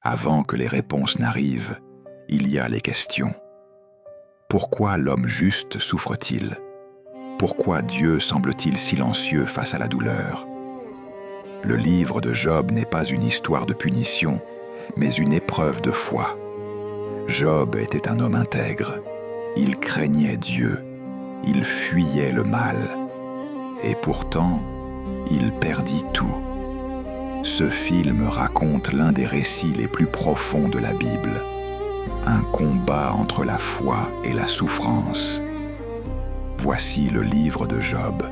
Avant que les réponses n'arrivent, il y a les questions. Pourquoi l'homme juste souffre-t-il? Pourquoi Dieu semble-t-il silencieux face à la douleur? Le livre de Job n'est pas une histoire de punition, mais une épreuve de foi. Job était un homme intègre. Il craignait Dieu. Il fuyait le mal. Et pourtant, il perdit tout. Ce film raconte l'un des récits les plus profonds de la Bible. Un combat entre la foi et la souffrance. Voici le livre de Job.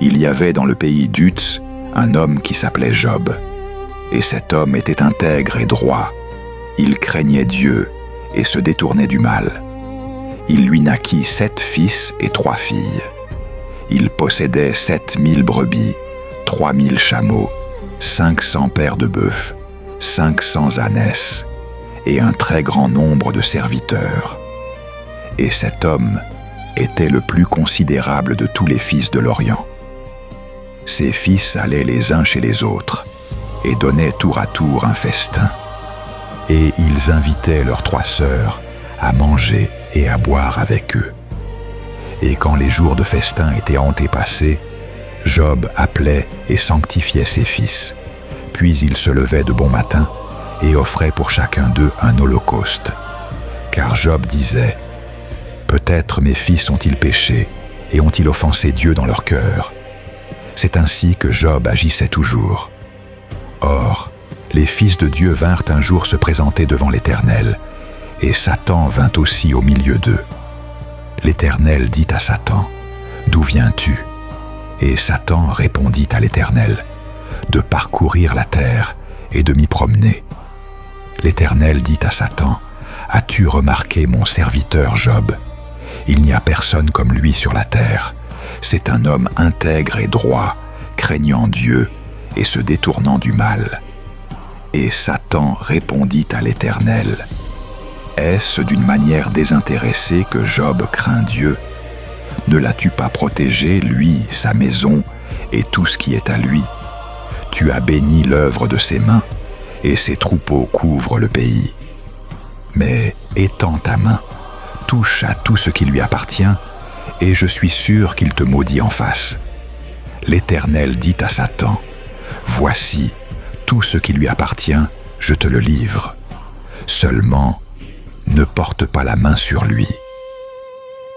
Il y avait dans le pays d'Uz un homme qui s'appelait Job. Et cet homme était intègre et droit. Il craignait Dieu et se détournait du mal. Il lui naquit 7 fils et 3 filles. Il possédait 7000 brebis, 3000 chameaux, 500 paires de bœufs, 500 ânesses et un très grand nombre de serviteurs. Et cet homme était le plus considérable de tous les fils de l'Orient. Ses fils allaient les uns chez les autres et donnaient tour à tour un festin. Et ils invitaient leurs 3 sœurs à manger et à boire avec eux. Et quand les jours de festin étaient antépassés, Job appelait et sanctifiait ses fils. Puis il se levait de bon matin et offrait pour chacun d'eux un holocauste. Car Job disait « Peut-être mes fils ont-ils péché et ont-ils offensé Dieu dans leur cœur ?» C'est ainsi que Job agissait toujours. Or, les fils de Dieu vinrent un jour se présenter devant l'Éternel, et Satan vint aussi au milieu d'eux. L'Éternel dit à Satan, « D'où viens-tu » Et Satan répondit à l'Éternel, « De parcourir la terre et de m'y promener. » L'Éternel dit à Satan, « As-tu remarqué mon serviteur Job? Il n'y a personne comme lui sur la terre. C'est un homme intègre et droit, craignant Dieu et se détournant du mal. » Et Satan répondit à l'Éternel, « Est-ce d'une manière désintéressée que Job craint Dieu? Ne l'as-tu pas protégé, lui, sa maison et tout ce qui est à lui? Tu as béni l'œuvre de ses mains, et ses troupeaux couvrent le pays. Mais étends ta main, touche à tout ce qui lui appartient, et je suis sûr qu'il te maudit en face. » L'Éternel dit à Satan, « Voici, tout ce qui lui appartient, je te le livre. Seulement, ne porte pas la main sur lui. »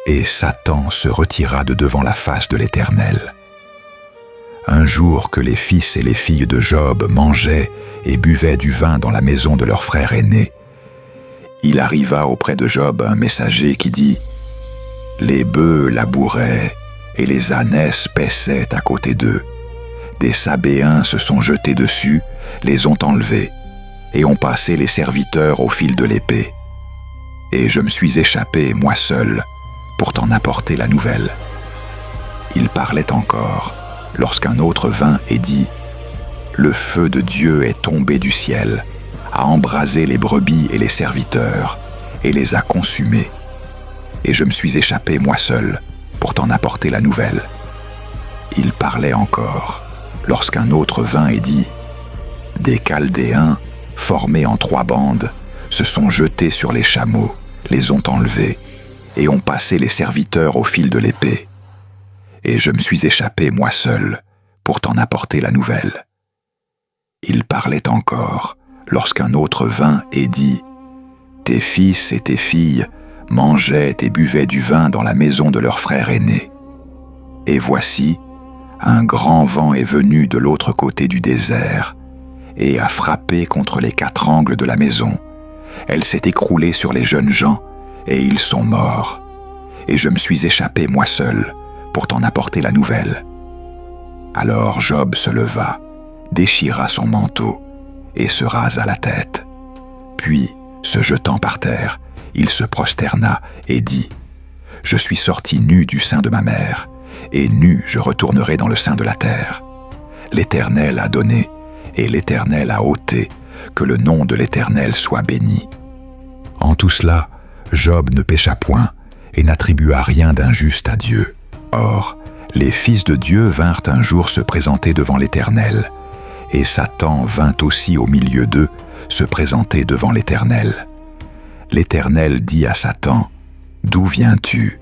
Et Satan se retira de devant la face de l'Éternel. Un jour que les fils et les filles de Job mangeaient et buvaient du vin dans la maison de leur frère aîné, il arriva auprès de Job un messager qui dit « Les bœufs labouraient et les ânesses paissaient à côté d'eux. Des Sabéens se sont jetés dessus, les ont enlevés, et ont passé les serviteurs au fil de l'épée. Et je me suis échappé, moi seul, pour t'en apporter la nouvelle. » Il parlait encore, lorsqu'un autre vint et dit « Le feu de Dieu est tombé du ciel, a embrasé les brebis et les serviteurs, et les a consumés. Et je me suis échappé, moi seul, pour t'en apporter la nouvelle. » Il parlait encore, lorsqu'un autre vint et dit « Des Chaldéens, formés en 3 bandes, se sont jetés sur les chameaux, les ont enlevés, et ont passé les serviteurs au fil de l'épée. Et je me suis échappé, moi seul, pour t'en apporter la nouvelle. » Il parlait encore, lorsqu'un autre vint et dit « Tes fils et tes filles mangeaient et buvaient du vin dans la maison de leur frère aîné. Et voici, un grand vent est venu de l'autre côté du désert et a frappé contre les 4 angles de la maison. Elle s'est écroulée sur les jeunes gens, et ils sont morts. Et je me suis échappé, moi seul, pour t'en apporter la nouvelle. » Alors Job se leva, déchira son manteau, et se rasa la tête. Puis, se jetant par terre, il se prosterna et dit « Je suis sorti nu du sein de ma mère, et nu je retournerai dans le sein de la terre. L'Éternel a donné, et l'Éternel a ôté, que le nom de l'Éternel soit béni. » En tout cela, Job ne pécha point, et n'attribua rien d'injuste à Dieu. Or, les fils de Dieu vinrent un jour se présenter devant l'Éternel, et Satan vint aussi au milieu d'eux, se présenter devant l'Éternel. L'Éternel dit à Satan, « D'où viens-tu »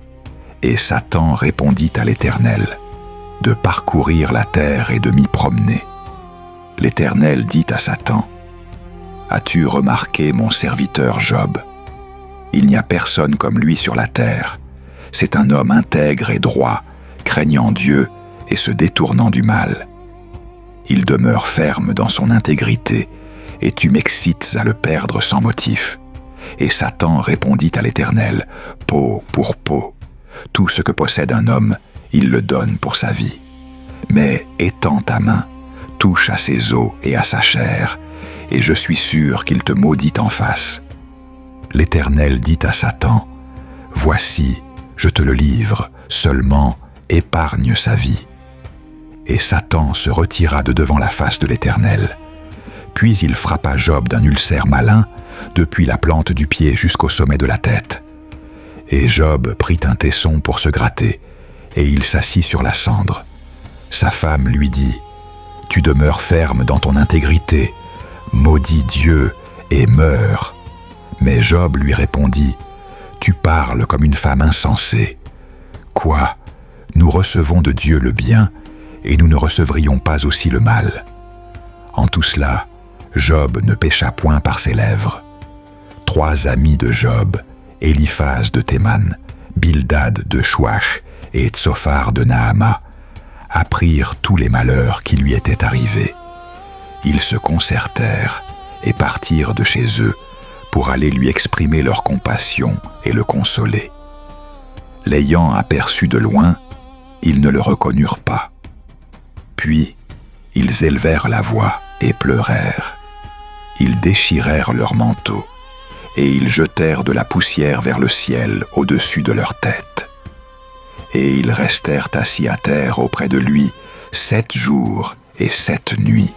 Et Satan répondit à l'Éternel, « De parcourir la terre et de m'y promener. » L'Éternel dit à Satan, « As-tu remarqué mon serviteur Job ? Il n'y a personne comme lui sur la terre. C'est un homme intègre et droit, craignant Dieu et se détournant du mal. Il demeure ferme dans son intégrité, et tu m'excites à le perdre sans motif. » Et Satan répondit à l'Éternel, « Peau pour peau. Tout ce que possède un homme, il le donne pour sa vie. Mais étends ta main, touche à ses os et à sa chair, et je suis sûr qu'il te maudit en face. » L'Éternel dit à Satan, « Voici, je te le livre, seulement épargne sa vie. » Et Satan se retira de devant la face de l'Éternel. Puis il frappa Job d'un ulcère malin, depuis la plante du pied jusqu'au sommet de la tête. Et Job prit un tesson pour se gratter, et il s'assit sur la cendre. Sa femme lui dit, « Tu demeures ferme dans ton intégrité, maudis Dieu et meurs. » Mais Job lui répondit, « Tu parles comme une femme insensée. Quoi ? Nous recevons de Dieu le bien, et nous ne recevrions pas aussi le mal. » En tout cela, Job ne pécha point par ses lèvres. 3 amis de Job, Éliphaz de Théman, Bildad de Chouach et Tsophar de Naama, apprirent tous les malheurs qui lui étaient arrivés. Ils se concertèrent et partirent de chez eux pour aller lui exprimer leur compassion et le consoler. L'ayant aperçu de loin, ils ne le reconnurent pas. Puis, ils élevèrent la voix et pleurèrent. Ils déchirèrent leurs manteaux, et ils jetèrent de la poussière vers le ciel au-dessus de leur tête. Et ils restèrent assis à terre auprès de lui 7 jours et 7 nuits,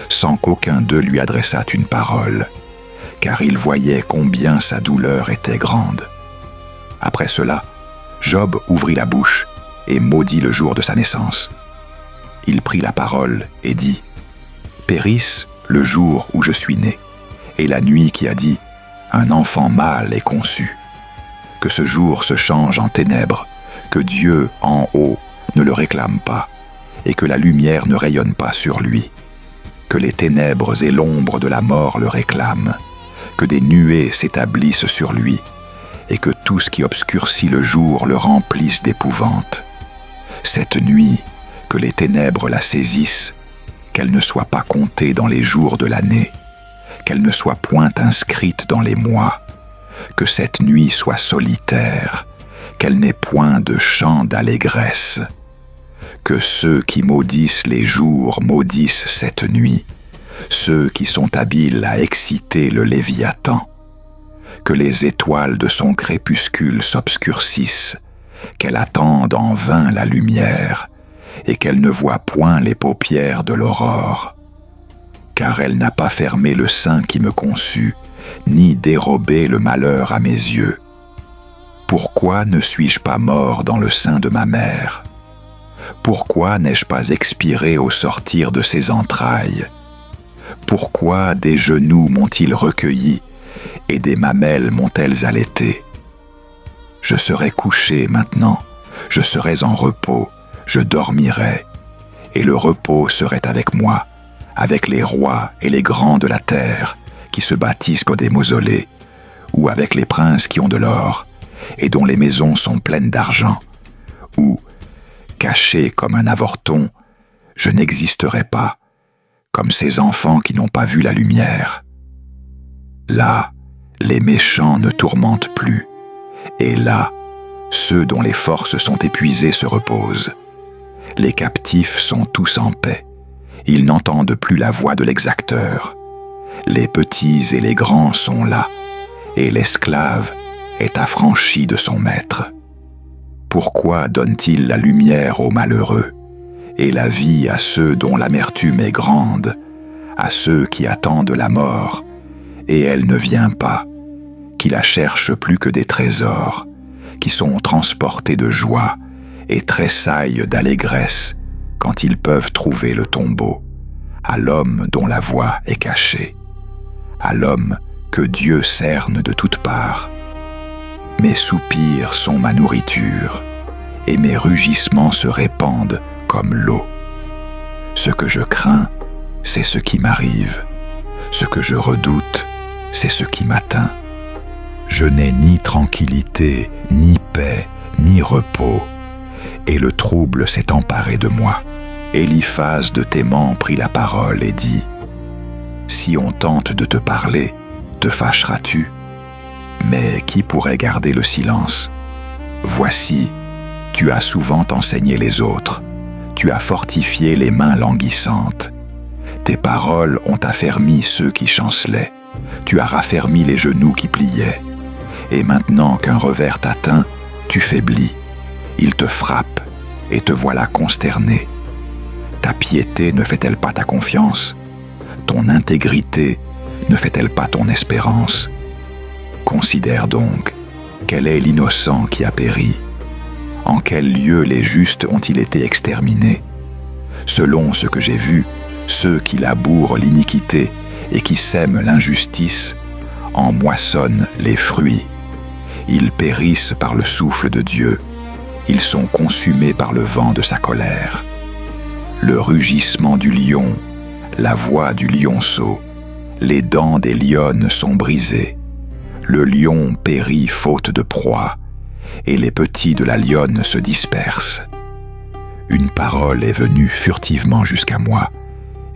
sans qu'aucun d'eux lui adressât une parole, car ils voyaient combien sa douleur était grande. Après cela, Job ouvrit la bouche et maudit le jour de sa naissance. Il prit la parole et dit, « Périsse le jour où je suis né, et la nuit qui a dit, un enfant mâle est conçu. Que ce jour se change en ténèbres, que Dieu en haut ne le réclame pas, et que la lumière ne rayonne pas sur lui. Que les ténèbres et l'ombre de la mort le réclament, que des nuées s'établissent sur lui, et que tout ce qui obscurcit le jour le remplisse d'épouvante. Cette nuit, que les ténèbres la saisissent, qu'elle ne soit pas comptée dans les jours de l'année, qu'elle ne soit point inscrite dans les mois, que cette nuit soit solitaire, qu'elle n'ait point de chant d'allégresse, que ceux qui maudissent les jours maudissent cette nuit, ceux qui sont habiles à exciter le Léviathan, que les étoiles de son crépuscule s'obscurcissent, qu'elle attende en vain la lumière, et qu'elle ne voit point les paupières de l'aurore. Car elle n'a pas fermé le sein qui me conçut, ni dérobé le malheur à mes yeux. Pourquoi ne suis-je pas mort dans le sein de ma mère? Pourquoi n'ai-je pas expiré au sortir de ses entrailles? Pourquoi des genoux m'ont-ils recueilli, et des mamelles m'ont-elles allaité? Je serais couché maintenant, je serais en repos, je dormirais, et le repos serait avec moi, avec les rois et les grands de la terre qui se bâtissent comme des mausolées, ou avec les princes qui ont de l'or, et dont les maisons sont pleines d'argent, ou, caché comme un avorton, je n'existerais pas, comme ces enfants qui n'ont pas vu la lumière. Là, les méchants ne tourmentent plus, et là, ceux dont les forces sont épuisées se reposent. Les captifs sont tous en paix, ils n'entendent plus la voix de l'exacteur. Les petits et les grands sont là, et l'esclave est affranchi de son maître. Pourquoi donne-t-il la lumière aux malheureux, et la vie à ceux dont l'amertume est grande, à ceux qui attendent la mort, et elle ne vient pas, qui la cherchent plus que des trésors, qui sont transportés de joie et tressaillent d'allégresse quand ils peuvent trouver le tombeau, à l'homme dont la voix est cachée, à l'homme que Dieu cerne de toutes parts. Mes soupirs sont ma nourriture, et mes rugissements se répandent comme l'eau. Ce que je crains, c'est ce qui m'arrive. Ce que je redoute, c'est ce qui m'atteint. Je n'ai ni tranquillité, ni paix, ni repos, et le trouble s'est emparé de moi. Éliphaz de Théman prit la parole et dit : Si on tente de te parler, te fâcheras-tu ? Mais qui pourrait garder le silence ? Voici, tu as souvent enseigné les autres, tu as fortifié les mains languissantes. Tes paroles ont affermi ceux qui chancelaient, tu as raffermi les genoux qui pliaient. Et maintenant qu'un revers t'atteint, tu faiblis. Il te frappe et te voilà consterné. Ta piété ne fait-elle pas ta confiance ? Ton intégrité ne fait-elle pas ton espérance ? Considère donc, quel est l'innocent qui a péri ? En quel lieu les justes ont-ils été exterminés ? Selon ce que j'ai vu, ceux qui labourent l'iniquité et qui sèment l'injustice en moissonnent les fruits. Ils périssent par le souffle de Dieu, ils sont consumés par le vent de sa colère. Le rugissement du lion, la voix du lionceau, les dents des lionnes sont brisées. Le lion périt faute de proie, et les petits de la lionne se dispersent. Une parole est venue furtivement jusqu'à moi,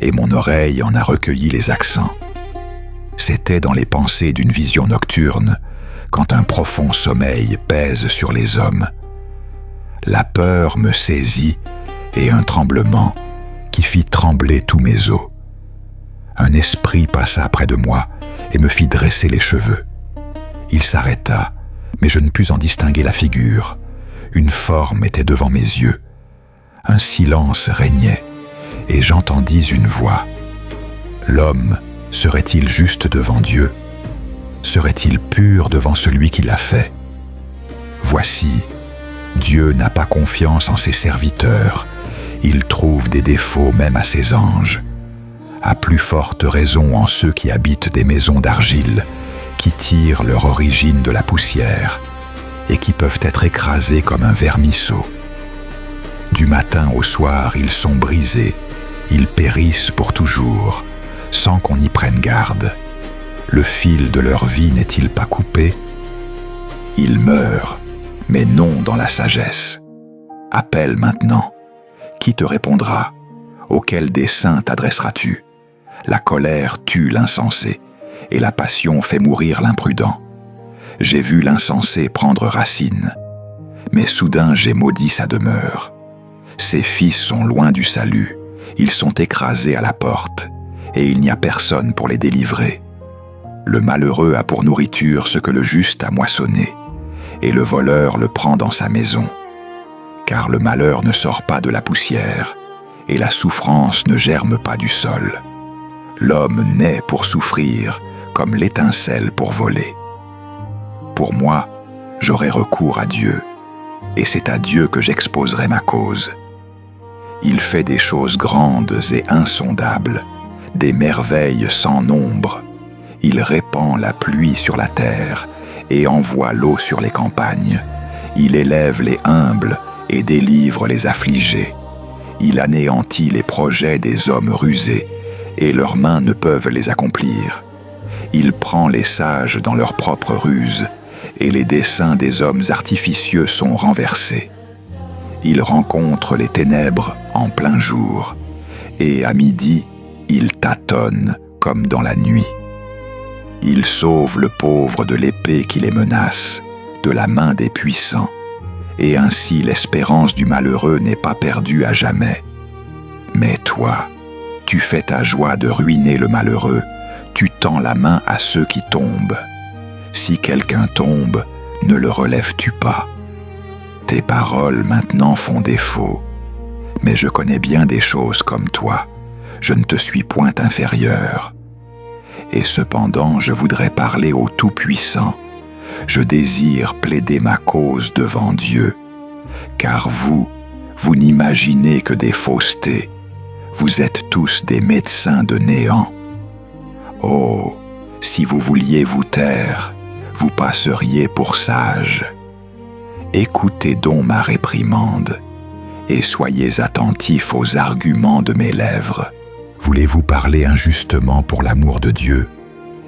et mon oreille en a recueilli les accents. C'était dans les pensées d'une vision nocturne, quand un profond sommeil pèse sur les hommes. La peur me saisit, et un tremblement qui fit trembler tous mes os. Un esprit passa près de moi et me fit dresser les cheveux. Il s'arrêta, mais je ne pus en distinguer la figure. Une forme était devant mes yeux. Un silence régnait, et j'entendis une voix. L'homme serait-il juste devant Dieu ? Serait-il pur devant celui qui l'a fait ? Voici, Dieu n'a pas confiance en ses serviteurs. Il trouve des défauts même à ses anges. À plus forte raison en ceux qui habitent des maisons d'argile, qui tirent leur origine de la poussière et qui peuvent être écrasés comme un vermisseau. Du matin au soir, ils sont brisés, ils périssent pour toujours, sans qu'on y prenne garde. Le fil de leur vie n'est-il pas coupé ? Ils meurent, mais non dans la sagesse. Appelle maintenant. Qui te répondra ? Auquel dessein t'adresseras-tu ? La colère tue l'insensé, et la passion fait mourir l'imprudent. J'ai vu l'insensé prendre racine, mais soudain j'ai maudit sa demeure. Ses fils sont loin du salut, ils sont écrasés à la porte, et il n'y a personne pour les délivrer. Le malheureux a pour nourriture ce que le juste a moissonné, et le voleur le prend dans sa maison. Car le malheur ne sort pas de la poussière, et la souffrance ne germe pas du sol. L'homme naît pour souffrir, comme l'étincelle pour voler. Pour moi, j'aurai recours à Dieu, et c'est à Dieu que j'exposerai ma cause. Il fait des choses grandes et insondables, des merveilles sans nombre. Il répand la pluie sur la terre et envoie l'eau sur les campagnes. Il élève les humbles et délivre les affligés. Il anéantit les projets des hommes rusés, et leurs mains ne peuvent les accomplir. Il prend les sages dans leurs propres ruses, et les desseins des hommes artificieux sont renversés. Il rencontre les ténèbres en plein jour, et à midi, il tâtonne comme dans la nuit. Il sauve le pauvre de l'épée qui les menace, de la main des puissants, et ainsi l'espérance du malheureux n'est pas perdue à jamais. Mais toi, tu fais ta joie de ruiner le malheureux, tu tends la main à ceux qui tombent. Si quelqu'un tombe, ne le relèves-tu pas ? Tes paroles maintenant font défaut, mais je connais bien des choses comme toi, je ne te suis point inférieur. Et cependant je voudrais parler au Tout-Puissant, je désire plaider ma cause devant Dieu, car vous n'imaginez que des faussetés, vous êtes tous des médecins de néant. Oh, Si vous vouliez vous taire, vous passeriez pour sage. Écoutez donc ma réprimande, et soyez attentifs aux arguments de mes lèvres. Voulez-vous parler injustement pour l'amour de Dieu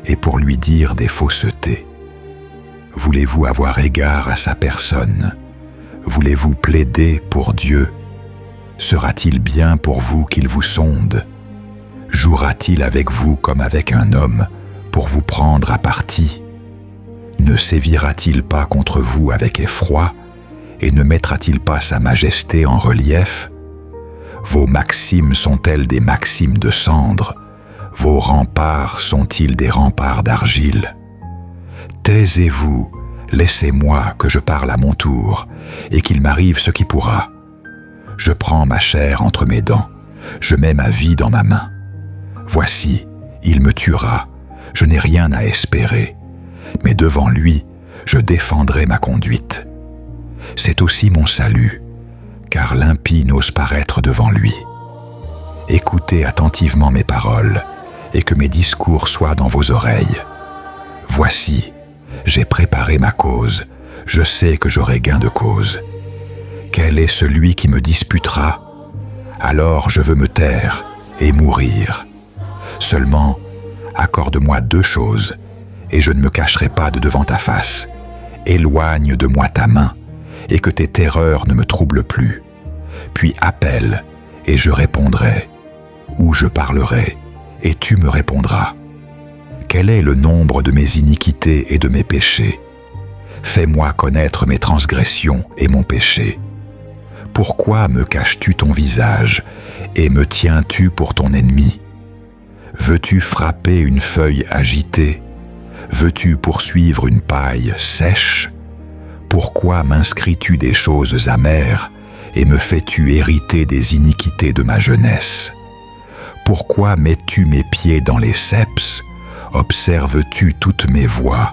et pour lui dire des faussetés? Voulez-vous avoir égard à sa personne? Voulez-vous plaider pour Dieu? Sera-t-il bien pour vous qu'il vous sonde? Jouera-t-il avec vous comme avec un homme pour vous prendre à partie? Ne sévira-t-il pas contre vous avec effroi et ne mettra-t-il pas sa majesté en relief? Vos maximes sont-elles des maximes de cendre? Vos remparts sont-ils des remparts d'argile? Taisez-vous, laissez-moi que je parle à mon tour, et qu'il m'arrive ce qui pourra. Je prends ma chair entre mes dents, je mets ma vie dans ma main. Voici, il me tuera, je n'ai rien à espérer, mais devant lui, je défendrai ma conduite. C'est aussi mon salut, car l'impie n'ose paraître devant lui. Écoutez attentivement mes paroles, et que mes discours soient dans vos oreilles. Voici, j'ai préparé ma cause, je sais que j'aurai gain de cause. Quel est celui qui me disputera? Alors je veux me taire et mourir. Seulement, accorde-moi 2 choses, et je ne me cacherai pas de devant ta face. Éloigne de moi ta main, et que tes terreurs ne me troublent plus. Puis appelle, et je répondrai, ou je parlerai, et tu me répondras. Quel est le nombre de mes iniquités et de mes péchés? Fais-moi connaître mes transgressions et mon péché. Pourquoi me caches-tu ton visage, et me tiens-tu pour ton ennemi? Veux-tu frapper une feuille agitée? Veux-tu poursuivre une paille sèche? Pourquoi m'inscris-tu des choses amères et me fais-tu hériter des iniquités de ma jeunesse? Pourquoi mets-tu mes pieds dans les ceps? Observes-tu toutes mes voies?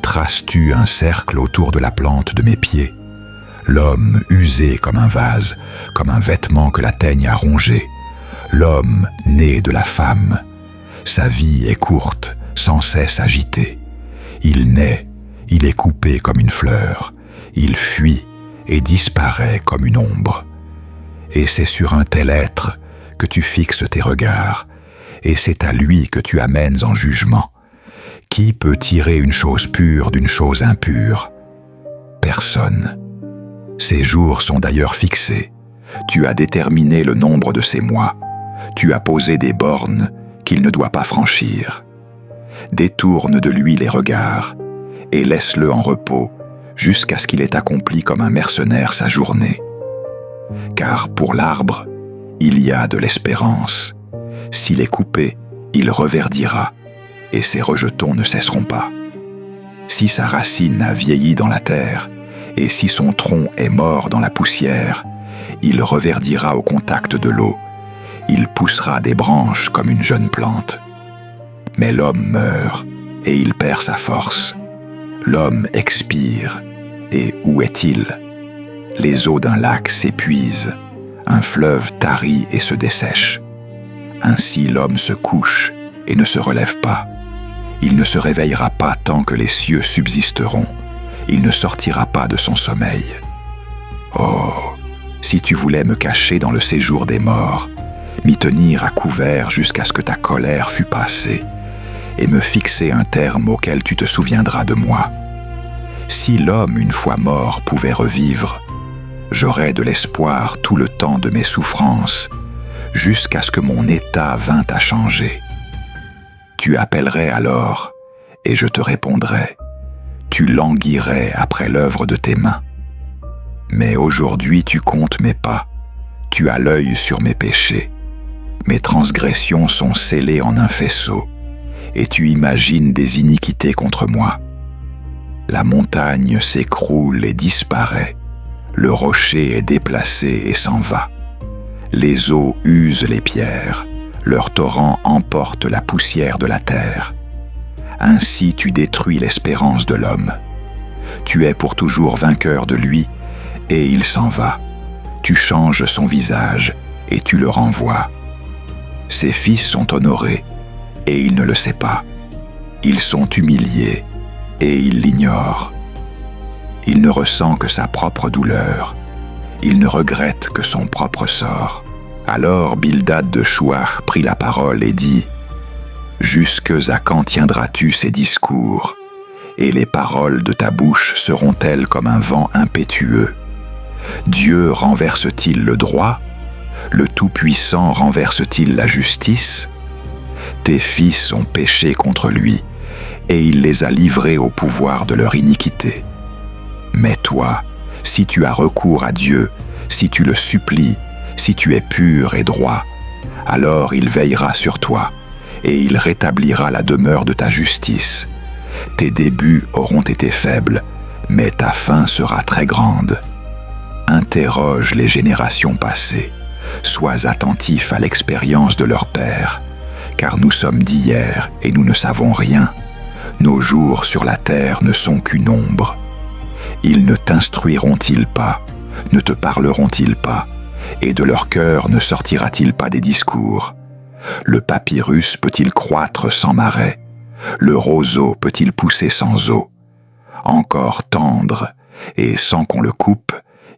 Traces-tu un cercle autour de la plante de mes pieds? L'homme usé comme un vase, comme un vêtement que la teigne a rongé. L'homme né de la femme. Sa vie est courte, sans cesse agitée. Il naît, il est coupé comme une fleur, il fuit et disparaît comme une ombre. Et c'est sur un tel être que tu fixes tes regards, et c'est à lui que tu amènes en jugement. Qui peut tirer une chose pure d'une chose impure? Personne. Ses jours sont d'ailleurs fixés. Tu as déterminé le nombre de ses mois. Tu as posé des bornes qu'il ne doit pas franchir. Détourne de lui les regards et laisse-le en repos jusqu'à ce qu'il ait accompli comme un mercenaire sa journée. Car pour l'arbre, il y a de l'espérance. S'il est coupé, il reverdira et ses rejetons ne cesseront pas. Si sa racine a vieilli dans la terre et si son tronc est mort dans la poussière, il reverdira au contact de l'eau. Il poussera des branches comme une jeune plante. Mais l'homme meurt et il perd sa force. L'homme expire et où est-il? Les eaux d'un lac s'épuisent, un fleuve tarit et se dessèche. Ainsi l'homme se couche et ne se relève pas. Il ne se réveillera pas tant que les cieux subsisteront. Il ne sortira pas de son sommeil. Oh, si tu voulais me cacher dans le séjour des morts, m'y tenir à couvert jusqu'à ce que ta colère fût passée, et me fixer un terme auquel tu te souviendras de moi. Si l'homme, une fois mort, pouvait revivre, j'aurais de l'espoir tout le temps de mes souffrances, jusqu'à ce que mon état vînt à changer. Tu appellerais alors, et je te répondrais. Tu languirais après l'œuvre de tes mains. Mais aujourd'hui tu comptes mes pas, tu as l'œil sur mes péchés. Mes transgressions sont scellées en un faisceau, et tu imagines des iniquités contre moi. La montagne s'écroule et disparaît, le rocher est déplacé et s'en va. Les eaux usent les pierres, leurs torrents emportent la poussière de la terre. Ainsi tu détruis l'espérance de l'homme. Tu es pour toujours vainqueur de lui, et il s'en va. Tu changes son visage, et tu le renvoies. Ses fils sont honorés, et il ne le sait pas. Ils sont humiliés et il l'ignore. Il ne ressent que sa propre douleur. Il ne regrette que son propre sort. Alors Bildad de Chouach prit la parole et dit « Jusque à quand tiendras-tu ces discours ? Et les paroles de ta bouche seront-elles comme un vent impétueux ? Dieu renverse-t-il le droit ? Le Tout-Puissant renverse-t-il la justice ? Tes fils ont péché contre lui, et il les a livrés au pouvoir de leur iniquité. Mais toi, si tu as recours à Dieu, si tu le supplies, si tu es pur et droit, alors il veillera sur toi, et il rétablira la demeure de ta justice. Tes débuts auront été faibles, mais ta fin sera très grande. Interroge les générations passées, sois attentif à l'expérience de leur père, car nous sommes d'hier et nous ne savons rien. Nos jours sur la terre ne sont qu'une ombre. Ils ne t'instruiront-ils pas, ne te parleront-ils pas, et de leur cœur ne sortira-t-il pas des discours ? Le papyrus peut-il croître sans marais ? Le roseau peut-il pousser sans eau ? Encore tendre, et sans qu'on le coupe,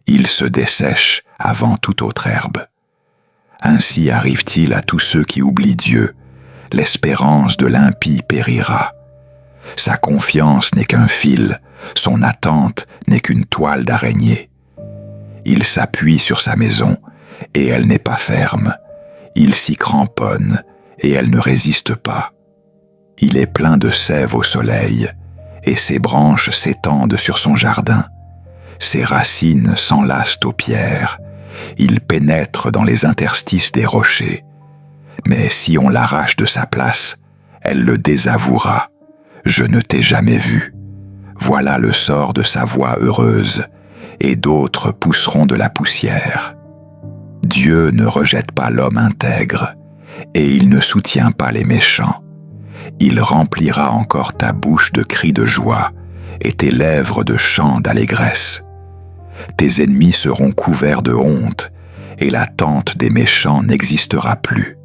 il se dessèche avant toute autre herbe. Ainsi arrive-t-il à tous ceux qui oublient Dieu. L'espérance de l'impie périra. Sa confiance n'est qu'un fil, son attente n'est qu'une toile d'araignée. Il s'appuie sur sa maison, et elle n'est pas ferme. Il s'y cramponne, et elle ne résiste pas. Il est plein de sève au soleil, et ses branches s'étendent sur son jardin. Ses racines s'enlacent aux pierres. Il pénètre dans les interstices des rochers. Mais si on l'arrache de sa place, elle le désavouera. Je ne t'ai jamais vu. Voilà le sort de sa voie heureuse, et d'autres pousseront de la poussière. Dieu ne rejette pas l'homme intègre, et il ne soutient pas les méchants. Il remplira encore ta bouche de cris de joie, et tes lèvres de chants d'allégresse. Tes ennemis seront couverts de honte, et la tente des méchants n'existera plus.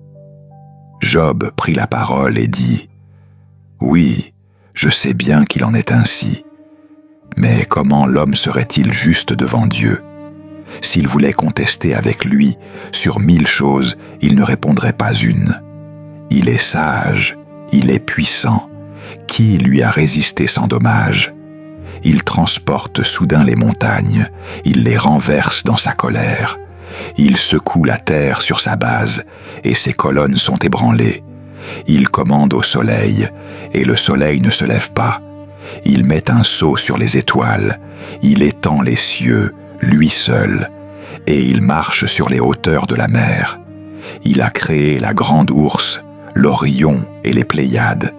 Job prit la parole et dit « Oui, je sais bien qu'il en est ainsi. Mais comment l'homme serait-il juste devant Dieu ? S'il voulait contester avec lui sur 1000 choses, il ne répondrait pas une. Il est sage, il est puissant. Qui lui a résisté sans dommage ? Il transporte soudain les montagnes, il les renverse dans sa colère. Il secoue la terre sur sa base, et ses colonnes sont ébranlées. Il commande au soleil, et le soleil ne se lève pas. Il met un sceau sur les étoiles, il étend les cieux, lui seul, et il marche sur les hauteurs de la mer. Il a créé la grande ourse, l'Orion et les Pléiades,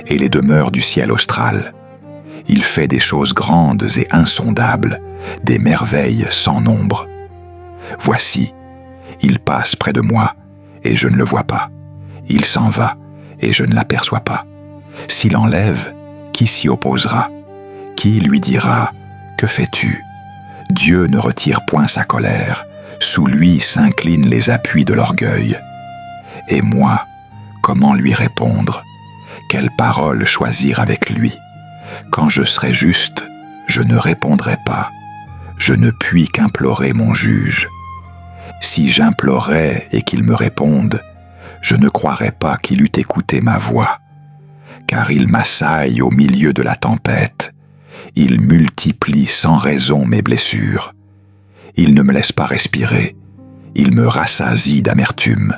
et les demeures du ciel austral. Il fait des choses grandes et insondables, des merveilles sans nombre. Voici, il passe près de moi, et je ne le vois pas. Il s'en va, et je ne l'aperçois pas. S'il enlève, qui s'y opposera ? Qui lui dira « Que fais-tu » ? Dieu ne retire point sa colère, sous lui s'inclinent les appuis de l'orgueil. Et moi, comment lui répondre ? Quelle parole choisir avec lui ? Quand je serai juste, je ne répondrai pas. Je ne puis qu'implorer mon juge. Si j'implorais et qu'il me réponde, je ne croirais pas qu'il eût écouté ma voix. Car il m'assaille au milieu de la tempête. Il multiplie sans raison mes blessures. Il ne me laisse pas respirer. Il me rassasie d'amertume.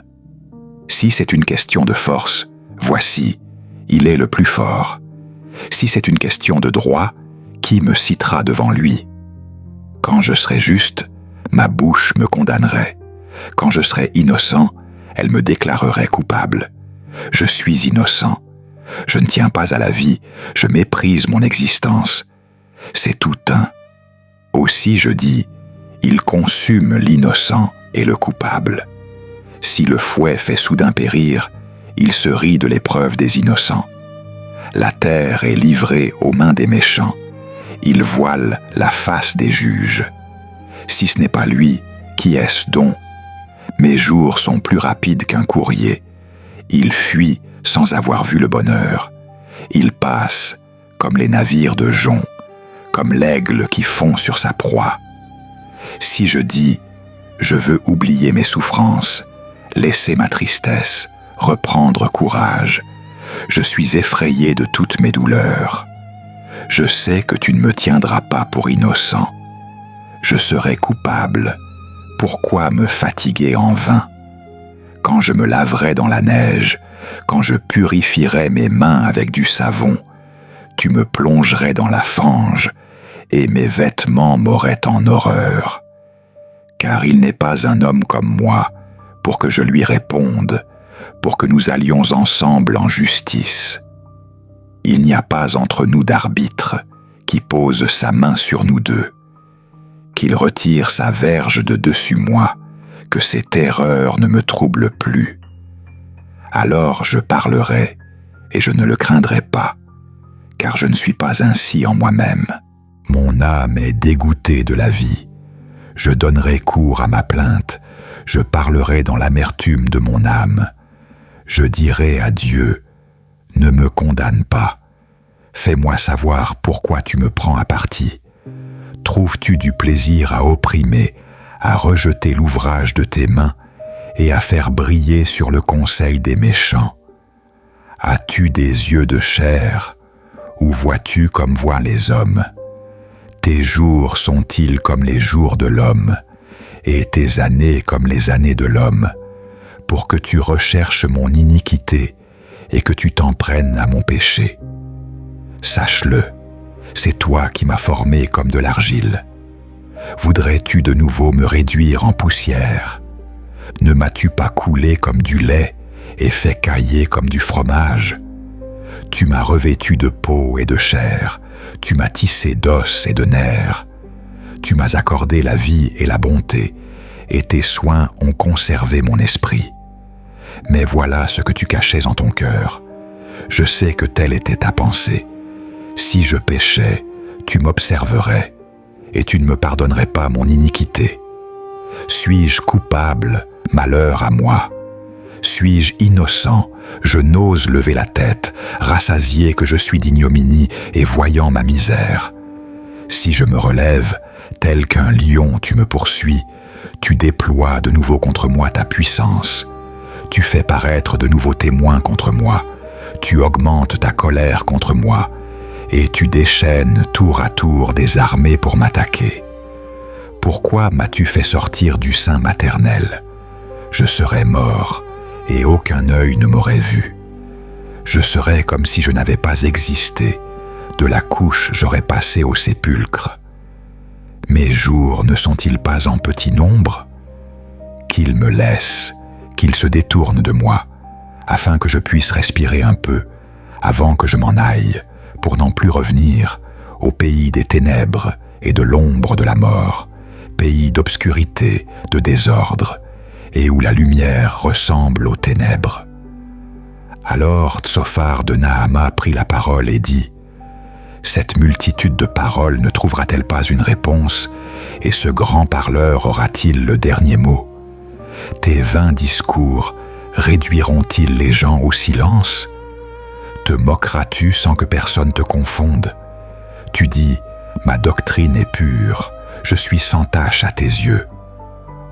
Si c'est une question de force, voici, il est le plus fort. Si c'est une question de droit, qui me citera devant lui ? Quand je serai juste, ma bouche me condamnerait. Quand je serai innocent, elle me déclarerait coupable. Je suis innocent. Je ne tiens pas à la vie, je méprise mon existence. C'est tout un. Aussi je dis, il consume l'innocent et le coupable. Si le fouet fait soudain périr, il se rit de l'épreuve des innocents. La terre est livrée aux mains des méchants. Il voile la face des juges. Si ce n'est pas lui, qui est-ce donc ? Mes jours sont plus rapides qu'un courrier. Il fuit sans avoir vu le bonheur. Ils passent comme les navires de jonc, comme l'aigle qui fond sur sa proie. Si je dis « je veux oublier mes souffrances, laisser ma tristesse, reprendre courage », je suis effrayé de toutes mes douleurs. Je sais que tu ne me tiendras pas pour innocent. Je serai coupable. Pourquoi me fatiguer en vain? Quand je me laverai dans la neige, quand je purifierai mes mains avec du savon, tu me plongerais dans la fange, et mes vêtements m'auraient en horreur. Car il n'est pas un homme comme moi pour que je lui réponde, pour que nous allions ensemble en justice. Il n'y a pas entre nous d'arbitre qui pose sa main sur nous deux, qu'il retire sa verge de dessus moi, que ces terreurs ne me troublent plus. Alors je parlerai, et je ne le craindrai pas, car je ne suis pas ainsi en moi-même. Mon âme est dégoûtée de la vie. Je donnerai cours à ma plainte, je parlerai dans l'amertume de mon âme. Je dirai à Dieu, ne me condamne pas. Fais-moi savoir pourquoi tu me prends à partie. Trouves-tu du plaisir à opprimer, à rejeter l'ouvrage de tes mains et à faire briller sur le conseil des méchants? As-tu des yeux de chair, ou vois-tu comme voient les hommes? Tes jours sont-ils comme les jours de l'homme, et tes années comme les années de l'homme, pour que tu recherches mon iniquité et que tu t'en prennes à mon péché? Sache-le, c'est toi qui m'as formé comme de l'argile. Voudrais-tu de nouveau me réduire en poussière? Ne m'as-tu pas coulé comme du lait et fait cailler comme du fromage? Tu m'as revêtu de peau et de chair, tu m'as tissé d'os et de nerfs. Tu m'as accordé la vie et la bonté, et tes soins ont conservé mon esprit. Mais voilà ce que tu cachais en ton cœur. Je sais que telle était ta pensée. Si je péchais, tu m'observerais, et tu ne me pardonnerais pas mon iniquité. Suis-je coupable? Malheur à moi. Suis-je innocent? Je n'ose lever la tête, rassasié que je suis d'ignominie et voyant ma misère. Si je me relève, tel qu'un lion tu me poursuis, tu déploies de nouveau contre moi ta puissance. Tu fais paraître de nouveaux témoins contre moi, tu augmentes ta colère contre moi, et tu déchaînes tour à tour des armées pour m'attaquer. Pourquoi m'as-tu fait sortir du sein maternel? Je serais mort, et aucun œil ne m'aurait vu. Je serais comme si je n'avais pas existé, de la couche j'aurais passé au sépulcre. Mes jours ne sont-ils pas en petit nombre? Qu'il me laisse, qu'il se détourne de moi, afin que je puisse respirer un peu, avant que je m'en aille, pour n'en plus revenir, au pays des ténèbres et de l'ombre de la mort, pays d'obscurité, de désordre, et où la lumière ressemble aux ténèbres. Alors Tsophar de Nahama prit la parole et dit « Cette multitude de paroles ne trouvera-t-elle pas une réponse, et ce grand parleur aura-t-il le dernier mot? Tes vains discours réduiront-ils les gens au silence? Te moqueras-tu sans que personne te confonde? Tu dis « Ma doctrine est pure, je suis sans tache à tes yeux. »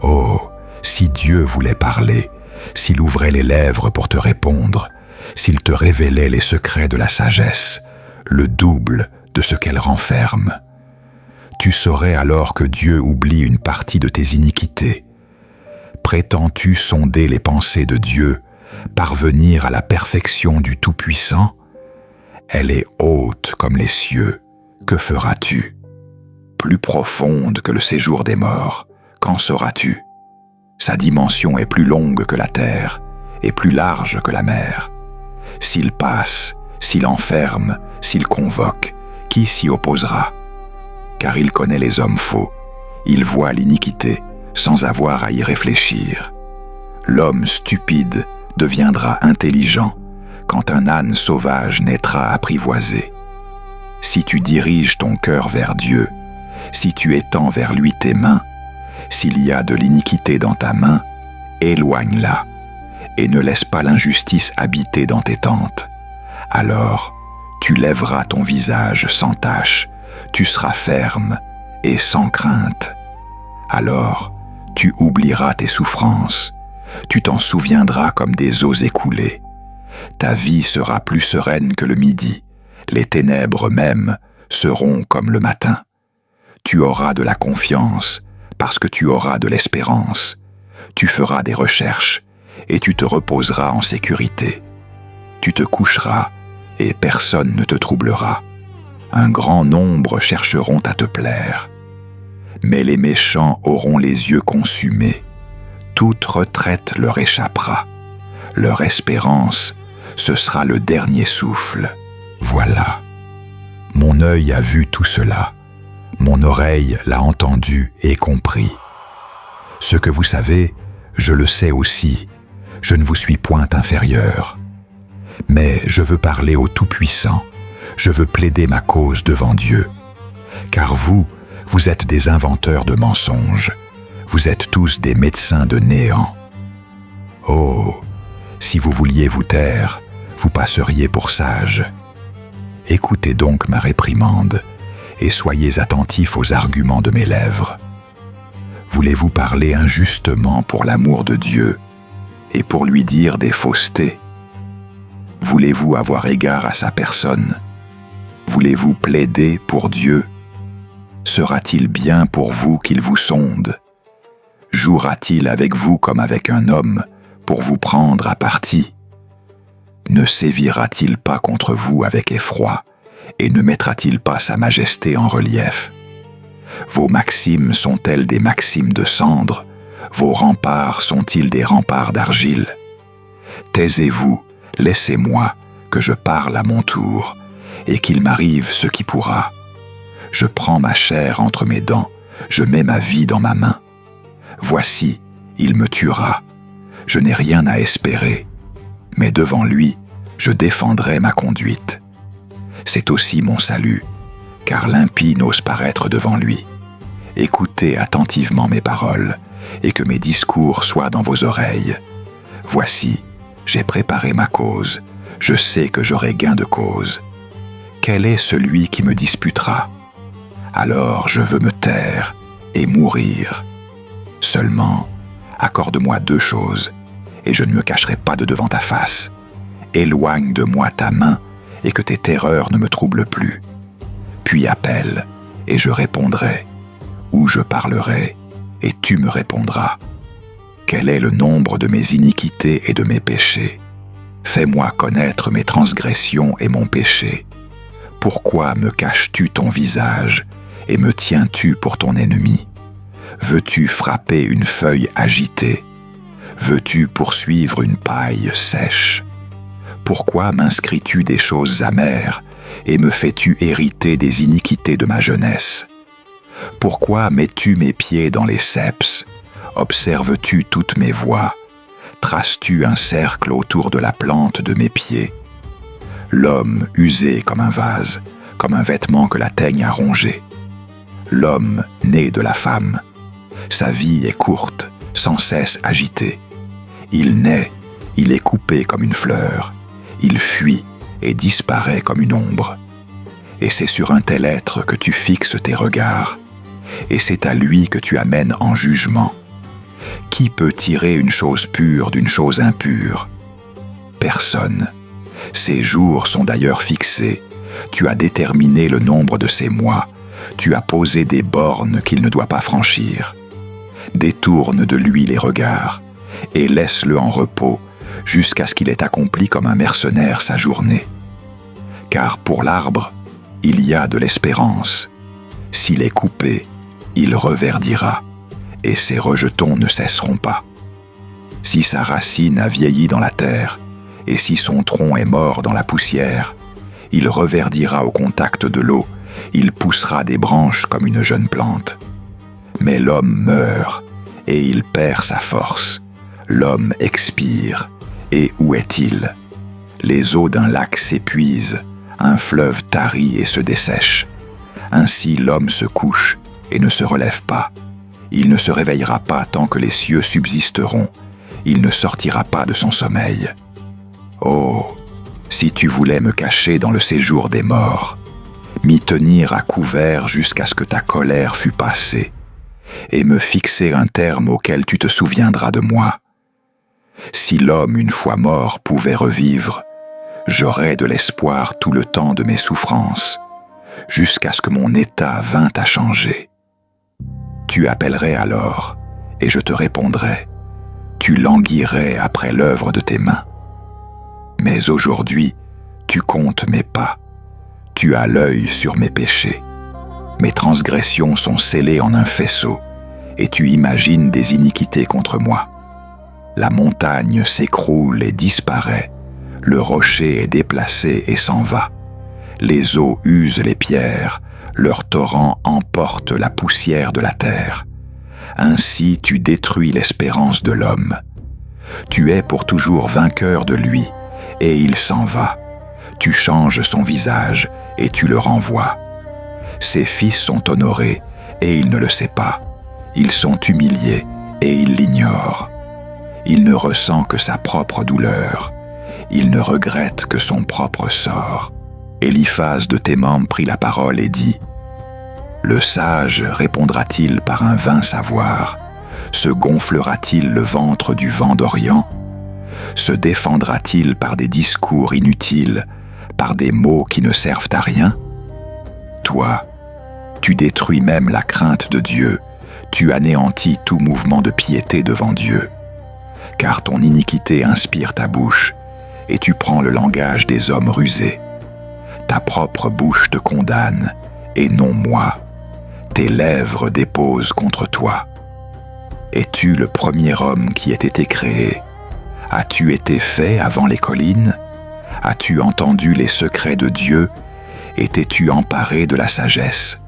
Oh, si Dieu voulait parler, s'il ouvrait les lèvres pour te répondre, s'il te révélait les secrets de la sagesse, le double de ce qu'elle renferme. Tu saurais alors que Dieu oublie une partie de tes iniquités. Prétends-tu sonder les pensées de Dieu, parvenir à la perfection du Tout-Puissant? Elle est haute comme les cieux. Que feras-tu? Plus profonde que le séjour des morts, qu'en sauras-tu? Sa dimension est plus longue que la terre et plus large que la mer. S'il passe, s'il enferme, s'il convoque, qui s'y opposera? Car il connaît les hommes faux, il voit l'iniquité sans avoir à y réfléchir. L'homme stupide deviendra intelligent quand un âne sauvage naîtra apprivoisé. Si tu diriges ton cœur vers Dieu, si tu étends vers lui tes mains, s'il y a de l'iniquité dans ta main, éloigne-la, et ne laisse pas l'injustice habiter dans tes tentes. Alors, Tu lèveras ton visage sans tache, tu seras ferme et sans crainte. Alors, tu oublieras tes souffrances, tu t'en souviendras comme des eaux écoulées. Ta vie sera plus sereine que le midi, les ténèbres même seront comme le matin. Tu auras de la confiance parce que tu auras de l'espérance. Tu feras des recherches et tu te reposeras en sécurité. Tu te coucheras et personne ne te troublera. Un grand nombre chercheront à te plaire. Mais les méchants auront les yeux consumés. Toute retraite leur échappera. Leur espérance, ce sera le dernier souffle. Voilà. Mon œil a vu tout cela. Mon oreille l'a entendu et compris. Ce que vous savez, je le sais aussi. Je ne vous suis point inférieur. Mais je veux parler au Tout-Puissant. Je veux plaider ma cause devant Dieu. Car vous êtes des inventeurs de mensonges. Vous êtes tous des médecins de néant. Oh, si vous vouliez vous taire, vous passeriez pour sages. Écoutez donc ma réprimande et soyez attentifs aux arguments de mes lèvres. Voulez-vous parler injustement pour l'amour de Dieu et pour lui dire des faussetés? Voulez-vous avoir égard à sa personne? Voulez-vous plaider pour Dieu? Sera-t-il bien pour vous qu'il vous sonde? Jouera-t-il avec vous comme avec un homme pour vous prendre à partie? Ne sévira-t-il pas contre vous avec effroi et ne mettra-t-il pas sa majesté en relief? Vos maximes sont-elles des maximes de cendre? Vos remparts sont-ils des remparts d'argile? Taisez-vous, laissez-moi, que je parle à mon tour, et qu'il m'arrive ce qui pourra. Je prends ma chair entre mes dents, je mets ma vie dans ma main. Voici, il me tuera. Je n'ai rien à espérer, mais devant lui, je défendrai ma conduite. C'est aussi mon salut, car l'impie n'ose paraître devant lui. Écoutez attentivement mes paroles, et que mes discours soient dans vos oreilles. Voici, j'ai préparé ma cause, je sais que j'aurai gain de cause. Quel est celui qui me disputera? Alors je veux me taire et mourir. Seulement, accorde-moi 2 choses, et je ne me cacherai pas de devant ta face. Éloigne de moi ta main, et que tes terreurs ne me troublent plus. Puis appelle, et je répondrai, ou je parlerai, et tu me répondras. Quel est le nombre de mes iniquités et de mes péchés? Fais-moi connaître mes transgressions et mon péché. Pourquoi me caches-tu ton visage, et me tiens-tu pour ton ennemi? Veux-tu frapper une feuille agitée? Veux-tu poursuivre une paille sèche? Pourquoi m'inscris-tu des choses amères et me fais-tu hériter des iniquités de ma jeunesse? Pourquoi mets-tu mes pieds dans les ceps? Observes-tu toutes mes voies? Traces-tu un cercle autour de la plante de mes pieds? L'homme usé comme un vase, comme un vêtement que la teigne a rongé. L'homme né de la femme. Sa vie est courte, sans cesse agitée. Il naît, il est coupé comme une fleur. Il fuit et disparaît comme une ombre. Et c'est sur un tel être que tu fixes tes regards. Et c'est à lui que tu amènes en jugement. Qui peut tirer une chose pure d'une chose impure? Personne. Ses jours sont d'ailleurs fixés. Tu as déterminé le nombre de ses mois. Tu as posé des bornes qu'il ne doit pas franchir. Détourne de lui les regards et laisse-le en repos jusqu'à ce qu'il ait accompli comme un mercenaire sa journée. Car pour l'arbre, il y a de l'espérance. S'il est coupé, il reverdira, et ses rejetons ne cesseront pas. Si sa racine a vieilli dans la terre, et si son tronc est mort dans la poussière, il reverdira au contact de l'eau, il poussera des branches comme une jeune plante. Mais l'homme meurt, et il perd sa force. L'homme expire, et où est-il? Les eaux d'un lac s'épuisent, un fleuve tarit et se dessèche. Ainsi l'homme se couche et ne se relève pas. Il ne se réveillera pas tant que les cieux subsisteront. Il ne sortira pas de son sommeil. Oh, Si tu voulais me cacher dans le séjour des morts, m'y tenir à couvert jusqu'à ce que ta colère fût passée, et me fixer un terme auquel tu te souviendras de moi. Si l'homme une fois mort pouvait revivre, j'aurais de l'espoir tout le temps de mes souffrances, jusqu'à ce que mon état vînt à changer. Tu appellerais alors, et je te répondrais. Tu languirais après l'œuvre de tes mains. Mais aujourd'hui, tu comptes mes pas. Tu as l'œil sur mes péchés. Mes transgressions sont scellées en un faisceau, et tu imagines des iniquités contre moi. La montagne s'écroule et disparaît, le rocher est déplacé et s'en va. Les eaux usent les pierres, leurs torrents emportent la poussière de la terre. Ainsi tu détruis l'espérance de l'homme. Tu es pour toujours vainqueur de lui, et il s'en va. Tu changes son visage, et tu le renvoies. Ses fils sont honorés, et il ne le sait pas. Ils sont humiliés, et il l'ignore. Il ne ressent que sa propre douleur. Il ne regrette que son propre sort. Eliphaz de Théman prit la parole et dit : Le sage répondra-t-il par un vain savoir? Se gonflera-t-il le ventre du vent d'Orient? Se défendra-t-il par des discours inutiles, par des mots qui ne servent à rien? Toi, tu détruis même la crainte de Dieu, tu anéantis tout mouvement de piété devant Dieu. Car ton iniquité inspire ta bouche, et tu prends le langage des hommes rusés. Ta propre bouche te condamne, et non moi. Tes lèvres déposent contre toi. Es-tu le premier homme qui ait été créé? As-tu été fait avant les collines? As-tu entendu les secrets de Dieu? Et t'es-tu emparé de la sagesse?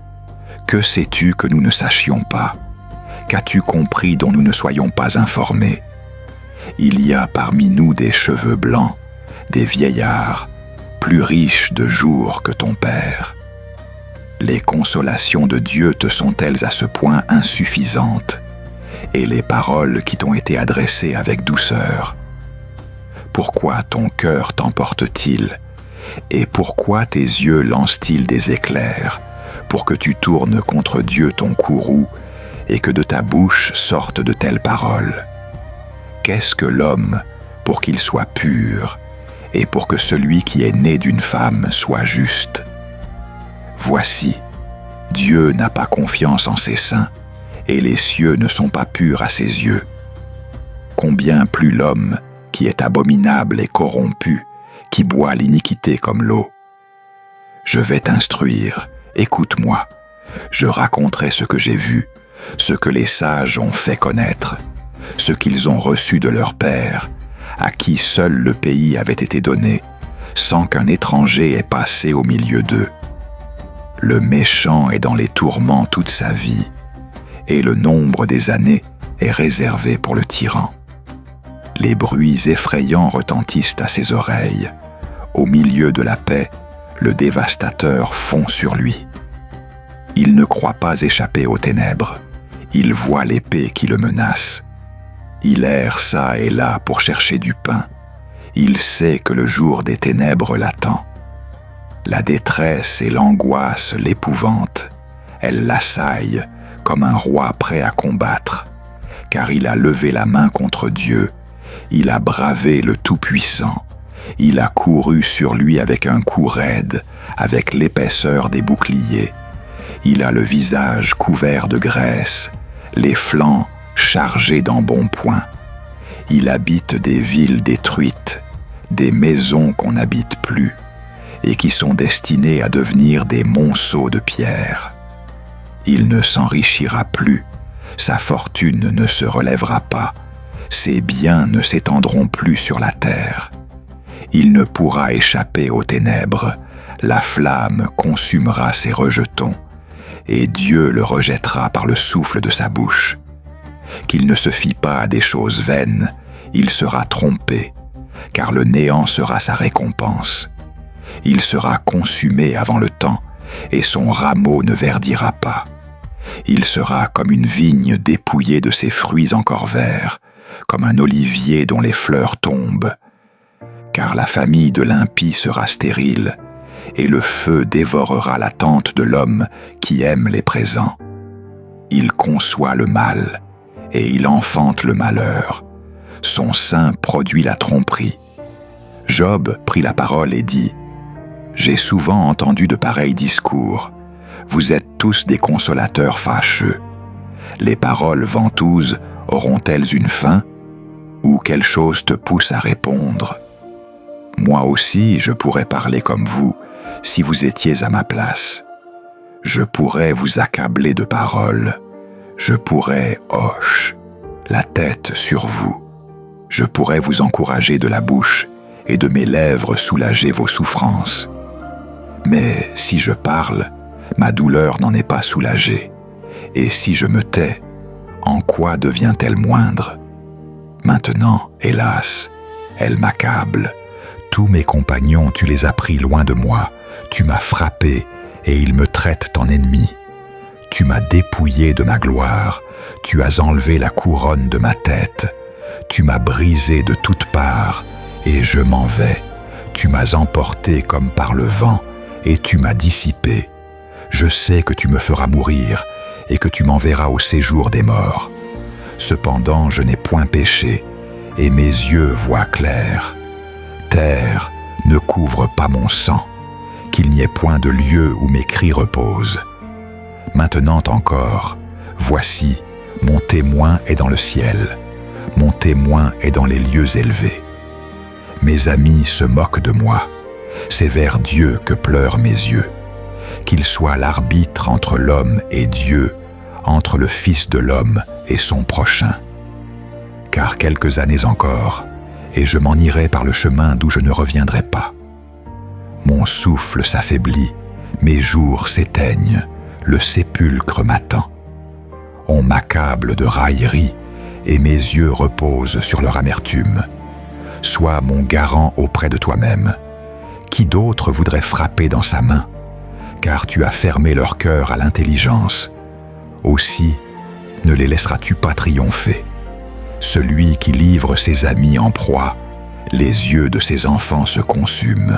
Que sais-tu que nous ne sachions pas? Qu'as-tu compris dont nous ne soyons pas informés? Il y a parmi nous des cheveux blancs, des vieillards, plus riches de jours que ton père. Les consolations de Dieu te sont-elles à ce point insuffisantes, et les paroles qui t'ont été adressées avec douceur? Pourquoi ton cœur t'emporte-t-il, et pourquoi tes yeux lancent-ils des éclairs, pour que tu tournes contre Dieu ton courroux, et que de ta bouche sortent de telles paroles? Qu'est-ce que l'homme pour qu'il soit pur, et pour que celui qui est né d'une femme soit juste? Voici, Dieu n'a pas confiance en ses saints, et les cieux ne sont pas purs à ses yeux. Combien plus l'homme qui est abominable et corrompu, qui boit l'iniquité comme l'eau. Je vais t'instruire, écoute-moi, je raconterai ce que j'ai vu, ce que les sages ont fait connaître, ce qu'ils ont reçu de leur père, à qui seul le pays avait été donné, sans qu'un étranger ait passé au milieu d'eux. Le méchant est dans les tourments toute sa vie, et le nombre des années est réservé pour le tyran. Les bruits effrayants retentissent à ses oreilles. Au milieu de la paix, le dévastateur fond sur lui. Il ne croit pas échapper aux ténèbres. Il voit l'épée qui le menace. Il erre çà et là pour chercher du pain. Il sait que le jour des ténèbres l'attend. La détresse et l'angoisse l'épouvantent. Elles l'assaillent comme un roi prêt à combattre, car il a levé la main contre Dieu. Il a bravé le Tout-Puissant. Il a couru sur lui avec un cou raide, avec l'épaisseur des boucliers. Il a le visage couvert de graisse, les flancs chargés d'embonpoint. Il habite des villes détruites, des maisons qu'on n'habite plus, et qui sont destinées à devenir des monceaux de pierre. Il ne s'enrichira plus, sa fortune ne se relèvera pas, ses biens ne s'étendront plus sur la terre. Il ne pourra échapper aux ténèbres, la flamme consumera ses rejetons, et Dieu le rejettera par le souffle de sa bouche. Qu'il ne se fie pas à des choses vaines, il sera trompé, car le néant sera sa récompense. Il sera consumé avant le temps, et son rameau ne verdira pas. Il sera comme une vigne dépouillée de ses fruits encore verts, comme un olivier dont les fleurs tombent. car la famille de l'impie sera stérile, et le feu dévorera la tente de l'homme qui aime les présents. Il conçoit le mal, et il enfante le malheur. Son sein produit la tromperie. Job prit la parole et dit : « J'ai souvent entendu de pareils discours. Vous êtes tous des consolateurs fâcheux. Les paroles ventouses auront-elles une fin ? Ou quelle chose te pousse à répondre ? Moi aussi, je pourrais parler comme vous, si vous étiez à ma place. Je pourrais vous accabler de paroles. Je pourrais, hoche, la tête sur vous. Je pourrais vous encourager de la bouche et de mes lèvres soulager vos souffrances. Mais si je parle, ma douleur n'en est pas soulagée. Et si je me tais, en quoi devient-elle moindre ? Maintenant, hélas, elle m'accable. Tous mes compagnons, tu les as pris loin de moi. Tu m'as frappé et ils me traitent en ennemi. Tu m'as dépouillé de ma gloire. Tu as enlevé la couronne de ma tête. Tu m'as brisé de toutes parts et je m'en vais. Tu m'as emporté comme par le vent et tu m'as dissipé. Je sais que tu me feras mourir et que tu m'enverras au séjour des morts. Cependant, je n'ai point péché et mes yeux voient clair. Terre, ne couvre pas mon sang, qu'il n'y ait point de lieu où mes cris reposent. Maintenant encore, voici, mon témoin est dans le ciel, mon témoin est dans les lieux élevés. Mes amis se moquent de moi, c'est vers Dieu que pleurent mes yeux. Qu'il soit l'arbitre entre l'homme et Dieu, entre le Fils de l'homme et son prochain. Car quelques années encore, et je m'en irai par le chemin d'où je ne reviendrai pas. Mon souffle s'affaiblit, mes jours s'éteignent, le sépulcre m'attend. On m'accable de railleries, et mes yeux reposent sur leur amertume. Sois mon garant auprès de toi-même. Qui d'autre voudrait frapper dans sa main ? Car tu as fermé leur cœur à l'intelligence. Aussi, ne les laisseras-tu pas triompher ? Celui qui livre ses amis en proie, les yeux de ses enfants se consument.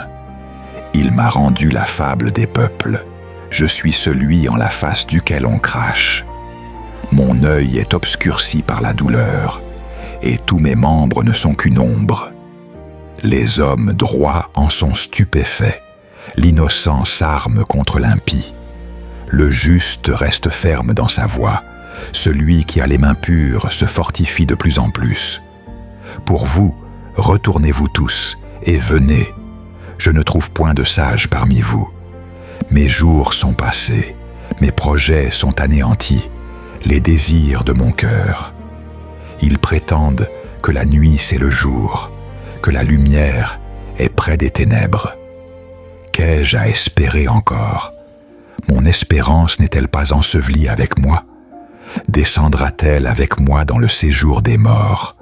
Il m'a rendu la fable des peuples. Je suis celui en la face duquel on crache. Mon œil est obscurci par la douleur, et tous mes membres ne sont qu'une ombre. Les hommes droits en sont stupéfaits. L'innocent s'arme contre l'impie. Le juste reste ferme dans sa voie. Celui qui a les mains pures se fortifie de plus en plus. Pour vous, retournez-vous tous et venez. Je ne trouve point de sages parmi vous. Mes jours sont passés, mes projets sont anéantis, les désirs de mon cœur. Ils prétendent que la nuit c'est le jour, que la lumière est près des ténèbres. Qu'ai-je à espérer encore ? Mon espérance n'est-elle pas ensevelie avec moi ? Descendra-t-elle avec moi dans le séjour des morts ?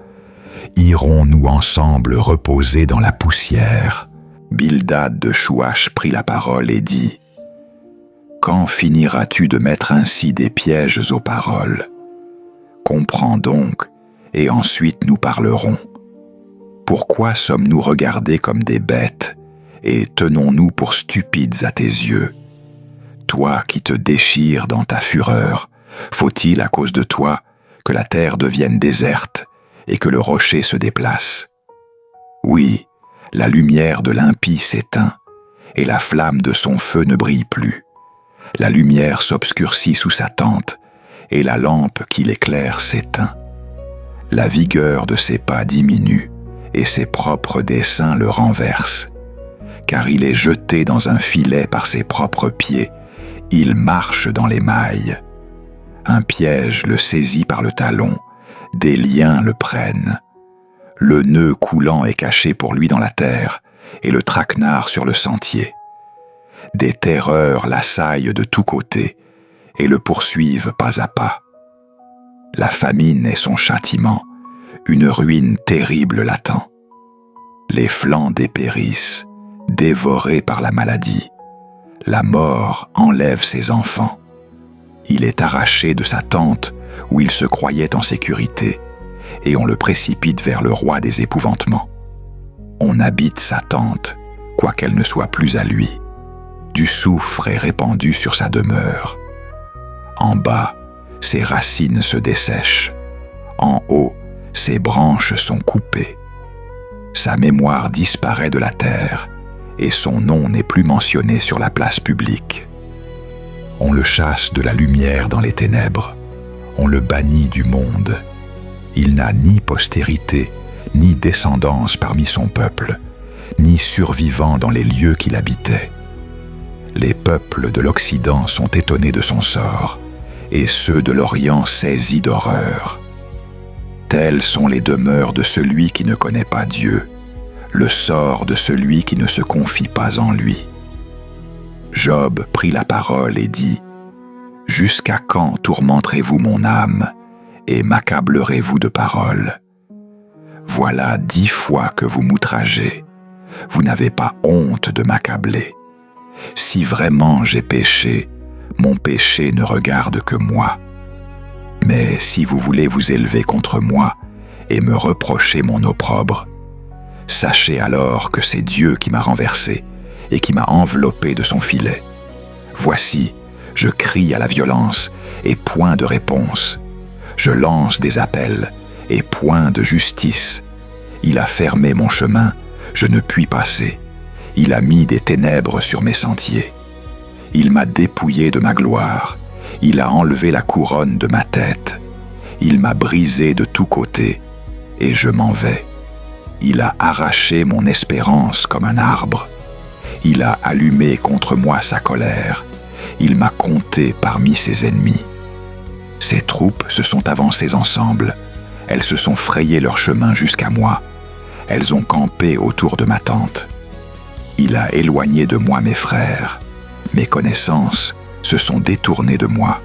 Irons-nous ensemble reposer dans la poussière ? Bildad de Chouach prit la parole et dit : Quand finiras-tu de mettre ainsi des pièges aux paroles ? Comprends donc, et ensuite nous parlerons. Pourquoi sommes-nous regardés comme des bêtes, et tenons-nous pour stupides à tes yeux ? Toi qui te déchires dans ta fureur, faut-il, à cause de toi, que la terre devienne déserte et que le rocher se déplace ? Oui, la lumière de l'impie s'éteint, et la flamme de son feu ne brille plus. La lumière s'obscurcit sous sa tente, et la lampe qui l'éclaire s'éteint. La vigueur de ses pas diminue, et ses propres desseins le renversent. Car il est jeté dans un filet par ses propres pieds, il marche dans les mailles. Un piège le saisit par le talon, des liens le prennent. Le nœud coulant est caché pour lui dans la terre, et le traquenard sur le sentier. Des terreurs l'assaillent de tous côtés, et le poursuivent pas à pas. La famine est son châtiment, une ruine terrible l'attend. Les flancs dépérissent, dévorés par la maladie. La mort enlève ses enfants. Il est arraché de sa tente où il se croyait en sécurité, et on le précipite vers le roi des épouvantements. On habite sa tente, quoiqu'elle ne soit plus à lui. Du soufre est répandu sur sa demeure. En bas, ses racines se dessèchent. En haut, ses branches sont coupées. Sa mémoire disparaît de la terre et son nom n'est plus mentionné sur la place publique. On le chasse de la lumière dans les ténèbres. On le bannit du monde. Il n'a ni postérité, ni descendance parmi son peuple, ni survivant dans les lieux qu'il habitait. Les peuples de l'Occident sont étonnés de son sort, et ceux de l'Orient saisis d'horreur. Telles sont les demeures de celui qui ne connaît pas Dieu, le sort de celui qui ne se confie pas en lui. Job prit la parole et dit : « Jusqu'à quand tourmenterez-vous mon âme et m'accablerez-vous de paroles ? Voilà 10 fois que vous m'outragez. Vous n'avez pas honte de m'accabler. Si vraiment j'ai péché, mon péché ne regarde que moi. Mais si vous voulez vous élever contre moi et me reprocher mon opprobre, sachez alors que c'est Dieu qui m'a renversé et qui m'a enveloppé de son filet. Voici, je crie à la violence et point de réponse. Je lance des appels et point de justice. Il a fermé mon chemin, je ne puis passer. Il a mis des ténèbres sur mes sentiers. Il m'a dépouillé de ma gloire. Il a enlevé la couronne de ma tête. Il m'a brisé de tous côtés, et je m'en vais. Il a arraché mon espérance comme un arbre. Il a allumé contre moi sa colère. Il m'a compté parmi ses ennemis. Ses troupes se sont avancées ensemble. Elles se sont frayées leur chemin jusqu'à moi. Elles ont campé autour de ma tente. Il a éloigné de moi mes frères. Mes connaissances se sont détournées de moi.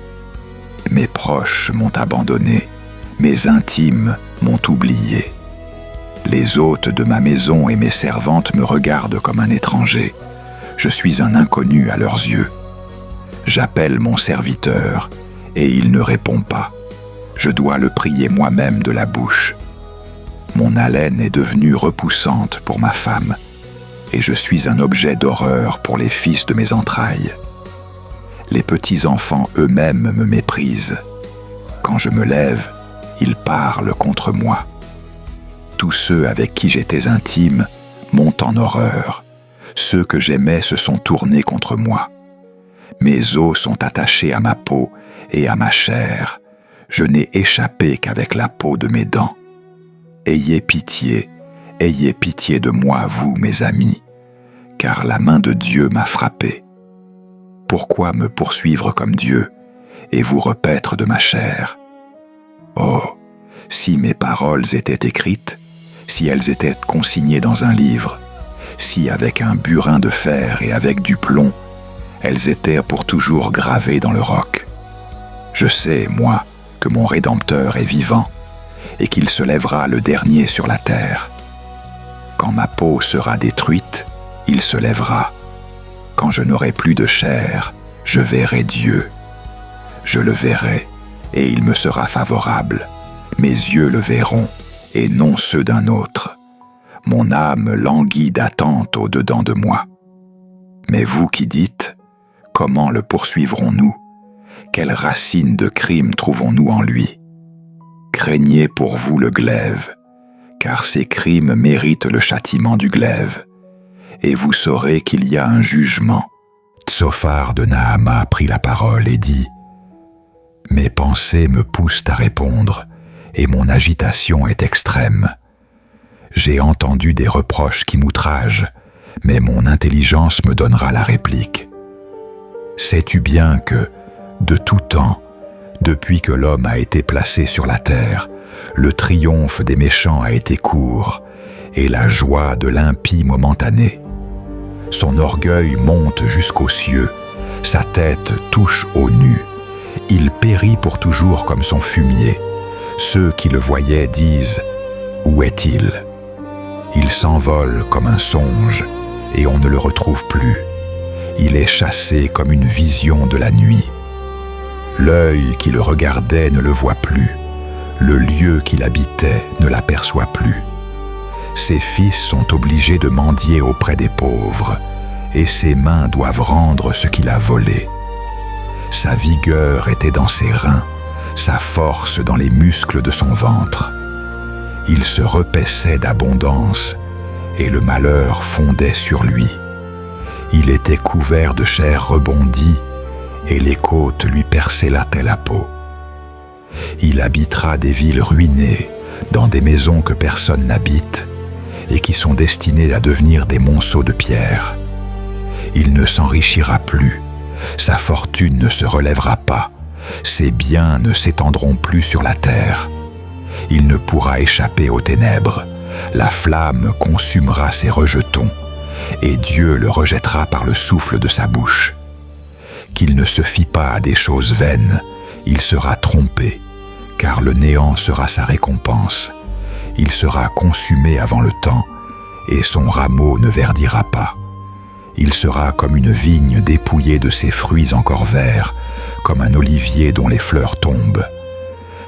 Mes proches m'ont abandonné. Mes intimes m'ont oublié. Les hôtes de ma maison et mes servantes me regardent comme un étranger. Je suis un inconnu à leurs yeux. J'appelle mon serviteur et il ne répond pas. Je dois le prier moi-même de la bouche. Mon haleine est devenue repoussante pour ma femme, et je suis un objet d'horreur pour les fils de mes entrailles. Les petits-enfants eux-mêmes me méprisent. Quand je me lève, ils parlent contre moi. Tous ceux avec qui j'étais intime m'ont en horreur. Ceux que j'aimais se sont tournés contre moi. Mes os sont attachés à ma peau et à ma chair. Je n'ai échappé qu'avec la peau de mes dents. Ayez pitié de moi, vous, mes amis, car la main de Dieu m'a frappé. Pourquoi me poursuivre comme Dieu et vous repaître de ma chair? Oh, si mes paroles étaient écrites, si elles étaient consignées dans un livre, si avec un burin de fer et avec du plomb, elles étaient pour toujours gravées dans le roc. Je sais, moi, que mon Rédempteur est vivant et qu'il se lèvera le dernier sur la terre. Quand ma peau sera détruite, il se lèvera. Quand je n'aurai plus de chair, je verrai Dieu. Je le verrai et il me sera favorable. Mes yeux le verront et non ceux d'un autre. Mon âme languit d'attente au-dedans de moi. Mais vous qui dites, comment le poursuivrons-nous? Quelle racine de crime trouvons-nous en lui? Craignez pour vous le glaive, car ces crimes méritent le châtiment du glaive, et vous saurez qu'il y a un jugement. Tsophar de Nahama prit la parole et dit : « Mes pensées me poussent à répondre, et mon agitation est extrême. J'ai entendu des reproches qui m'outragent, mais mon intelligence me donnera la réplique. Sais-tu bien que, de tout temps, depuis que l'homme a été placé sur la terre, le triomphe des méchants a été court, et la joie de l'impie momentanée. Son orgueil monte jusqu'aux cieux, sa tête touche aux nues. Il périt pour toujours comme son fumier. Ceux qui le voyaient disent : où est-il ? Il s'envole comme un songe, et on ne le retrouve plus. Il est chassé comme une vision de la nuit. L'œil qui le regardait ne le voit plus. Le lieu qu'il habitait ne l'aperçoit plus. Ses fils sont obligés de mendier auprès des pauvres, et ses mains doivent rendre ce qu'il a volé. Sa vigueur était dans ses reins, sa force dans les muscles de son ventre. Il se repaissait d'abondance, et le malheur fondait sur lui. Il était couvert de chair rebondie, et les côtes lui percelaient la peau. Il habitera des villes ruinées, dans des maisons que personne n'habite, et qui sont destinées à devenir des monceaux de pierre. Il ne s'enrichira plus, sa fortune ne se relèvera pas, ses biens ne s'étendront plus sur la terre. Il ne pourra échapper aux ténèbres, la flamme consumera ses rejetons, et Dieu le rejettera par le souffle de sa bouche. Qu'il ne se fie pas à des choses vaines, il sera trompé, car le néant sera sa récompense. Il sera consumé avant le temps, et son rameau ne verdira pas. Il sera comme une vigne dépouillée de ses fruits encore verts, comme un olivier dont les fleurs tombent.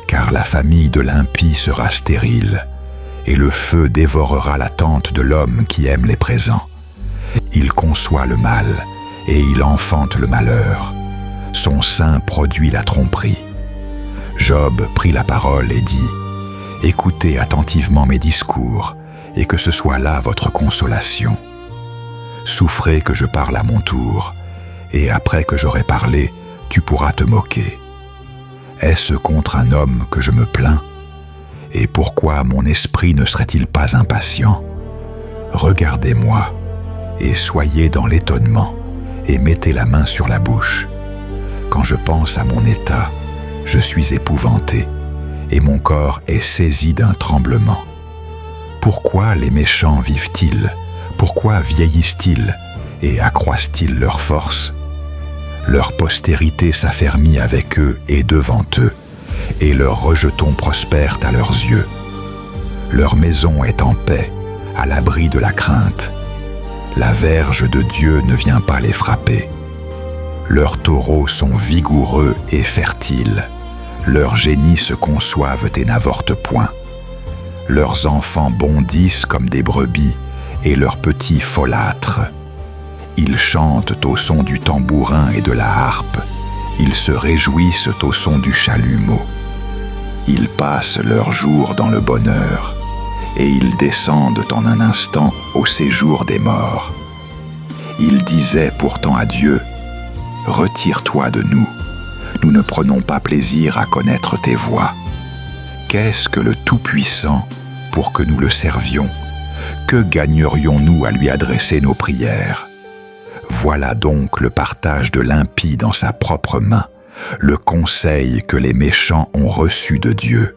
Car la famille de l'impie sera stérile, et le feu dévorera la tente de l'homme qui aime les présents. Il conçoit le mal, et il enfante le malheur. Son sein produit la tromperie. Job prit la parole et dit : « Écoutez attentivement mes discours, et que ce soit là votre consolation. Souffrez que je parle à mon tour, et après que j'aurai parlé, tu pourras te moquer. Est-ce contre un homme que je me plains? Et pourquoi mon esprit ne serait-il pas impatient? Regardez-moi, et soyez dans l'étonnement, et mettez la main sur la bouche. Quand je pense à mon état, je suis épouvanté, et mon corps est saisi d'un tremblement. Pourquoi les méchants vivent-ils? Pourquoi vieillissent-ils et accroissent-ils leur force? Leur postérité s'affermit avec eux et devant eux, et leurs rejetons prospèrent à leurs yeux. Leur maison est en paix, à l'abri de la crainte. La verge de Dieu ne vient pas les frapper. Leurs taureaux sont vigoureux et fertiles. Leurs génies se conçoivent et n'avortent point. Leurs enfants bondissent comme des brebis, et leurs petits folâtrent. Ils chantent au son du tambourin et de la harpe. Ils se réjouissent au son du chalumeau. Ils passent leurs jours dans le bonheur, et ils descendent en un instant au séjour des morts. Ils disaient pourtant à Dieu : « Retire-toi de nous, nous ne prenons pas plaisir à connaître tes voies. Qu'est-ce que le Tout-Puissant pour que nous le servions? Que gagnerions-nous à lui adresser nos prières? Voilà donc le partage de l'impie dans sa propre main, le conseil que les méchants ont reçu de Dieu.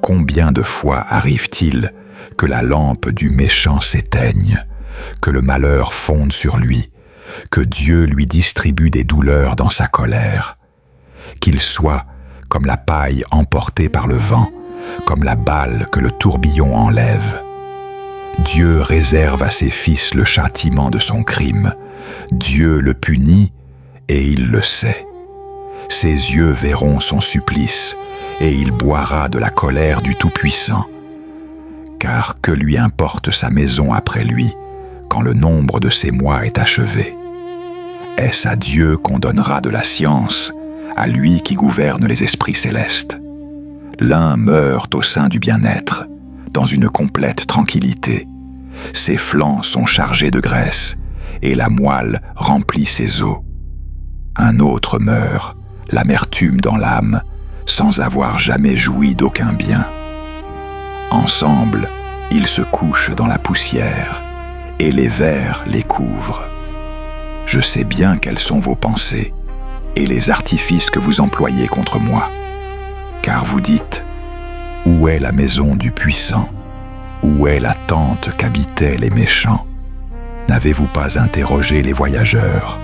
Combien de fois arrive-t-il que la lampe du méchant s'éteigne, que le malheur fonde sur lui, que Dieu lui distribue des douleurs dans sa colère, qu'il soit comme la paille emportée par le vent, comme la balle que le tourbillon enlève. Dieu réserve à ses fils le châtiment de son crime. Dieu le punit et il le sait. Ses yeux verront son supplice et il boira de la colère du Tout-Puissant. Car que lui importe sa maison après lui, quand le nombre de ses mois est achevé? Est-ce à Dieu qu'on donnera de la science, à lui qui gouverne les esprits célestes? L'un meurt au sein du bien-être, dans une complète tranquillité. Ses flancs sont chargés de graisse, et la moelle remplit ses os. Un autre meurt, l'amertume dans l'âme, sans avoir jamais joui d'aucun bien. Ensemble, ils se couchent dans la poussière, et les vers les couvrent. Je sais bien quelles sont vos pensées, et les artifices que vous employez contre moi. Car vous dites : où est la maison du puissant? Où est la tente qu'habitaient les méchants? N'avez-vous pas interrogé les voyageurs?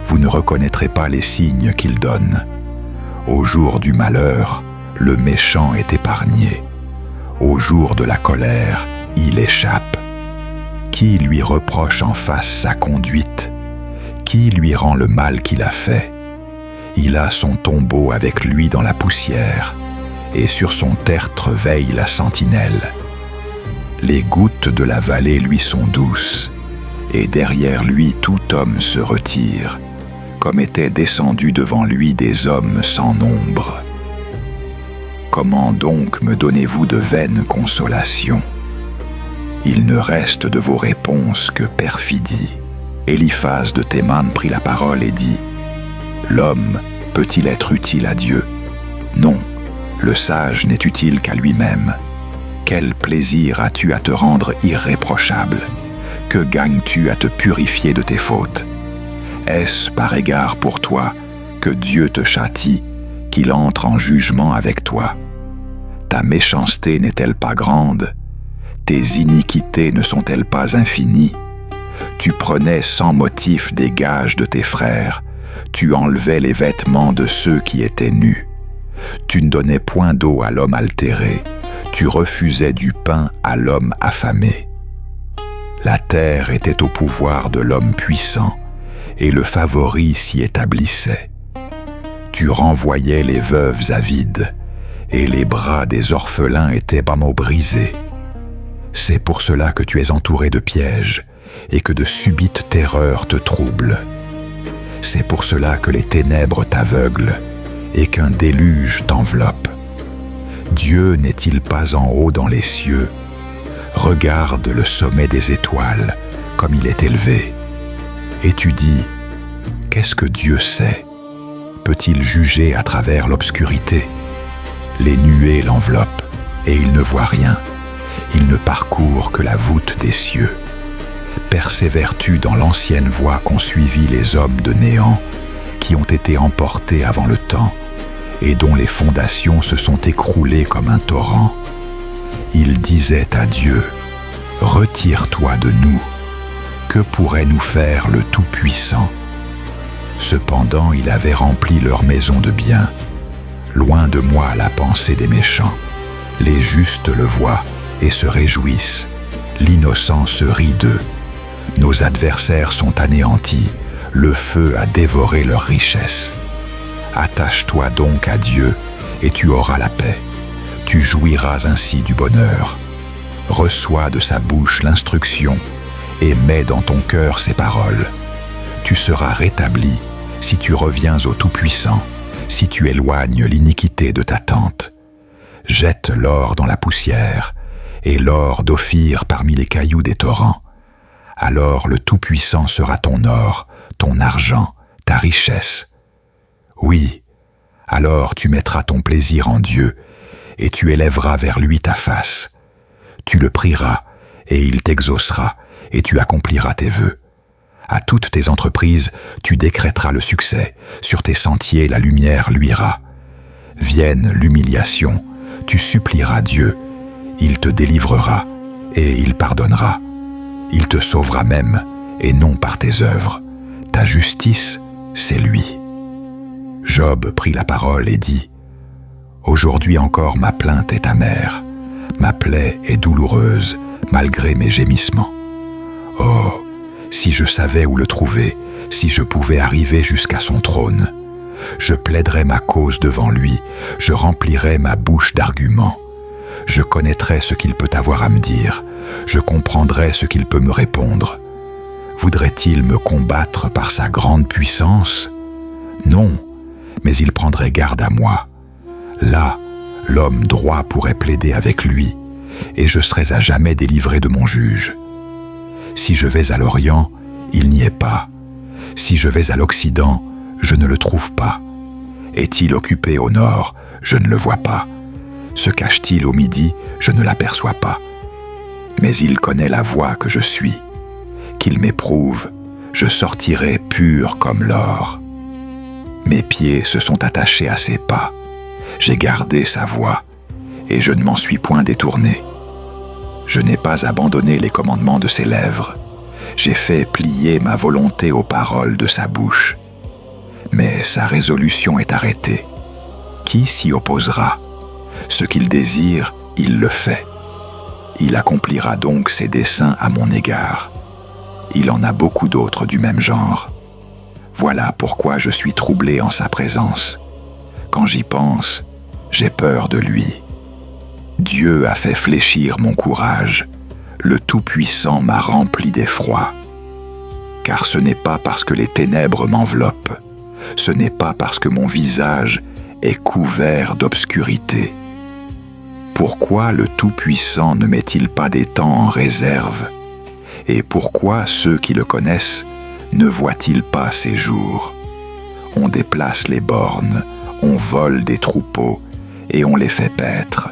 Vous ne reconnaîtrez pas les signes qu'ils donnent. Au jour du malheur, le méchant est épargné. Au jour de la colère, il échappe. Qui lui reproche en face sa conduite? Qui lui rend le mal qu'il a fait? Il a son tombeau avec lui dans la poussière, et sur son tertre veille la sentinelle. Les gouttes de la vallée lui sont douces, et derrière lui tout homme se retire, comme étaient descendus devant lui des hommes sans nombre. Comment donc me donnez-vous de vaines consolations? Il ne reste de vos réponses que perfidie. Eliphaz de Théman prit la parole et dit: L'homme peut-il être utile à Dieu? Non, le sage n'est utile qu'à lui-même. Quel plaisir as-tu à te rendre irréprochable? Que gagnes-tu à te purifier de tes fautes? Est-ce par égard pour toi que Dieu te châtie, qu'il entre en jugement avec toi? Ta méchanceté n'est-elle pas grande? Tes iniquités ne sont-elles pas infinies? Tu prenais sans motif des gages de tes frères, tu enlevais les vêtements de ceux qui étaient nus. Tu ne donnais point d'eau à l'homme altéré, tu refusais du pain à l'homme affamé. La terre était au pouvoir de l'homme puissant, et le favori s'y établissait. Tu renvoyais les veuves avides, et les bras des orphelins étaient brisés. C'est pour cela que tu es entouré de pièges, et que de subites terreurs te troublent. C'est pour cela que les ténèbres t'aveuglent, et qu'un déluge t'enveloppe. Dieu n'est-il pas en haut dans les cieux? Regarde le sommet des étoiles, comme il est élevé. Et tu dis: qu'est-ce que Dieu sait? Peut-il juger à travers l'obscurité? Les nuées l'enveloppent, et il ne voit rien. Il ne parcourt que la voûte des cieux. Persévères-tu dans l'ancienne voie qu'ont suivi les hommes de néant, qui ont été emportés avant le temps, et dont les fondations se sont écroulées comme un torrent? Ils disaient à Dieu: retire-toi de nous. Que pourrait nous faire le Tout-Puissant? Cependant, il avait rempli leur maison de biens. Loin de moi la pensée des méchants. Les justes le voient et se réjouissent. L'innocent se rit d'eux. Nos adversaires sont anéantis. Le feu a dévoré leurs richesses. Attache-toi donc à Dieu et tu auras la paix. Tu jouiras ainsi du bonheur. Reçois de sa bouche l'instruction et mets dans ton cœur ses paroles. Tu seras rétabli si tu reviens au Tout-Puissant, si tu éloignes l'iniquité de ta tente. Jette l'or dans la poussière et l'or d'Ophir parmi les cailloux des torrents. Alors le Tout-Puissant sera ton or, ton argent, ta richesse. Oui, alors tu mettras ton plaisir en Dieu et tu élèveras vers lui ta face. Tu le prieras et il t'exaucera et tu accompliras tes vœux. À toutes tes entreprises, tu décrèteras le succès. Sur tes sentiers, la lumière luira. Vienne l'humiliation, tu supplieras Dieu. Il te délivrera et il pardonnera. Il te sauvera même, et non par tes œuvres. Ta justice, c'est lui. Job prit la parole et dit: Aujourd'hui encore ma plainte est amère, ma plaie est douloureuse, malgré mes gémissements. Oh, si je savais où le trouver, si je pouvais arriver jusqu'à son trône, je plaiderais ma cause devant lui, je remplirais ma bouche d'arguments. Je connaîtrais ce qu'il peut avoir à me dire, je comprendrais ce qu'il peut me répondre. Voudrait-il me combattre par sa grande puissance? Non, mais il prendrait garde à moi. Là, l'homme droit pourrait plaider avec lui, et je serais à jamais délivré de mon juge. Si je vais à l'Orient, il n'y est pas. Si je vais à l'Occident, je ne le trouve pas. Est-il occupé au nord? Je ne le vois pas. Se cache-t-il au midi? Je ne l'aperçois pas. Mais il connaît la voie que je suis. Qu'il m'éprouve, je sortirai pur comme l'or. Mes pieds se sont attachés à ses pas. J'ai gardé sa voie, et je ne m'en suis point détourné. Je n'ai pas abandonné les commandements de ses lèvres. J'ai fait plier ma volonté aux paroles de sa bouche. Mais sa résolution est arrêtée. Qui s'y opposera? Ce qu'il désire, il le fait. Il accomplira donc ses desseins à mon égard. Il en a beaucoup d'autres du même genre. Voilà pourquoi je suis troublé en sa présence. Quand j'y pense, j'ai peur de lui. Dieu a fait fléchir mon courage. le Tout-Puissant m'a rempli d'effroi. Car ce n'est pas parce que les ténèbres m'enveloppent, ce n'est pas parce que mon visage est couvert d'obscurité. Pourquoi le Tout-Puissant ne met-il pas des temps en réserve? Et pourquoi ceux qui le connaissent ne voient-ils pas ses jours? On déplace les bornes, on vole des troupeaux et on les fait paître.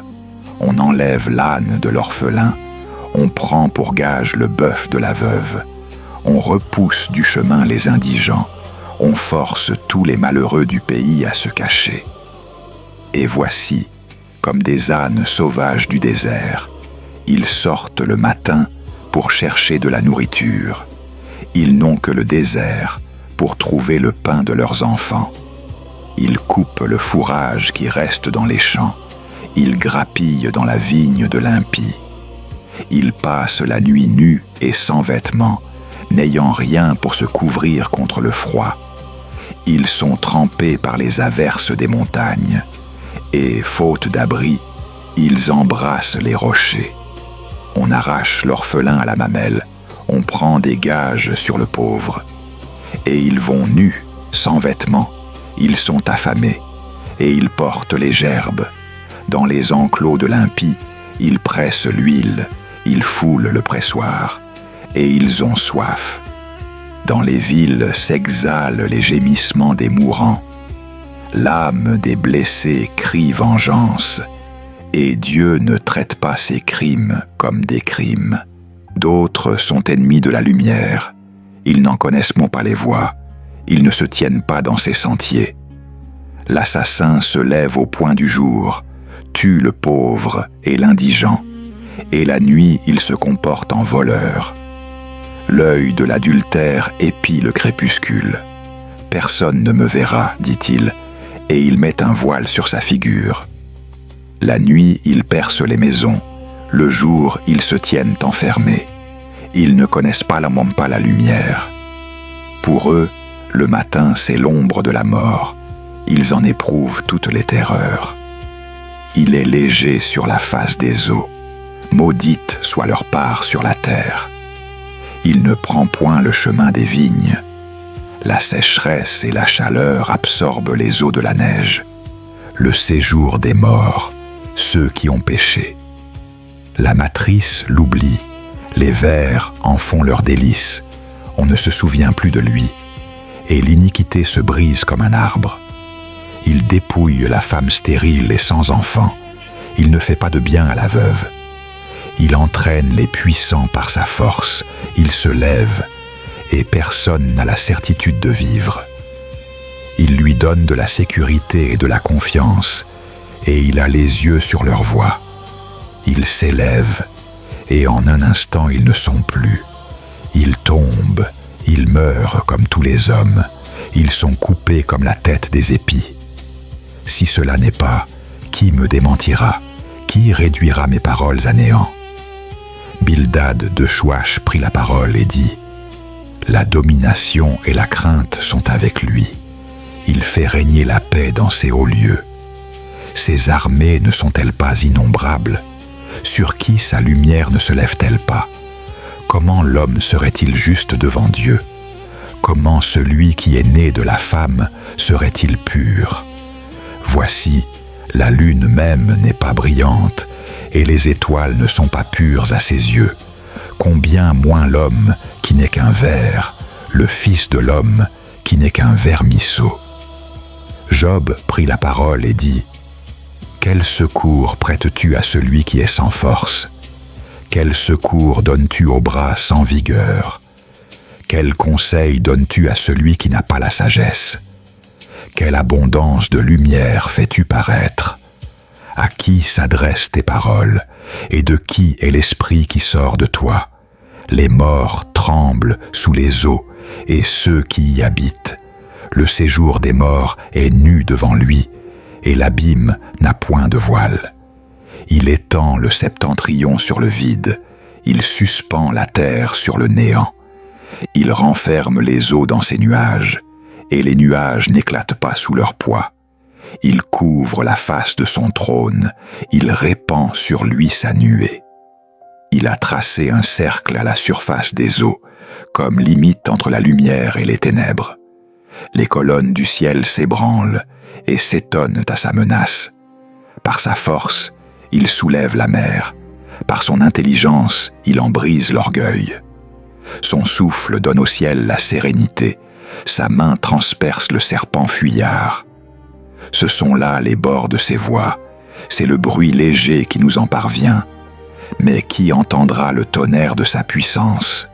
On enlève l'âne de l'orphelin, on prend pour gage le bœuf de la veuve. On repousse du chemin les indigents, on force tous les malheureux du pays à se cacher. Et voici, comme des ânes sauvages du désert, ils sortent le matin pour chercher de la nourriture. Ils n'ont que le désert pour trouver le pain de leurs enfants. Ils coupent le fourrage qui reste dans les champs. Ils grappillent dans la vigne de l'impie. Ils passent la nuit nus et sans vêtements, n'ayant rien pour se couvrir contre le froid. Ils sont trempés par les averses des montagnes, et, faute d'abri, ils embrassent les rochers. On arrache l'orphelin à la mamelle, on prend des gages sur le pauvre. Et ils vont nus, sans vêtements, ils sont affamés, et ils portent les gerbes. Dans les enclos de l'impie, ils pressent l'huile, ils foulent le pressoir, et ils ont soif. Dans les villes s'exhalent les gémissements des mourants. L'âme des blessés crie vengeance, et Dieu ne traite pas ses crimes comme des crimes. D'autres sont ennemis de la lumière. Ils n'en connaissent pas les voies. Ils ne se tiennent pas dans ses sentiers. L'assassin se lève au point du jour, tue le pauvre et l'indigent, et la nuit il se comporte en voleur. L'œil de l'adultère épie le crépuscule. Personne ne me verra, dit-il, et il met un voile sur sa figure. La nuit, ils percent les maisons. Le jour, ils se tiennent enfermés. Ils ne connaissent pas la lumière. Pour eux, le matin, c'est l'ombre de la mort. Ils en éprouvent toutes les terreurs. Il est léger sur la face des eaux. Maudite soit leur part sur la terre. Il ne prend point le chemin des vignes. La sécheresse et la chaleur absorbent les eaux de la neige. Le séjour des morts, ceux qui ont péché. La matrice l'oublie, les vers en font leur délice. On ne se souvient plus de lui, et l'iniquité se brise comme un arbre. Il dépouille la femme stérile et sans enfant. Il ne fait pas de bien à la veuve. Il entraîne les puissants par sa force. Il se lève, et personne n'a la certitude de vivre. Il lui donne de la sécurité et de la confiance, et il a les yeux sur leur voie. Ils s'élèvent, et en un instant ils ne sont plus. Ils tombent, ils meurent comme tous les hommes. Ils sont coupés comme la tête des épis. Si cela n'est pas, qui me démentira? Qui réduira mes paroles à néant? Bildad de Chouach prit la parole et dit: La domination et la crainte sont avec lui. Il fait régner la paix dans ses hauts lieux. Ses armées ne sont-elles pas innombrables? Sur qui sa lumière ne se lève-t-elle pas? Comment l'homme serait-il juste devant Dieu? Comment celui qui est né de la femme serait-il pur? Voici, la lune même n'est pas brillante, et les étoiles ne sont pas pures à ses yeux. Combien moins l'homme qui n'est qu'un ver, le fils de l'homme qui n'est qu'un vermisseau. Job prit la parole et dit: Quel secours prêtes-tu à celui qui est sans force? Quel secours donnes-tu au bras sans vigueur? Quel conseil donnes-tu à celui qui n'a pas la sagesse? Quelle abondance de lumière fais-tu paraître? À qui s'adressent tes paroles, et de qui est l'esprit qui sort de toi? Les morts tremblent sous les eaux, et ceux qui y habitent. Le séjour des morts est nu devant lui, et l'abîme n'a point de voile. Il étend le septentrion sur le vide, il suspend la terre sur le néant. Il renferme les eaux dans ses nuages, et les nuages n'éclatent pas sous leur poids. Il couvre la face de son trône, il répand sur lui sa nuée. Il a tracé un cercle à la surface des eaux, comme limite entre la lumière et les ténèbres. Les colonnes du ciel s'ébranlent et s'étonnent à sa menace. Par sa force, il soulève la mer. Par son intelligence, il en brise l'orgueil. Son souffle donne au ciel la sérénité. Sa main transperce le serpent fuyard. Ce sont là les bords de ses voies. C'est le bruit léger qui nous en parvient. Mais qui entendra le tonnerre de sa puissance?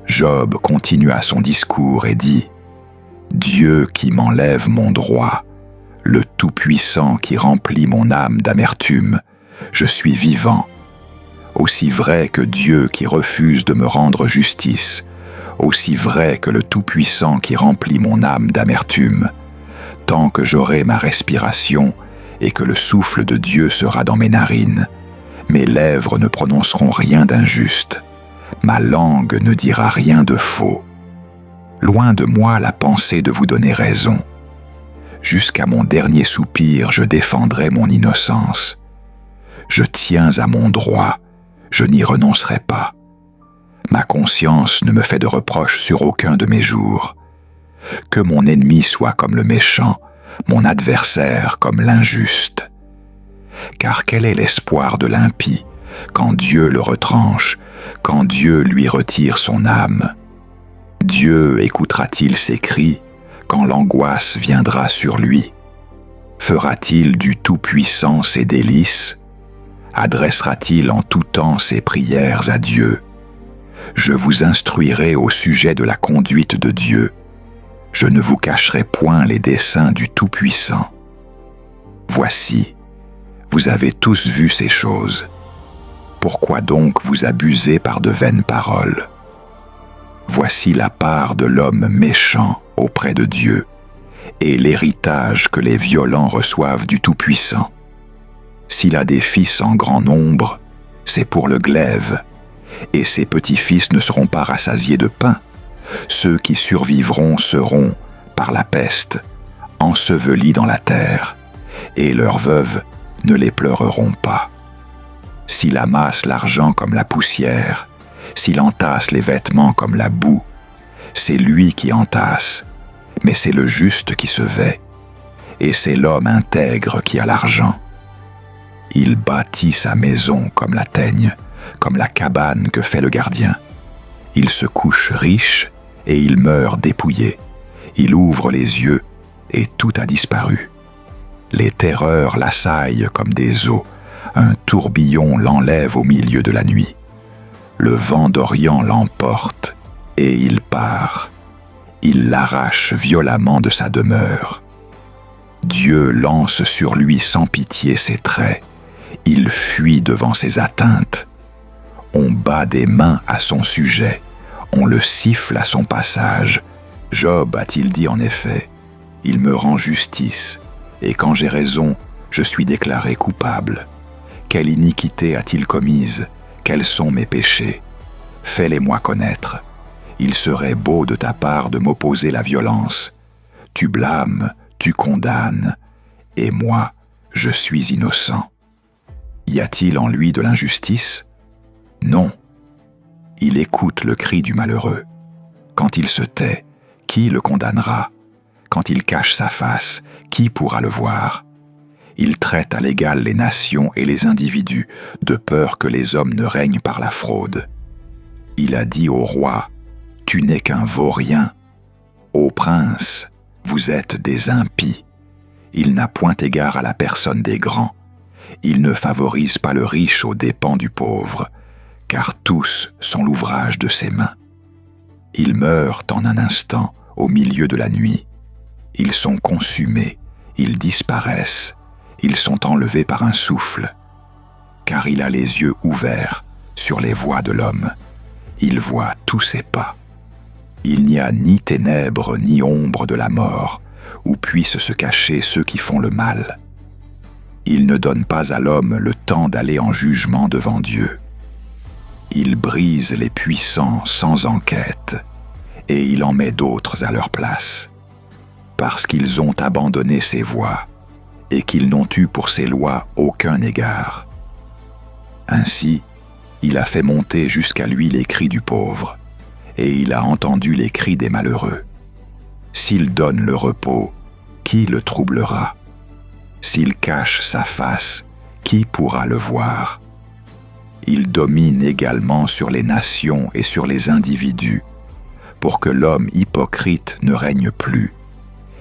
Job continua son discours et dit « Dieu qui m'enlève mon droit, le Tout-Puissant qui remplit mon âme d'amertume, je suis vivant. Aussi vrai que Dieu qui refuse de me rendre justice, aussi vrai que le Tout-Puissant qui remplit mon âme d'amertume, tant que j'aurai ma respiration et que le souffle de Dieu sera dans mes narines, mes lèvres ne prononceront rien d'injuste, ma langue ne dira rien de faux. Loin de moi la pensée de vous donner raison. Jusqu'à mon dernier soupir, je défendrai mon innocence. Je tiens à mon droit, je n'y renoncerai pas. Ma conscience ne me fait de reproche sur aucun de mes jours. Que mon ennemi soit comme le méchant, mon adversaire comme l'injuste. Car quel est l'espoir de l'impie quand Dieu le retranche, quand Dieu lui retire son âme? Dieu écoutera-t-il ses cris quand l'angoisse viendra sur lui? Fera-t-il du Tout-Puissant ses délices? Adressera-t-il en tout temps ses prières à Dieu? Je vous instruirai au sujet de la conduite de Dieu. Je ne vous cacherai point les desseins du Tout-Puissant. Voici, vous avez tous vu ces choses. Pourquoi donc vous abusez par de vaines paroles? Voici la part de l'homme méchant auprès de Dieu, et l'héritage que les violents reçoivent du Tout-Puissant. S'il a des fils en grand nombre, c'est pour le glaive, et ses petits-fils ne seront pas rassasiés de pain. Ceux qui survivront seront, par la peste, ensevelis dans la terre, et leurs veuves ne les pleureront pas. S'il amasse l'argent comme la poussière, s'il entasse les vêtements comme la boue, c'est lui qui entasse, mais c'est le juste qui se vêt, et c'est l'homme intègre qui a l'argent. Il bâtit sa maison comme la teigne, comme la cabane que fait le gardien. Il se couche riche et il meurt dépouillé. Il ouvre les yeux et tout a disparu. Les terreurs l'assaillent comme des eaux. Un tourbillon l'enlève au milieu de la nuit. Le vent d'Orient l'emporte et il part. Il l'arrache violemment de sa demeure. Dieu lance sur lui sans pitié ses traits. Il fuit devant ses atteintes. On bat des mains à son sujet. On le siffle à son passage. Job a-t-il dit en effet, « Il me rend justice, et quand j'ai raison, je suis déclaré coupable. Quelle iniquité a-t-il commise? Quels sont mes péchés? Fais-les-moi connaître. Il serait beau de ta part de m'opposer la violence. Tu blâmes, tu condamnes, et moi, je suis innocent. Y a-t-il en lui de l'injustice? Non. Il écoute le cri du malheureux. Quand il se tait, qui le condamnera? Quand il cache sa face, qui pourra le voir? Il traite à l'égal les nations et les individus, de peur que les hommes ne règnent par la fraude. Il a dit au roi, « Tu n'es qu'un vaurien. » Ô prince, vous êtes des impies. Il n'a point égard à la personne des grands. Il ne favorise pas le riche aux dépens du pauvre, car tous sont l'ouvrage de ses mains. Ils meurent en un instant, au milieu de la nuit. Ils sont consumés, ils disparaissent, ils sont enlevés par un souffle, car il a les yeux ouverts sur les voies de l'homme. Il voit tous ses pas. Il n'y a ni ténèbres ni ombre de la mort, où puissent se cacher ceux qui font le mal. Il ne donne pas à l'homme le temps d'aller en jugement devant Dieu. Il brise les puissants sans enquête, et il en met d'autres à leur place, parce qu'ils ont abandonné ses voies, et qu'ils n'ont eu pour ses lois aucun égard. Ainsi, Il a fait monter jusqu'à lui les cris du pauvre, et il a entendu les cris des malheureux. S'il donne le repos, qui le troublera? S'il cache sa face, qui pourra le voir? Il domine également sur les nations et sur les individus, pour que l'homme hypocrite ne règne plus,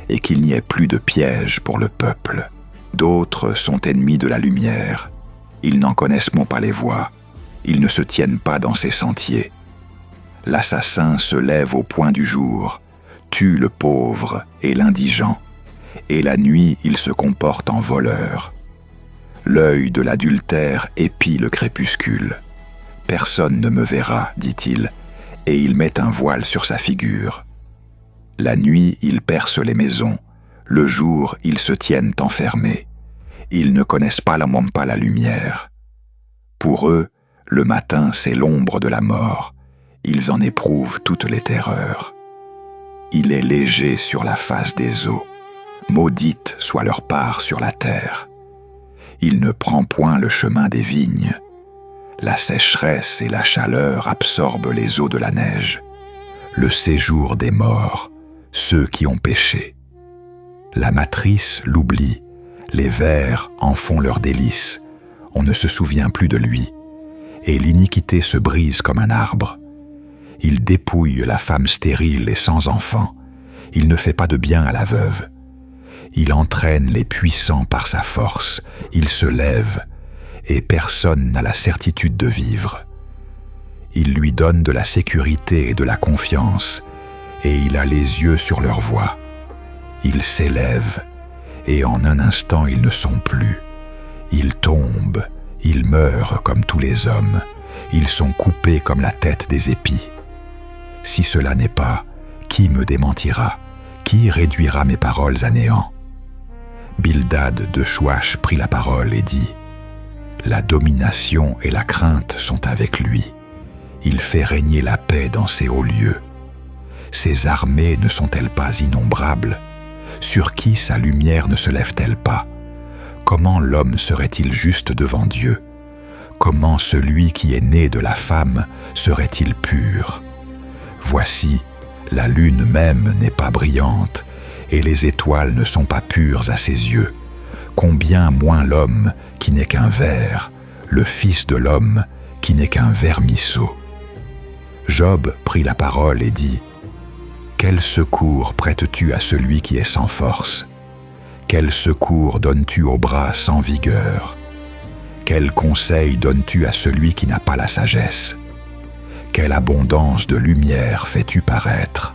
et qu'il n'y ait plus de piège pour le peuple. D'autres sont ennemis de la lumière. Ils n'en connaissent pas les voies. Ils ne se tiennent pas dans ses sentiers. L'assassin se lève au point du jour, tue le pauvre et l'indigent, et la nuit il se comporte en voleur. L'œil de l'adultère épie le crépuscule. Personne ne me verra, dit-il, et il met un voile sur sa figure. La nuit ils percent les maisons, le jour ils se tiennent enfermés. Ils ne connaissent pas la lumière. Pour eux, le matin c'est l'ombre de la mort. Ils en éprouvent toutes les terreurs. Il est léger sur la face des eaux. Maudite soit leur part sur la terre. Il ne prend point le chemin des vignes. La sécheresse et la chaleur absorbent les eaux de la neige. Le séjour des morts, ceux qui ont péché. La matrice l'oublie, les vers en font leur délice. On ne se souvient plus de lui, et l'iniquité se brise comme un arbre. Il dépouille la femme stérile et sans enfant. Il ne fait pas de bien à la veuve. Il entraîne les puissants par sa force. Il se lève, et personne n'a la certitude de vivre. Il lui donne de la sécurité et de la confiance, et il a les yeux sur leur voie. Ils s'élèvent, et en un instant ils ne sont plus. Ils tombent, ils meurent comme tous les hommes. Ils sont coupés comme la tête des épis. Si cela n'est pas, qui me démentira? Qui réduira mes paroles à néant? Bildad de Chouach prit la parole et dit: La domination et la crainte sont avec lui. Il fait régner la paix dans ses hauts lieux. Ses armées ne sont-elles pas innombrables? Sur qui sa lumière ne se lève-t-elle pas? Comment l'homme serait-il juste devant Dieu? Comment celui qui est né de la femme serait-il pur? Voici, la lune même n'est pas brillante, et les étoiles ne sont pas pures à ses yeux. Combien moins l'homme qui n'est qu'un ver, le fils de l'homme qui n'est qu'un vermisseau. Job prit la parole et dit: Quel secours prêtes-tu à celui qui est sans force? Quel secours donnes-tu au bras sans vigueur? Quel conseil donnes-tu à celui qui n'a pas la sagesse? Quelle abondance de lumière fais-tu paraître?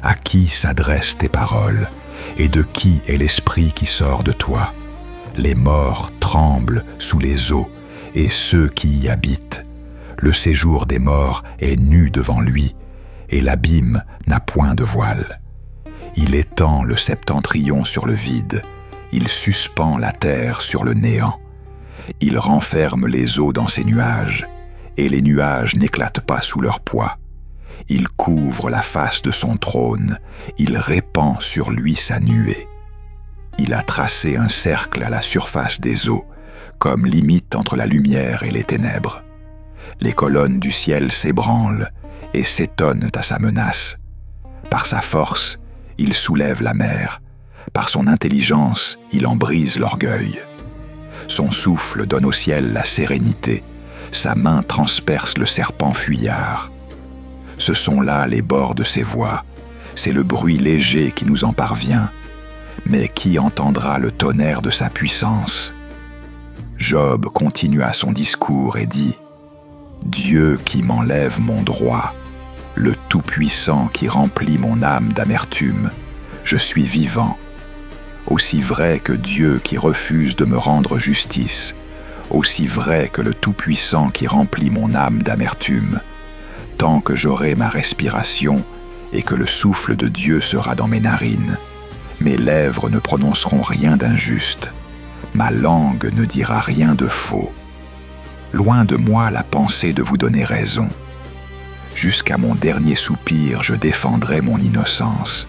À qui s'adressent tes paroles, et de qui est l'esprit qui sort de toi? Les morts tremblent sous les eaux, et ceux qui y habitent. Le séjour des morts est nu devant lui, et l'abîme n'a point de voile. Il étend le septentrion sur le vide, il suspend la terre sur le néant. Il renferme les eaux dans ses nuages, et les nuages n'éclatent pas sous leur poids. Il couvre la face de son trône, il répand sur lui sa nuée. Il a tracé un cercle à la surface des eaux, comme limite entre la lumière et les ténèbres. Les colonnes du ciel s'ébranlent et s'étonnent à sa menace. Par sa force, il soulève la mer. Par son intelligence, il en brise l'orgueil. Son souffle donne au ciel la sérénité. Sa main transperce le serpent fuyard. Ce sont là les bords de ses voies. C'est le bruit léger qui nous en parvient. Mais qui entendra le tonnerre de sa puissance? Job continua son discours et dit: Dieu qui m'enlève mon droit, le Tout-Puissant qui remplit mon âme d'amertume, je suis vivant. Aussi vrai que Dieu qui refuse de me rendre justice, aussi vrai que le Tout-Puissant qui remplit mon âme d'amertume, tant que j'aurai ma respiration et que le souffle de Dieu sera dans mes narines, mes lèvres ne prononceront rien d'injuste, ma langue ne dira rien de faux. Loin de moi la pensée de vous donner raison. Jusqu'à mon dernier soupir, je défendrai mon innocence.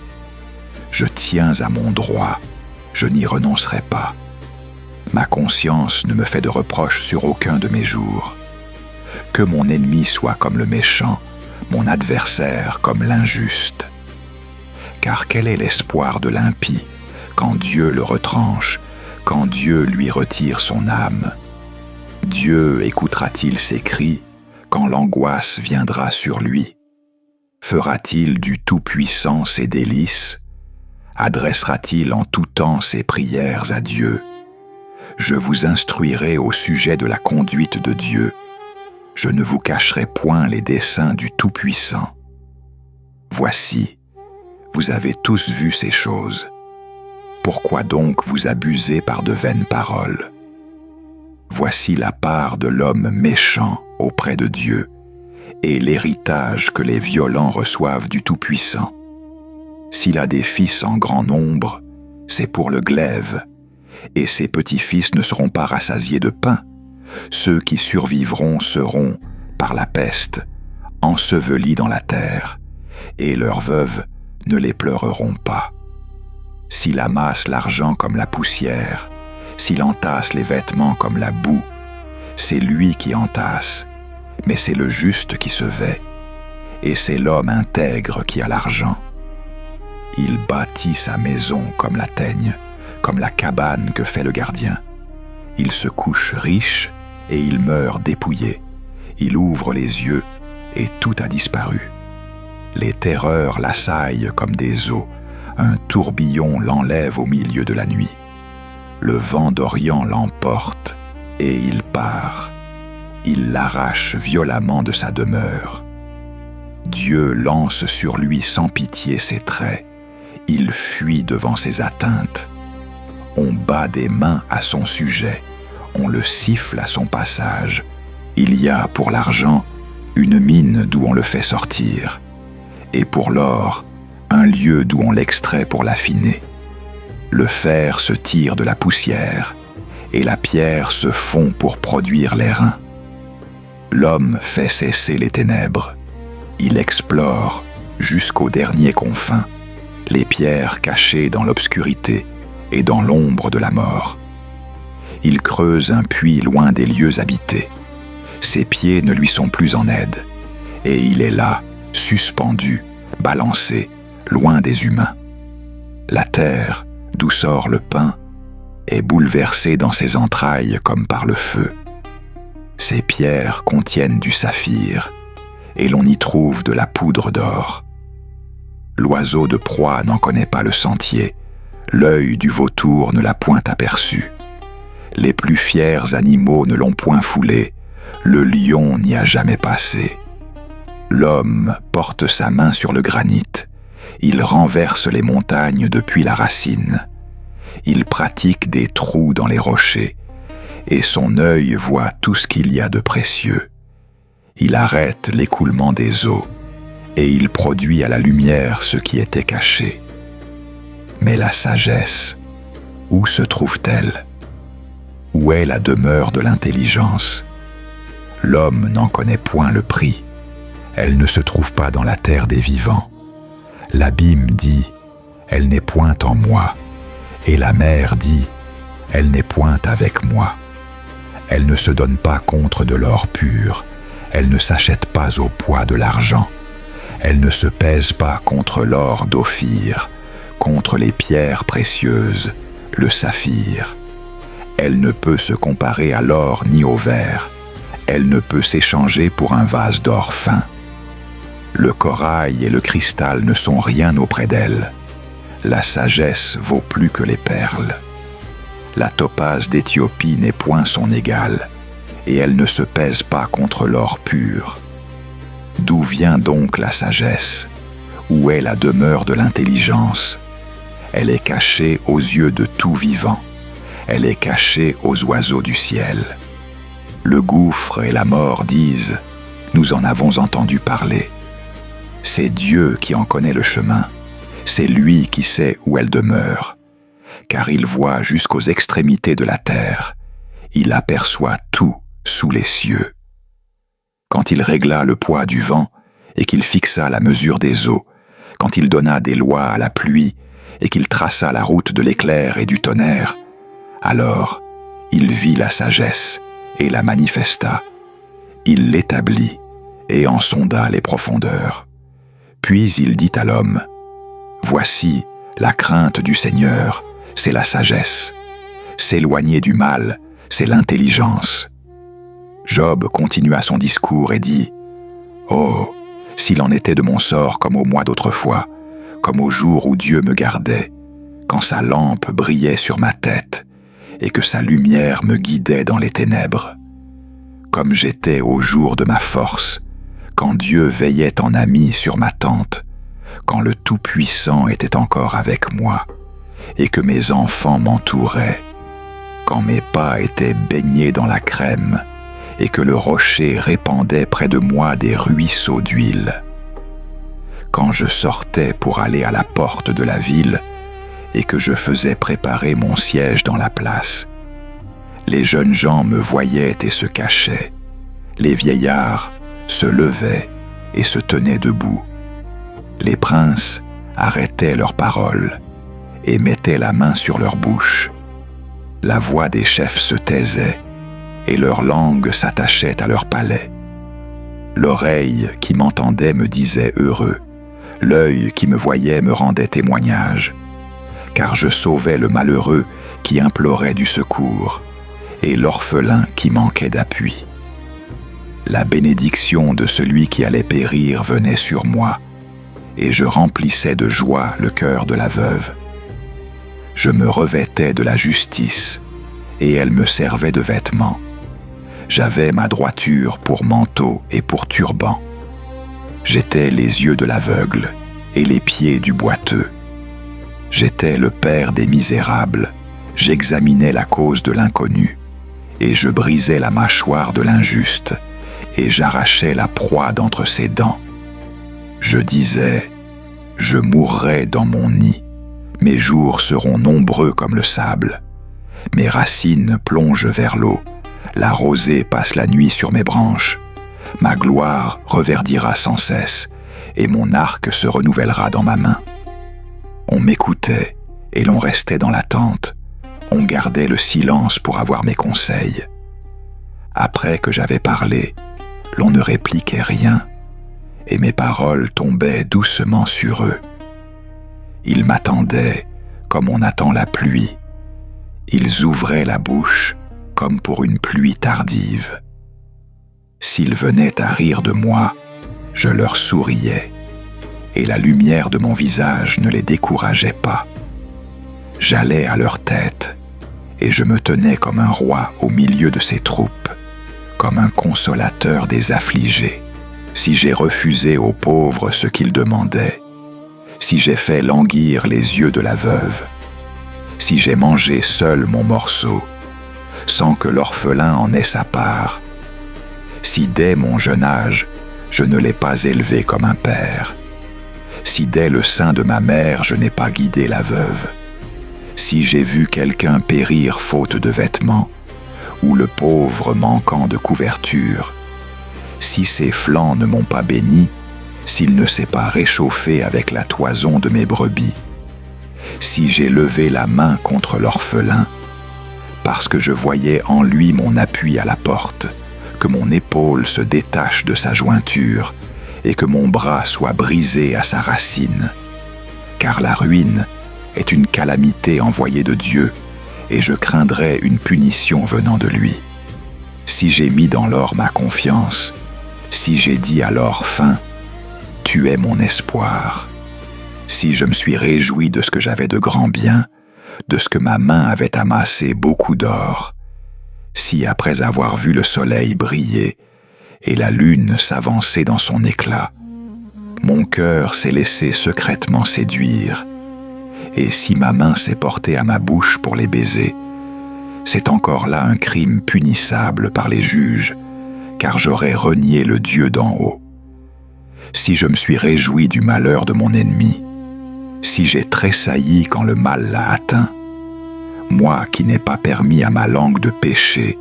Je tiens à mon droit, je n'y renoncerai pas. Ma conscience ne me fait de reproche sur aucun de mes jours. que mon ennemi soit comme le méchant, mon adversaire comme l'injuste. Car quel est l'espoir de l'impie quand Dieu le retranche, quand Dieu lui retire son âme? Dieu écoutera-t-il ses cris quand l'angoisse viendra sur lui? Fera-t-il du Tout-Puissant ses délices? Adressera-t-il en tout temps ses prières à Dieu? Je vous instruirai au sujet de la conduite de Dieu. Je ne vous cacherai point les desseins du Tout-Puissant. Voici, vous avez tous vu ces choses. Pourquoi donc vous abusez par de vaines paroles? Voici la part de l'homme méchant auprès de Dieu, et l'héritage que les violents reçoivent du Tout-Puissant. S'il a des fils en grand nombre, c'est pour le glaive, et ses petits-fils ne seront pas rassasiés de pain. Ceux qui survivront seront, par la peste, ensevelis dans la terre, et leurs veuves ne les pleureront pas. S'il amasse l'argent comme la poussière, s'il entasse les vêtements comme la boue, c'est lui qui entasse, mais c'est le juste qui se vêt, et c'est l'homme intègre qui a l'argent. Il bâtit sa maison comme la teigne, comme la cabane que fait le gardien. Il se couche riche et il meurt dépouillé. Il ouvre les yeux et tout a disparu. Les terreurs l'assaillent comme des eaux. Un tourbillon l'enlève au milieu de la nuit. Le vent d'Orient l'emporte et il part. Il l'arrache violemment de sa demeure. Dieu lance sur lui sans pitié ses traits. Il fuit devant ses atteintes. On bat des mains à son sujet. On le siffle à son passage. Il y a pour l'argent une mine d'où on le fait sortir, et pour l'or, un lieu d'où on l'extrait pour l'affiner. Le fer se tire de la poussière, et la pierre se fond pour produire l'airain. L'homme fait cesser les ténèbres. Il explore, jusqu'aux derniers confins, les pierres cachées dans l'obscurité et dans l'ombre de la mort. Il creuse un puits loin des lieux habités. Ses pieds ne lui sont plus en aide, et il est là, suspendu, balancé, loin des humains. La terre, d'où sort le pain, est bouleversée dans ses entrailles comme par le feu. Ces pierres contiennent du saphir, et l'on y trouve de la poudre d'or. L'oiseau de proie n'en connaît pas le sentier, l'œil du vautour ne l'a point aperçu. Les plus fiers animaux ne l'ont point foulé, le lion n'y a jamais passé. L'homme porte sa main sur le granit, il renverse les montagnes depuis la racine. Il pratique des trous dans les rochers, et son œil voit tout ce qu'il y a de précieux. Il arrête l'écoulement des eaux, et il produit à la lumière ce qui était caché. Mais la sagesse, où se trouve-t-elle? Où est la demeure de l'intelligence? L'homme n'en connaît point le prix. Elle ne se trouve pas dans la terre des vivants. L'abîme dit, elle n'est point en moi. Et la mer dit, elle n'est point avec moi. Elle ne se donne pas contre de l'or pur. Elle ne s'achète pas au poids de l'argent. Elle ne se pèse pas contre l'or d'Ophir, contre les pierres précieuses, le saphir. Elle ne peut se comparer à l'or ni au verre. Elle ne peut s'échanger pour un vase d'or fin. Le corail et le cristal ne sont rien auprès d'elle. La sagesse vaut plus que les perles. La topaze d'Éthiopie n'est point son égale, et elle ne se pèse pas contre l'or pur. D'où vient donc la sagesse? Où est la demeure de l'intelligence? Elle est cachée aux yeux de tout vivant. Elle est cachée aux oiseaux du ciel. Le gouffre et la mort disent, nous en avons entendu parler. C'est Dieu qui en connaît le chemin. C'est lui qui sait où elle demeure. Car il voit jusqu'aux extrémités de la terre. Il aperçoit tout sous les cieux. Quand il régla le poids du vent et qu'il fixa la mesure des eaux, quand il donna des lois à la pluie et qu'il traça la route de l'éclair et du tonnerre, alors il vit la sagesse et la manifesta. Il l'établit et en sonda les profondeurs. Puis il dit à l'homme, « Voici, la crainte du Seigneur, c'est la sagesse. S'éloigner du mal, c'est l'intelligence. » Job continua son discours et dit, « Oh, s'il en était de mon sort comme au mois d'autrefois, comme au jour où Dieu me gardait, quand sa lampe brillait sur ma tête et que sa lumière me guidait dans les ténèbres. Comme j'étais au jour de ma force, quand Dieu veillait en ami sur ma tente, quand le Tout-Puissant était encore avec moi et que mes enfants m'entouraient, quand mes pas étaient baignés dans la crème et que le rocher répandait près de moi des ruisseaux d'huile. Quand je sortais pour aller à la porte de la ville et que je faisais préparer mon siège dans la place, les jeunes gens me voyaient et se cachaient, les vieillards se levaient et se tenaient debout. Les princes arrêtaient leurs paroles et mettaient la main sur leur bouche. La voix des chefs se taisait et leur langue s'attachait à leur palais. L'oreille qui m'entendait me disait heureux, l'œil qui me voyait me rendait témoignage, car je sauvais le malheureux qui implorait du secours et l'orphelin qui manquait d'appui. La bénédiction de celui qui allait périr venait sur moi, et je remplissais de joie le cœur de la veuve. Je me revêtais de la justice, et elle me servait de vêtements. J'avais ma droiture pour manteau et pour turban. J'étais les yeux de l'aveugle et les pieds du boiteux. J'étais le père des misérables, j'examinais la cause de l'inconnu, et je brisais la mâchoire de l'injuste, et j'arrachais la proie d'entre ses dents. Je disais, je mourrai dans mon nid, mes jours seront nombreux comme le sable. Mes racines plongent vers l'eau, la rosée passe la nuit sur mes branches. Ma gloire reverdira sans cesse, et mon arc se renouvellera dans ma main. On m'écoutait, et l'on restait dans l'attente. On gardait le silence pour avoir mes conseils. Après que j'avais parlé, l'on ne répliquait rien, et mes paroles tombaient doucement sur eux. Ils m'attendaient comme on attend la pluie. Ils ouvraient la bouche comme pour une pluie tardive. S'ils venaient à rire de moi, je leur souriais, et la lumière de mon visage ne les décourageait pas. J'allais à leur tête, et je me tenais comme un roi au milieu de ses troupes, comme un consolateur des affligés. Si j'ai refusé aux pauvres ce qu'ils demandaient, si j'ai fait languir les yeux de la veuve, si j'ai mangé seul mon morceau, sans que l'orphelin en ait sa part, si dès mon jeune âge, je ne l'ai pas élevé comme un père, si dès le sein de ma mère, je n'ai pas guidé la veuve, si j'ai vu quelqu'un périr faute de vêtements, ou le pauvre manquant de couverture, si ses flancs ne m'ont pas béni, s'il ne s'est pas réchauffé avec la toison de mes brebis, si j'ai levé la main contre l'orphelin, parce que je voyais en lui mon appui à la porte, que mon épaule se détache de sa jointure et que mon bras soit brisé à sa racine. Car la ruine est une calamité envoyée de Dieu, et je craindrais une punition venant de lui. Si j'ai mis dans l'or ma confiance, si j'ai dit à l'or fin, tu es mon espoir, si je me suis réjoui de ce que j'avais de grands biens, de ce que ma main avait amassé beaucoup d'or, si après avoir vu le soleil briller et la lune s'avancer dans son éclat, mon cœur s'est laissé secrètement séduire, et si ma main s'est portée à ma bouche pour les baiser, c'est encore là un crime punissable par les juges, car j'aurais renié le Dieu d'en haut. Si je me suis réjoui du malheur de mon ennemi, si j'ai tressailli quand le mal l'a atteint, moi qui n'ai pas permis à ma langue de pécher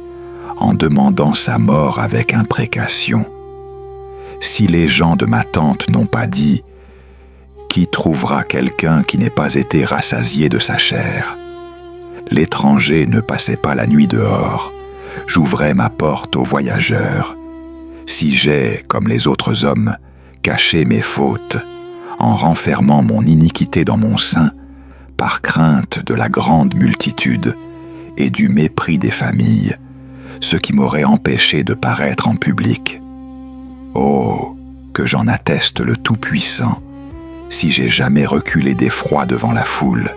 en demandant sa mort avec imprécation, si les gens de ma tente n'ont pas dit « Qui trouvera quelqu'un qui n'ait pas été rassasié de sa chair ?» L'étranger ne passait pas la nuit dehors, j'ouvrais ma porte aux voyageurs. Si j'ai, comme les autres hommes, caché mes fautes, en renfermant mon iniquité dans mon sein, par crainte de la grande multitude et du mépris des familles, ce qui m'aurait empêché de paraître en public. Oh, que j'en atteste le Tout-Puissant, si j'ai jamais reculé d'effroi devant la foule,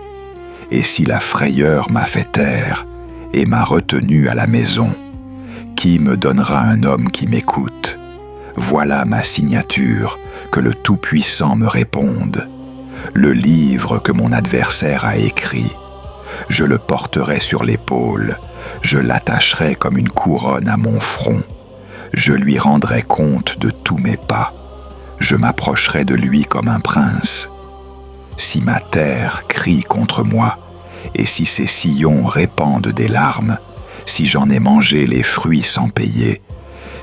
et si la frayeur m'a fait taire et m'a retenu à la maison, qui me donnera un homme qui m'écoute? Voilà ma signature, que le Tout-Puissant me réponde. Le livre que mon adversaire a écrit, je le porterai sur l'épaule, je l'attacherai comme une couronne à mon front, je lui rendrai compte de tous mes pas, je m'approcherai de lui comme un prince. Si ma terre crie contre moi, et si ses sillons répandent des larmes, si j'en ai mangé les fruits sans payer,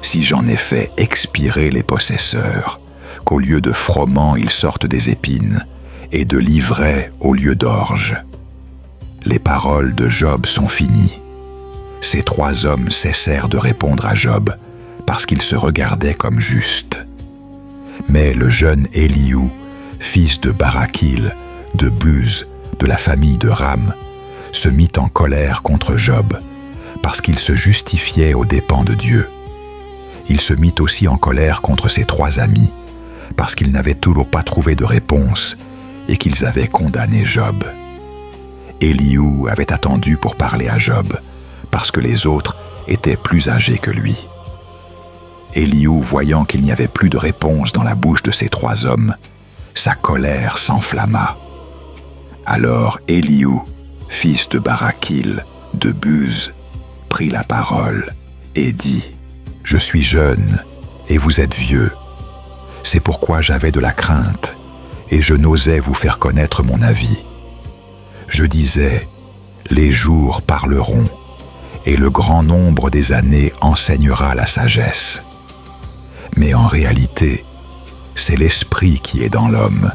si j'en ai fait expirer les possesseurs, qu'au lieu de froment ils sortent des épines, et de l'ivraie au lieu d'orge. Les paroles de Job sont finies. Ces 3 hommes cessèrent de répondre à Job, parce qu'ils se regardaient comme justes. Mais le jeune Éliou, fils de Barakil, de Buz, de la famille de Ram, se mit en colère contre Job, parce qu'il se justifiait aux dépens de Dieu. Il se mit aussi en colère contre ses 3 amis, parce qu'ils n'avaient toujours pas trouvé de réponse et qu'ils avaient condamné Job. Éliou avait attendu pour parler à Job, parce que les autres étaient plus âgés que lui. Éliou, voyant qu'il n'y avait plus de réponse dans la bouche de ces 3 hommes, sa colère s'enflamma. Alors Éliou, fils de Barakil, de Buz, prit la parole et dit : « Je suis jeune et vous êtes vieux. C'est pourquoi j'avais de la crainte et je n'osais vous faire connaître mon avis. Je disais : les jours parleront et le grand nombre des années enseignera la sagesse. Mais en réalité, c'est l'esprit qui est dans l'homme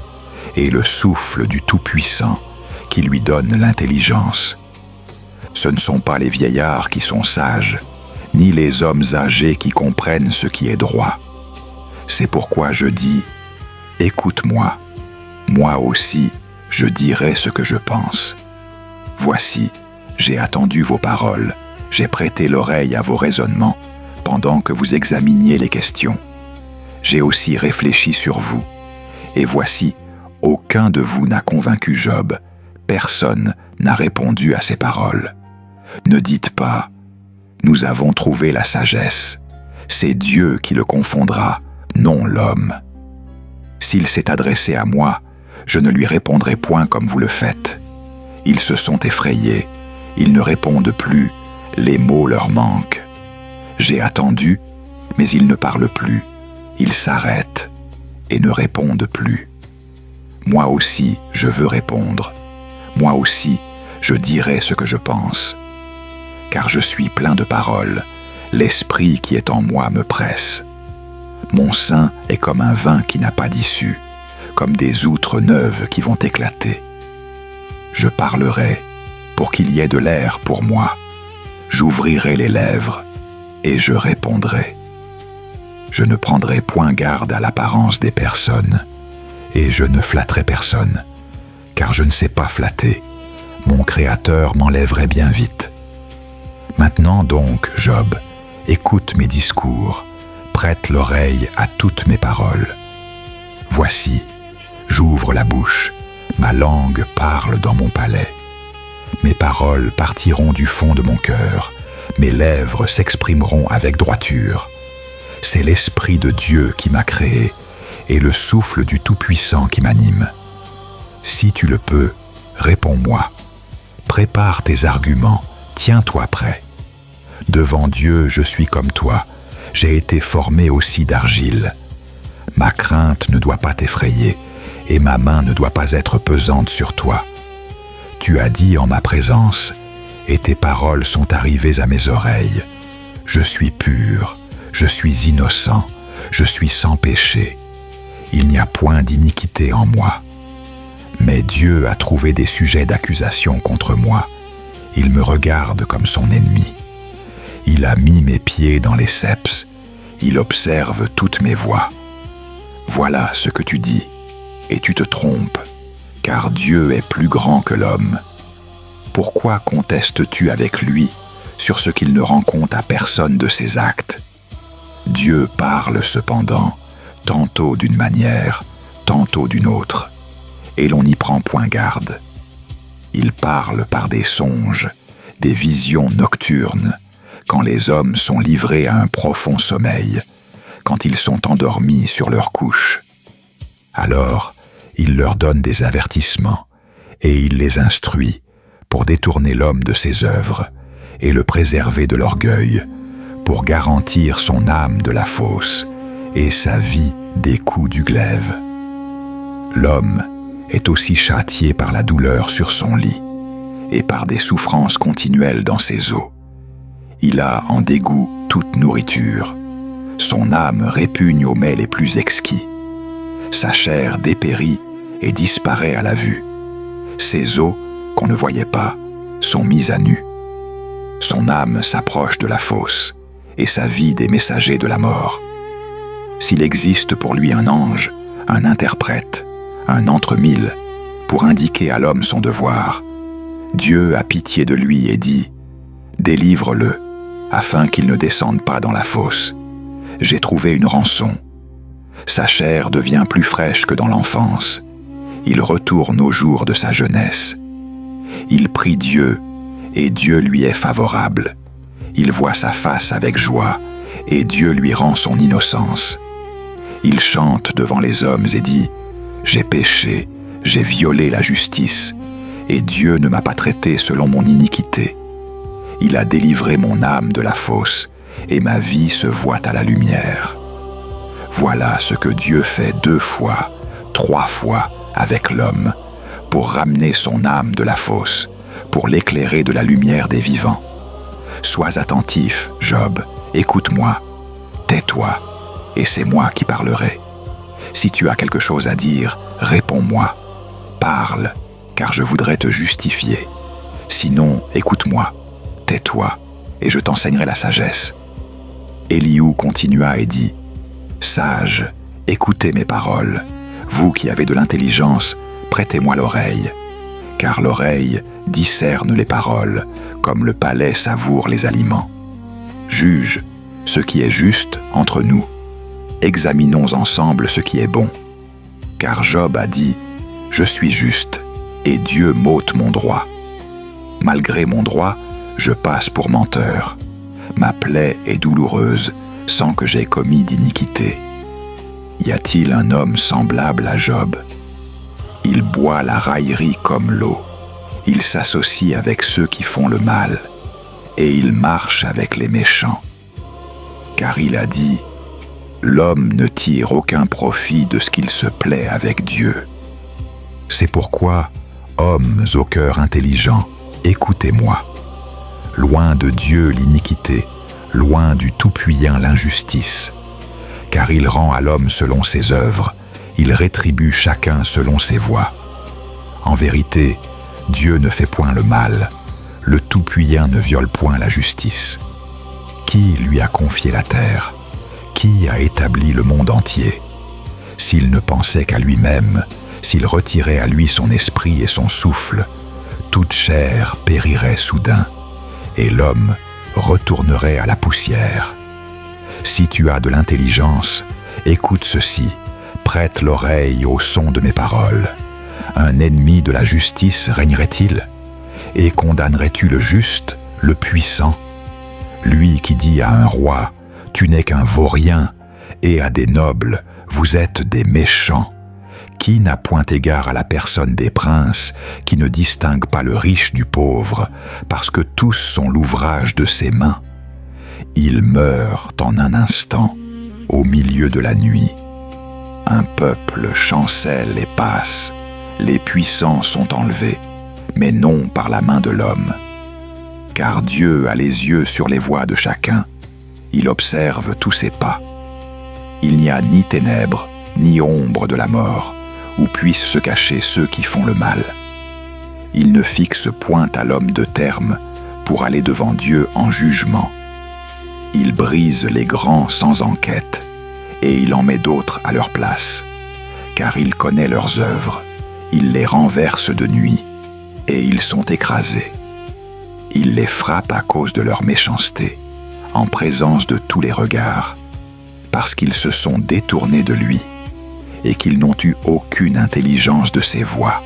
et le souffle du Tout-Puissant qui lui donne l'intelligence. Ce ne sont pas les vieillards qui sont sages, ni les hommes âgés qui comprennent ce qui est droit. C'est pourquoi je dis : écoute-moi, moi aussi je dirai ce que je pense. Voici, j'ai attendu vos paroles, j'ai prêté l'oreille à vos raisonnements, pendant que vous examiniez les questions. J'ai aussi réfléchi sur vous, et voici, aucun de vous n'a convaincu Job, personne n'a répondu à ses paroles. Ne dites pas : nous avons trouvé la sagesse. C'est Dieu qui le confondra, non l'homme. S'il s'est adressé à moi, je ne lui répondrai point comme vous le faites. Ils se sont effrayés, ils ne répondent plus, les mots leur manquent. J'ai attendu, mais ils ne parlent plus. Ils s'arrêtent et ne répondent plus. Moi aussi, je veux répondre. Moi aussi, je dirai ce que je pense. Car je suis plein de paroles, l'esprit qui est en moi me presse. Mon sein est comme un vin qui n'a pas d'issue, comme des outres neuves qui vont éclater. Je parlerai pour qu'il y ait de l'air pour moi. J'ouvrirai les lèvres et je répondrai. Je ne prendrai point garde à l'apparence des personnes et je ne flatterai personne, car je ne sais pas flatter. Mon Créateur m'enlèverait bien vite. Maintenant donc, Job, écoute mes discours, prête l'oreille à toutes mes paroles. Voici, j'ouvre la bouche, ma langue parle dans mon palais. Mes paroles partiront du fond de mon cœur, mes lèvres s'exprimeront avec droiture. C'est l'Esprit de Dieu qui m'a créé et le souffle du Tout-Puissant qui m'anime. Si tu le peux, réponds-moi. Prépare tes arguments, tiens-toi prêt. Devant Dieu, je suis comme toi, j'ai été formé aussi d'argile. Ma crainte ne doit pas t'effrayer, et ma main ne doit pas être pesante sur toi. Tu as dit en ma présence, et tes paroles sont arrivées à mes oreilles. Je suis pur, je suis innocent, je suis sans péché. Il n'y a point d'iniquité en moi. Mais Dieu a trouvé des sujets d'accusation contre moi. Il me regarde comme son ennemi. Il a mis mes pieds dans les ceps. il observe toutes mes voies. Voilà ce que tu dis, et tu te trompes, car Dieu est plus grand que l'homme. Pourquoi contestes-tu avec lui sur ce qu'il ne rend compte à personne de ses actes? Dieu parle cependant, tantôt d'une manière, tantôt d'une autre, et l'on n'y prend point garde. Il parle par des songes, des visions nocturnes, quand les hommes sont livrés à un profond sommeil, quand ils sont endormis sur leur couche. Alors, il leur donne des avertissements, et il les instruit pour détourner l'homme de ses œuvres et le préserver de l'orgueil, pour garantir son âme de la fosse et sa vie des coups du glaive. L'homme est aussi châtié par la douleur sur son lit et par des souffrances continuelles dans ses os. Il a en dégoût toute nourriture. Son âme répugne aux mets les plus exquis. Sa chair dépérit et disparaît à la vue. Ses os, qu'on ne voyait pas, sont mis à nu. Son âme s'approche de la fosse et sa vie des messagers de la mort. S'il existe pour lui un ange, un interprète, un entre-mille, pour indiquer à l'homme son devoir, Dieu a pitié de lui et dit « Délivre-le, afin qu'il ne descende pas dans la fosse. J'ai trouvé une rançon. Sa chair devient plus fraîche que dans l'enfance. Il retourne aux jours de sa jeunesse. Il prie Dieu, et Dieu lui est favorable. Il voit sa face avec joie, et Dieu lui rend son innocence. Il chante devant les hommes et dit « J'ai péché, j'ai violé la justice, et Dieu ne m'a pas traité selon mon iniquité. Il a délivré mon âme de la fosse, et ma vie se voit à la lumière. » Voilà ce que Dieu fait 2 fois, 3 fois avec l'homme, pour ramener son âme de la fosse, pour l'éclairer de la lumière des vivants. Sois attentif, Job, écoute-moi, tais-toi, et c'est moi qui parlerai. Si tu as quelque chose à dire, réponds-moi. Parle, car je voudrais te justifier. Sinon, écoute-moi, tais-toi, et je t'enseignerai la sagesse. Éliou continua et dit « Sages, écoutez mes paroles. Vous qui avez de l'intelligence, prêtez-moi l'oreille. Car l'oreille discerne les paroles, comme le palais savoure les aliments. Juge ce qui est juste entre nous. Examinons ensemble ce qui est bon. Car Job a dit « Je suis juste, et Dieu m'ôte mon droit. Malgré mon droit, je passe pour menteur. Ma plaie est douloureuse, sans que j'aie commis d'iniquité. Y a-t-il un homme semblable à Job? Il boit la raillerie comme l'eau. Il s'associe avec ceux qui font le mal, et il marche avec les méchants. Car il a dit « L'homme ne tire aucun profit de ce qu'il se plaît avec Dieu. » C'est pourquoi, hommes au cœur intelligent, écoutez-moi. Loin de Dieu l'iniquité, loin du Tout-Puissant l'injustice. Car il rend à l'homme selon ses œuvres, il rétribue chacun selon ses voies. En vérité, Dieu ne fait point le mal, le Tout-Puissant ne viole point la justice. Qui lui a confié la terre? Qui a établi le monde entier? S'il ne pensait qu'à lui-même, s'il retirait à lui son esprit et son souffle, toute chair périrait soudain, et l'homme retournerait à la poussière. Si tu as de l'intelligence, écoute ceci, prête l'oreille au son de mes paroles. Un ennemi de la justice régnerait-il? Et condamnerais-tu le juste, le puissant? Lui qui dit à un roi, tu n'es qu'un vaurien, et à des nobles, vous êtes des méchants. Qui n'a point égard à la personne des princes, qui ne distingue pas le riche du pauvre, parce que tous sont l'ouvrage de ses mains? Ils meurent en un instant, au milieu de la nuit. Un peuple chancelle et passe, les puissants sont enlevés, mais non par la main de l'homme. Car Dieu a les yeux sur les voies de chacun, il observe tous ses pas. Il n'y a ni ténèbres, ni ombre de la mort, où puissent se cacher ceux qui font le mal. Il ne fixe point à l'homme de terme pour aller devant Dieu en jugement. Il brise les grands sans enquête, et il en met d'autres à leur place, car il connaît leurs œuvres, il les renverse de nuit, et ils sont écrasés. Il les frappe à cause de leur méchanceté, en présence de tous les regards, parce qu'ils se sont détournés de lui, et qu'ils n'ont eu aucune intelligence de ses voies.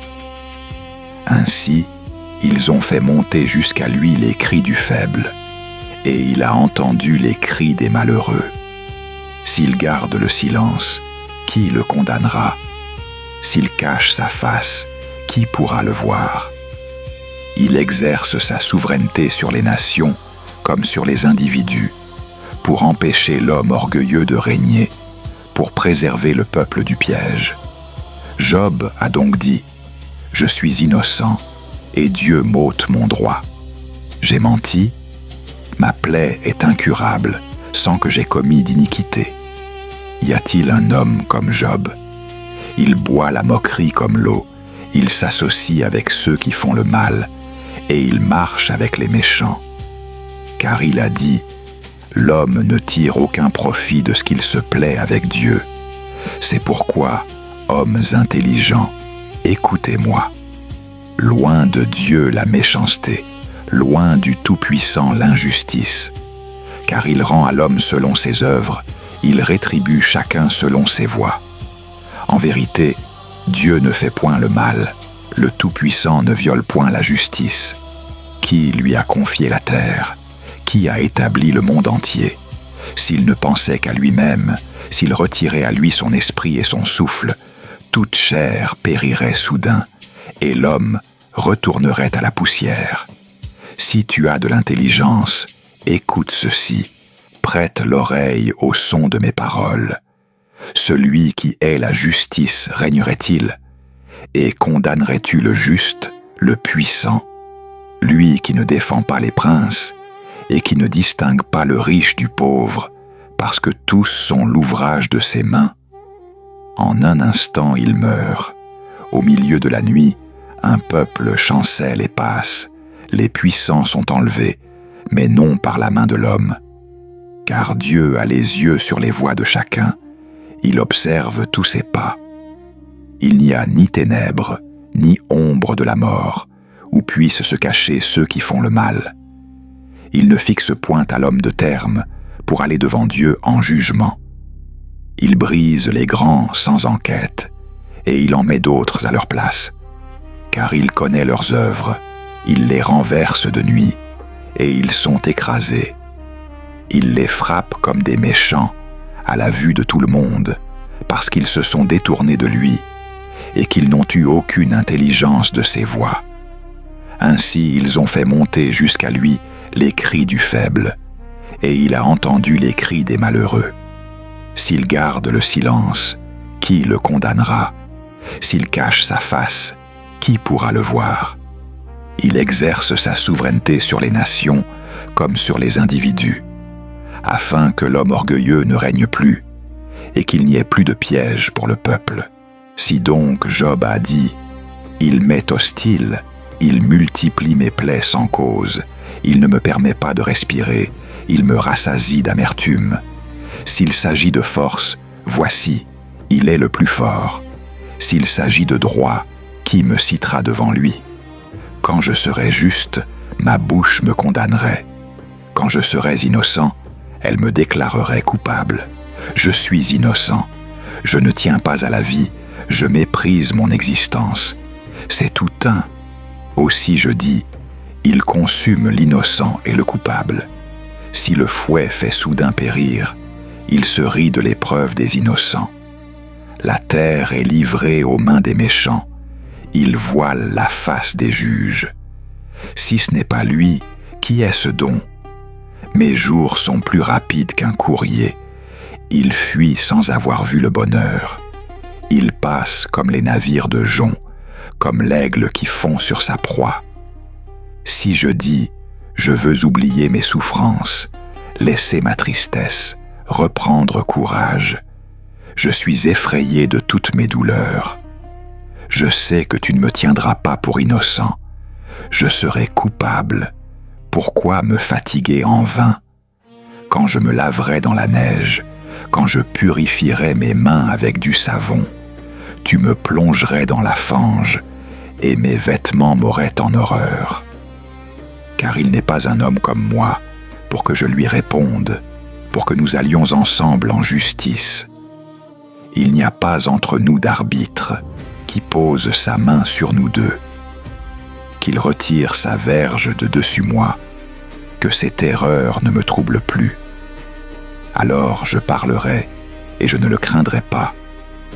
Ainsi, ils ont fait monter jusqu'à lui les cris du faible, et il a entendu les cris des malheureux. S'il garde le silence, qui le condamnera? S'il cache sa face, qui pourra le voir? Il exerce sa souveraineté sur les nations comme sur les individus, pour empêcher l'homme orgueilleux de régner, pour préserver le peuple du piège. Job a donc dit: « Je suis innocent, et Dieu m'ôte mon droit. J'ai menti, ma plaie est incurable, sans que j'aie commis d'iniquité. Y a-t-il un homme comme Job? Il boit la moquerie comme l'eau, il s'associe avec ceux qui font le mal, et il marche avec les méchants. Car il a dit: l'homme ne tire aucun profit de ce qu'il se plaît avec Dieu. C'est pourquoi, hommes intelligents, écoutez-moi. Loin de Dieu la méchanceté, loin du Tout-Puissant l'injustice. Car il rend à l'homme selon ses œuvres, il rétribue chacun selon ses voies. En vérité, Dieu ne fait point le mal, le Tout-Puissant ne viole point la justice. Qui lui a confié la terre? Qui a établi le monde entier? S'il ne pensait qu'à lui-même, s'il retirait à lui son esprit et son souffle, toute chair périrait soudain, et l'homme retournerait à la poussière. Si tu as de l'intelligence, écoute ceci, prête l'oreille au son de mes paroles. Celui qui est la justice régnerait-il? Et condamnerais-tu le juste, le puissant? Lui qui ne défend pas les princes, et qui ne distingue pas le riche du pauvre, parce que tous sont l'ouvrage de ses mains. En un instant il meurt. Au milieu de la nuit, un peuple chancelle et passe. Les puissants sont enlevés, mais non par la main de l'homme. Car Dieu a les yeux sur les voies de chacun. Il observe tous ses pas. Il n'y a ni ténèbres, ni ombre de la mort, où puissent se cacher ceux qui font le mal. Il ne fixe point à l'homme de terme pour aller devant Dieu en jugement. Il brise les grands sans enquête, et il en met d'autres à leur place. Car il connaît leurs œuvres, il les renverse de nuit, et ils sont écrasés. Il les frappe comme des méchants, à la vue de tout le monde, parce qu'ils se sont détournés de lui, et qu'ils n'ont eu aucune intelligence de ses voies. Ainsi ils ont fait monter jusqu'à lui les cris du faible, et il a entendu les cris des malheureux. S'il garde le silence, qui le condamnera? S'il cache sa face, qui pourra le voir? Il exerce sa souveraineté sur les nations comme sur les individus, afin que l'homme orgueilleux ne règne plus, et qu'il n'y ait plus de piège pour le peuple. Si donc Job a dit: « Il m'est hostile, il multiplie mes plaies sans cause, il ne me permet pas de respirer, il me rassasie d'amertume. S'il s'agit de force, voici, il est le plus fort. S'il s'agit de droit, qui me citera devant lui? Quand je serai juste, ma bouche me condamnerait. Quand je serais innocent, elle me déclarerait coupable. Je suis innocent, je ne tiens pas à la vie, je méprise mon existence. C'est tout un. Aussi je dis, il consume l'innocent et le coupable. Si le fouet fait soudain périr, il se rit de l'épreuve des innocents. La terre est livrée aux mains des méchants, il voile la face des juges. Si ce n'est pas lui, qui est ce don? Mes jours sont plus rapides qu'un courrier, il fuit sans avoir vu le bonheur. Il passe comme les navires de jonc, comme l'aigle qui fond sur sa proie. Si je dis, je veux oublier mes souffrances, laisser ma tristesse, reprendre courage, je suis effrayé de toutes mes douleurs. Je sais que tu ne me tiendras pas pour innocent, je serai coupable. Pourquoi me fatiguer en vain? quand je me laverais dans la neige, quand je purifierais mes mains avec du savon, tu me plongerais dans la fange, et mes vêtements m'auraient en horreur. Car il n'est pas un homme comme moi, pour que je lui réponde, pour que nous allions ensemble en justice. Il n'y a pas entre nous d'arbitre qui pose sa main sur nous deux, qu'il retire sa verge de dessus moi, que cette erreur ne me trouble plus. Alors je parlerai, et je ne le craindrai pas,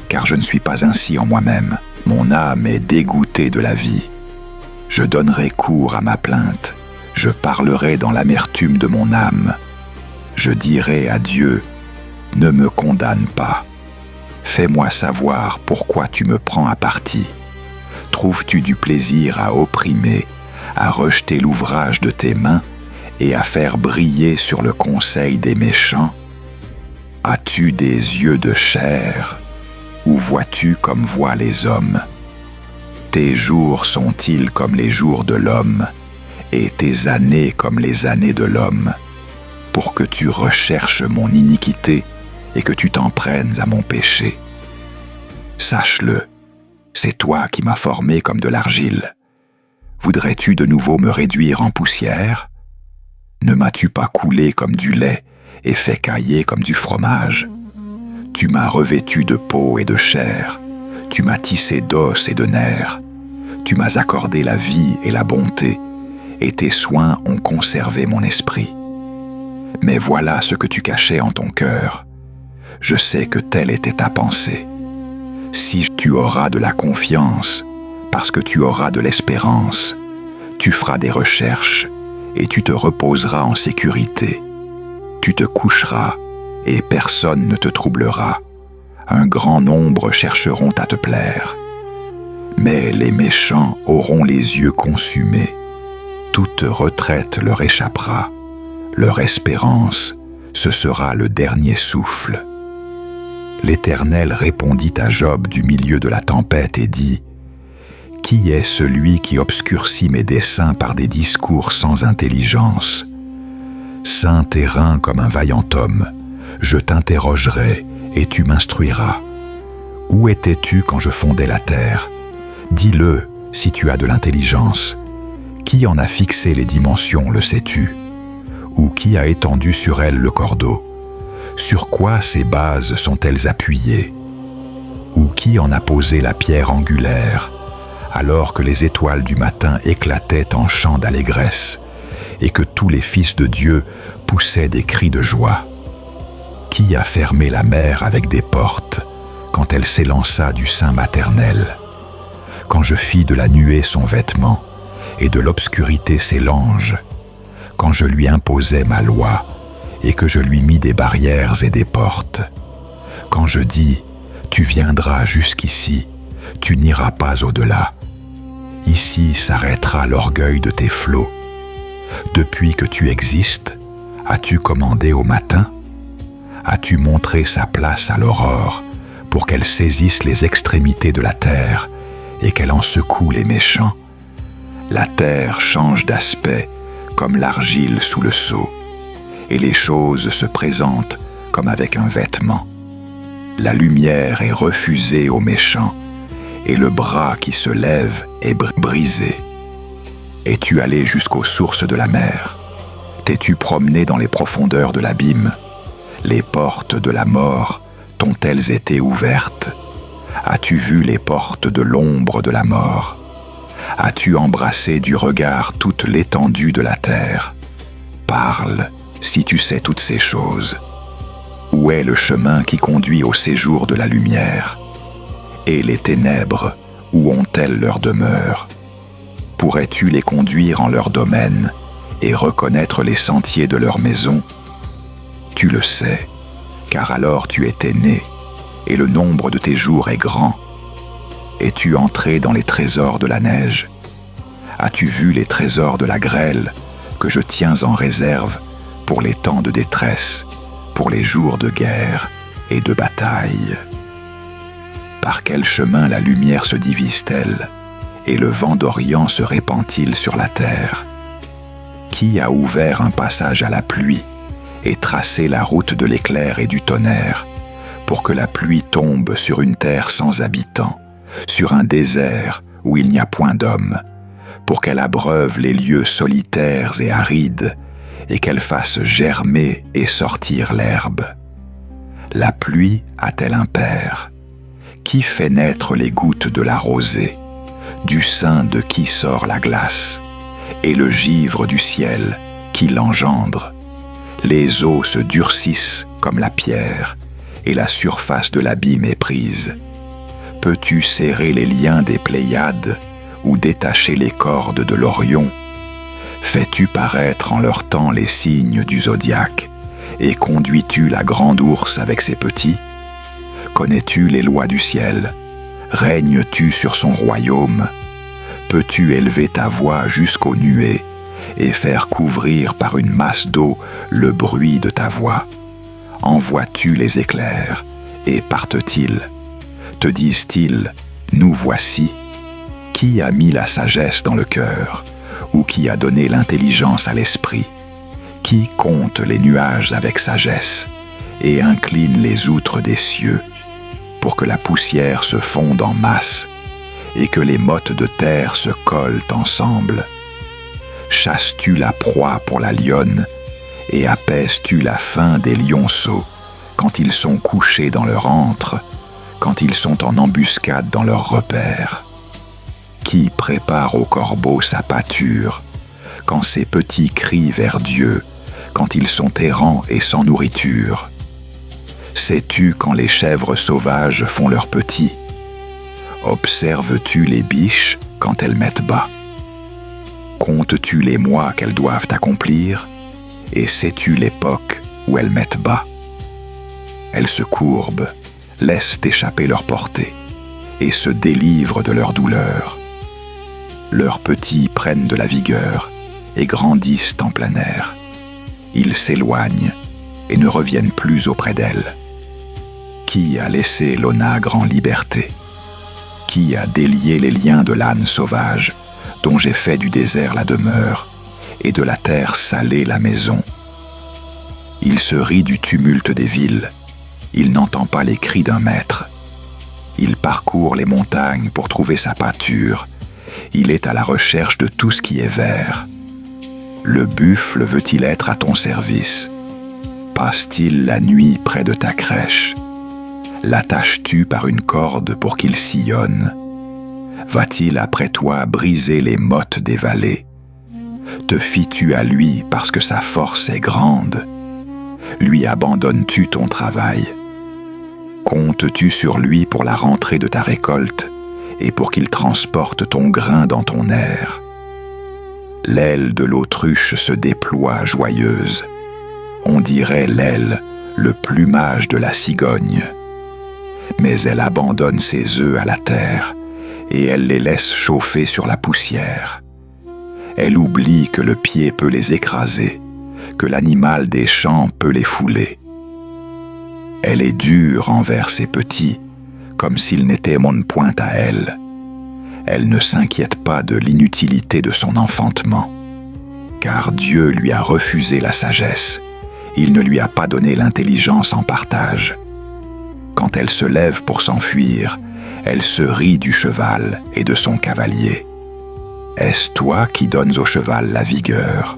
car je ne suis pas ainsi en moi-même. Mon âme est dégoûtée de la vie. Je donnerai cours à ma plainte, je parlerai dans l'amertume de mon âme. Je dirai à Dieu, ne me condamne pas. Fais-moi savoir pourquoi tu me prends à partie. Trouves-tu du plaisir à opprimer, à rejeter l'ouvrage de tes mains et à faire briller sur le conseil des méchants? As-tu des yeux de chair, ou vois-tu comme voient les hommes? Tes jours sont-ils comme les jours de l'homme, et tes années comme les années de l'homme, pour que tu recherches mon iniquité et que tu t'en prennes à mon péché? Sache-le, c'est toi qui m'as formé comme de l'argile. Voudrais-tu de nouveau me réduire en poussière? Ne m'as-tu pas coulé comme du lait et fait cailler comme du fromage? Tu m'as revêtu de peau et de chair, tu m'as tissé d'os et de nerfs, tu m'as accordé la vie et la bonté, et tes soins ont conservé mon esprit. Mais voilà ce que tu cachais en ton cœur. Je sais que telle était ta pensée. Si tu auras de la confiance, parce que tu auras de l'espérance, tu feras des recherches et tu te reposeras en sécurité. Tu te coucheras et personne ne te troublera. Un grand nombre chercheront à te plaire. Mais les méchants auront les yeux consumés. Toute retraite leur échappera. Leur espérance, ce sera le dernier souffle. L'Éternel répondit à Job du milieu de la tempête et dit : « Qui est celui qui obscurcit mes desseins par des discours sans intelligence ? Saint et rein comme un vaillant homme, je t'interrogerai et tu m'instruiras. Où étais-tu quand je fondais la terre ? Dis-le si tu as de l'intelligence. Qui en a fixé les dimensions, le sais-tu ? Ou qui a étendu sur elle le cordeau ? Sur quoi ces bases sont-elles appuyées ? Ou qui en a posé la pierre angulaire, alors que les étoiles du matin éclataient en chants d'allégresse, et que tous les fils de Dieu poussaient des cris de joie? Qui a fermé la mer avec des portes, quand elle s'élança du sein maternel? Quand je fis de la nuée son vêtement, et de l'obscurité ses langes, quand je lui imposais ma loi, et que je lui mis des barrières et des portes, quand je dis « Tu viendras jusqu'ici, tu n'iras pas au-delà. Ici s'arrêtera l'orgueil de tes flots. Depuis que tu existes, as-tu commandé au matin? As-tu montré sa place à l'aurore pour qu'elle saisisse les extrémités de la terre et qu'elle en secoue les méchants? La terre change d'aspect comme l'argile sous le sceau, et les choses se présentent comme avec un vêtement. La lumière est refusée aux méchants, et le bras qui se lève est brisé. Es-tu allé jusqu'aux sources de la mer? T'es-tu promené dans les profondeurs de l'abîme? Les portes de la mort t'ont-elles été ouvertes? As-tu vu les portes de l'ombre de la mort? As-tu embrassé du regard toute l'étendue de la terre? Parle, si tu sais toutes ces choses. Où est le chemin qui conduit au séjour de la lumière? Et les ténèbres, où ont-elles leur demeure? Pourrais-tu les conduire en leur domaine et reconnaître les sentiers de leur maison? Tu le sais, car alors tu étais né, et le nombre de tes jours est grand. Es-tu entré dans les trésors de la neige? As-tu vu les trésors de la grêle que je tiens en réserve pour les temps de détresse, pour les jours de guerre et de bataille? Par quel chemin la lumière se divise-t-elle et le vent d'Orient se répand-il sur la terre? Qui a ouvert un passage à la pluie et tracer la route de l'éclair et du tonnerre, pour que la pluie tombe sur une terre sans habitants, sur un désert où il n'y a point d'homme, pour qu'elle abreuve les lieux solitaires et arides, et qu'elle fasse germer et sortir l'herbe. La pluie a-t-elle un père? Qui fait naître les gouttes de la rosée? Du sein de qui sort la glace? Et le givre du ciel, qui l'engendre? Les eaux se durcissent comme la pierre, et la surface de l'abîme est prise. Peux-tu serrer les liens des Pléiades ou détacher les cordes de l'Orion? Fais-tu paraître en leur temps les signes du zodiaque et conduis-tu la grande ourse avec ses petits? Connais-tu les lois du ciel? Règnes-tu sur son royaume? Peux-tu élever ta voix jusqu'aux nuées et faire couvrir par une masse d'eau le bruit de ta voix? Envoies-tu les éclairs et partent-ils? Te disent-ils, nous voici? Qui a mis la sagesse dans le cœur, ou qui a donné l'intelligence à l'esprit? Qui compte les nuages avec sagesse et incline les outres des cieux, pour que la poussière se fonde en masse et que les mottes de terre se collent ensemble? Chasses-tu la proie pour la lionne et apaises-tu la faim des lionceaux quand ils sont couchés dans leur antre, quand ils sont en embuscade dans leur repère? Qui prépare au corbeau sa pâture, quand ses petits crient vers Dieu, quand ils sont errants et sans nourriture? Sais-tu quand les chèvres sauvages font leurs petits? Observes-tu les biches quand elles mettent bas? Comptes-tu les mois qu'elles doivent accomplir? Et sais-tu l'époque où elles mettent bas? Elles se courbent, laissent échapper leur portée, et se délivrent de leur douleur. Leurs petits prennent de la vigueur et grandissent en plein air. Ils s'éloignent et ne reviennent plus auprès d'elles. Qui a laissé l'onagre en liberté? Qui a délié les liens de l'âne sauvage, dont j'ai fait du désert la demeure, et de la terre salée la maison? Il se rit du tumulte des villes, il n'entend pas les cris d'un maître. Il parcourt les montagnes pour trouver sa pâture, il est à la recherche de tout ce qui est vert. Le buffle veut-il être à ton service? Passe-t-il la nuit près de ta crèche? L'attaches-tu par une corde pour qu'il sillonne? Va-t-il après toi briser les mottes des vallées? Te fies-tu à lui parce que sa force est grande? Lui abandonnes-tu ton travail? Comptes-tu sur lui pour la rentrée de ta récolte et pour qu'il transporte ton grain dans ton aire? L'aile de l'autruche se déploie joyeuse. On dirait l'aile, le plumage de la cigogne. Mais elle abandonne ses œufs à la terre et elle les laisse chauffer sur la poussière. Elle oublie que le pied peut les écraser, que l'animal des champs peut les fouler. Elle est dure envers ses petits, comme s'ils n'étaient point à elle. Elle ne s'inquiète pas de l'inutilité de son enfantement, car Dieu lui a refusé la sagesse, il ne lui a pas donné l'intelligence en partage. Quand elle se lève pour s'enfuir, elle se rit du cheval et de son cavalier. Est-ce toi qui donnes au cheval la vigueur?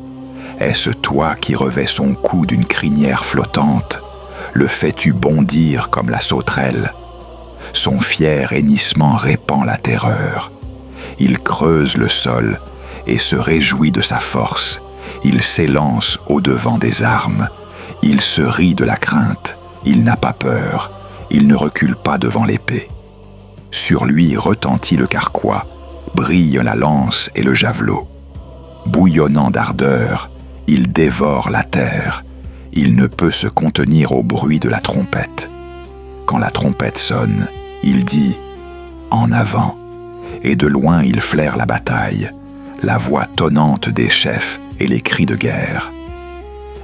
Est-ce toi qui revêts son cou d'une crinière flottante? Le fais-tu bondir comme la sauterelle? Son fier hennissement répand la terreur. Il creuse le sol et se réjouit de sa force. Il s'élance au-devant des armes. Il se rit de la crainte. Il n'a pas peur. Il ne recule pas devant l'épée. Sur lui retentit le carquois, brille la lance et le javelot. Bouillonnant d'ardeur, il dévore la terre. Il ne peut se contenir au bruit de la trompette. Quand la trompette sonne, il dit « En avant !» et de loin il flaire la bataille, la voix tonnante des chefs et les cris de guerre.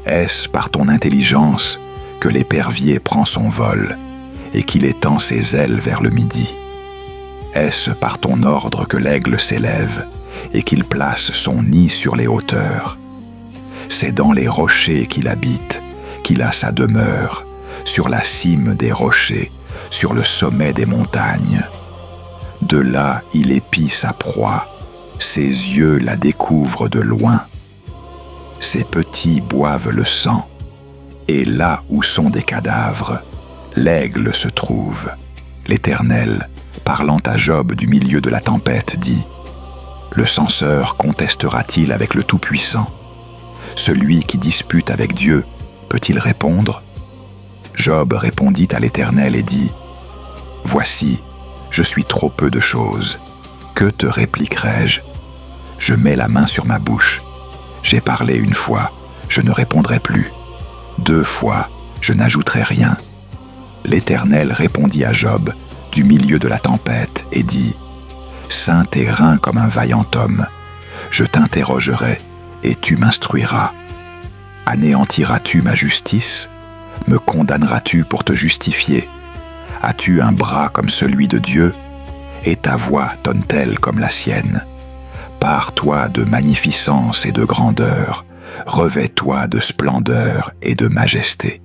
Est-ce par ton intelligence que l'épervier prend son vol et qu'il étend ses ailes vers le midi? Est-ce par ton ordre que l'aigle s'élève et qu'il place son nid sur les hauteurs? C'est dans les rochers qu'il habite, qu'il a sa demeure, sur la cime des rochers, sur le sommet des montagnes. De là il épie sa proie, ses yeux la découvrent de loin. Ses petits boivent le sang, et là où sont des cadavres, l'aigle se trouve. L'Éternel, parlant à Job du milieu de la tempête, dit : Le censeur contestera-t-il avec le Tout-Puissant ? Celui qui dispute avec Dieu peut-il répondre ? Job répondit à l'Éternel et dit : Voici, je suis trop peu de choses. Que te répliquerai-je ? Je mets la main sur ma bouche. J'ai parlé une fois, je ne répondrai plus. 2 fois, je n'ajouterai rien. L'Éternel répondit à Job du milieu de la tempête et dit : Ceins tes reins comme un vaillant homme. Je t'interrogerai et tu m'instruiras. Anéantiras-tu ma justice ? Me condamneras-tu pour te justifier ? As-tu un bras comme celui de Dieu ? Et ta voix tonne-t-elle comme la sienne ? Pars-toi de magnificence et de grandeur, revêt-toi de splendeur et de majesté.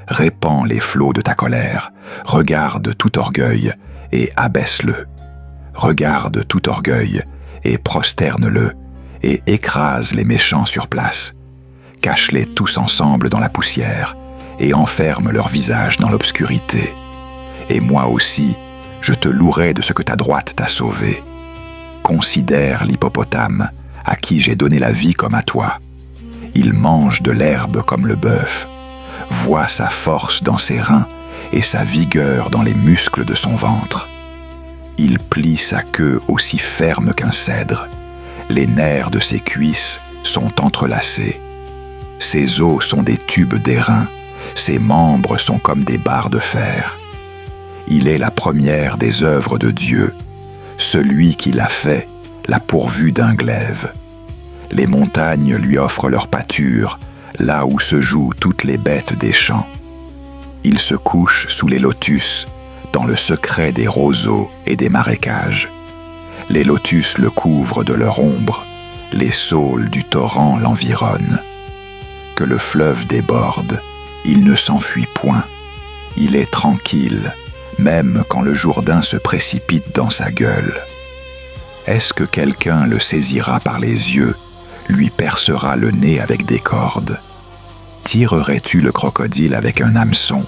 Répands les flots de ta colère, regarde tout orgueil et abaisse-le. Regarde tout orgueil et prosterne-le, et écrase les méchants sur place. Cache-les tous ensemble dans la poussière, et enferme leur visage dans l'obscurité. Et moi aussi, je te louerai de ce que ta droite t'a sauvé. Considère l'hippopotame, à qui j'ai donné la vie comme à toi. Il mange de l'herbe comme le bœuf. Vois sa force dans ses reins et sa vigueur dans les muscles de son ventre. Il plie sa queue aussi ferme qu'un cèdre. Les nerfs de ses cuisses sont entrelacés. Ses os sont des tubes d'airain, ses membres sont comme des barres de fer. Il est la première des œuvres de Dieu. Celui qui l'a fait l'a pourvu d'un glaive. Les montagnes lui offrent leur pâture, là où se jouent toutes les bêtes des champs. Il se couche sous les lotus, dans le secret des roseaux et des marécages. Les lotus le couvrent de leur ombre, les saules du torrent l'environnent. Que le fleuve déborde, il ne s'enfuit point. Il est tranquille, même quand le Jourdain se précipite dans sa gueule. Est-ce que quelqu'un le saisira par les yeux, lui percera le nez avec des cordes? Tirerais-tu le crocodile avec un hameçon?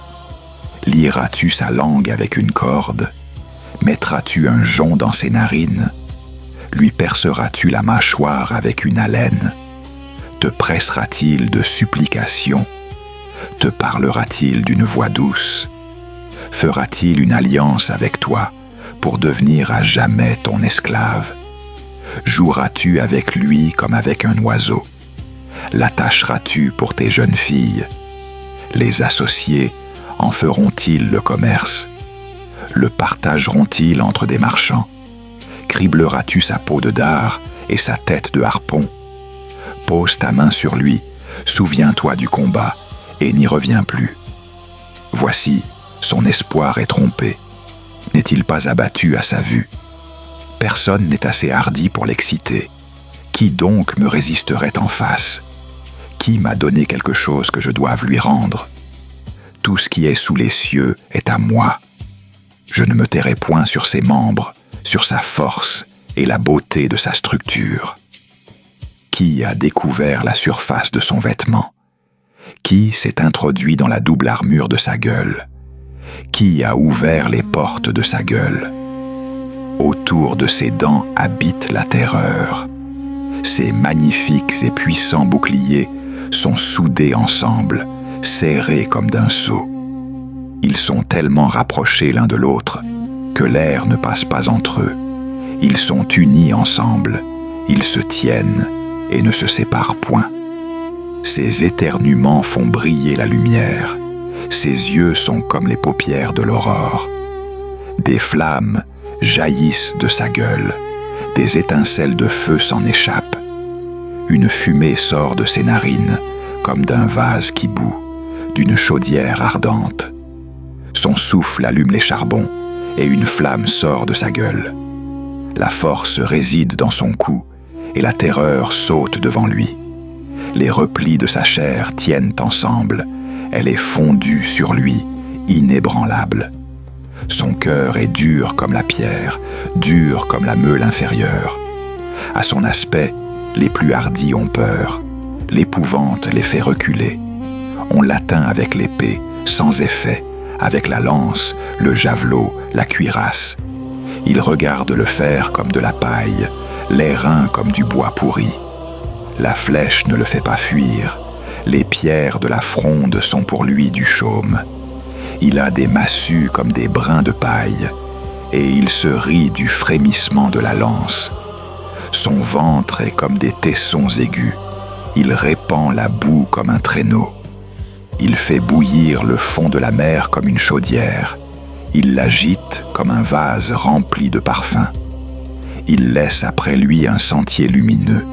Lieras-tu sa langue avec une corde? Mettras-tu un jonc dans ses narines? Lui perceras-tu la mâchoire avec une alène? Te pressera-t-il de supplications? Te parlera-t-il d'une voix douce? Fera-t-il une alliance avec toi pour devenir à jamais ton esclave? Joueras-tu avec lui comme avec un oiseau? L'attacheras-tu pour tes jeunes filles? Les associés en feront-ils le commerce? Le partageront-ils entre des marchands? Cribleras-tu sa peau de dard et sa tête de harpon? Pose ta main sur lui, souviens-toi du combat, et n'y reviens plus. Voici, son espoir est trompé. N'est-il pas abattu à sa vue? Personne n'est assez hardi pour l'exciter. Qui donc me résisterait en face? Qui m'a donné quelque chose que je doive lui rendre? Tout ce qui est sous les cieux est à moi. Je ne me tairai point sur ses membres, sur sa force et la beauté de sa structure. Qui a découvert la surface de son vêtement? Qui s'est introduit dans la double armure de sa gueule? Qui a ouvert les portes de sa gueule? Autour de ses dents habite la terreur. Ses magnifiques et puissants boucliers sont soudés ensemble, serrés comme d'un sceau. Ils sont tellement rapprochés l'un de l'autre que l'air ne passe pas entre eux. Ils sont unis ensemble, ils se tiennent et ne se séparent point. Ses éternuements font briller la lumière. Ses yeux sont comme les paupières de l'aurore. Des flammes jaillissent de sa gueule. Des étincelles de feu s'en échappent. Une fumée sort de ses narines, comme d'un vase qui bout, d'une chaudière ardente. Son souffle allume les charbons, et une flamme sort de sa gueule. La force réside dans son cou, et la terreur saute devant lui. Les replis de sa chair tiennent ensemble, Elle est fondue sur lui, inébranlable. Son cœur est dur comme la pierre, dur comme la meule inférieure. À son aspect, les plus hardis ont peur. L'épouvante les fait reculer. On l'atteint avec l'épée, sans effet, avec la lance, le javelot, la cuirasse. Il regarde le fer comme de la paille, l'airain comme du bois pourri. La flèche ne le fait pas fuir. Les pierres de la fronde sont pour lui du chaume. Il a des massues comme des brins de paille, et il se rit du frémissement de la lance. Son ventre est comme des tessons aigus. Il répand la boue comme un traîneau. Il fait bouillir le fond de la mer comme une chaudière. Il l'agite comme un vase rempli de parfums. Il laisse après lui un sentier lumineux.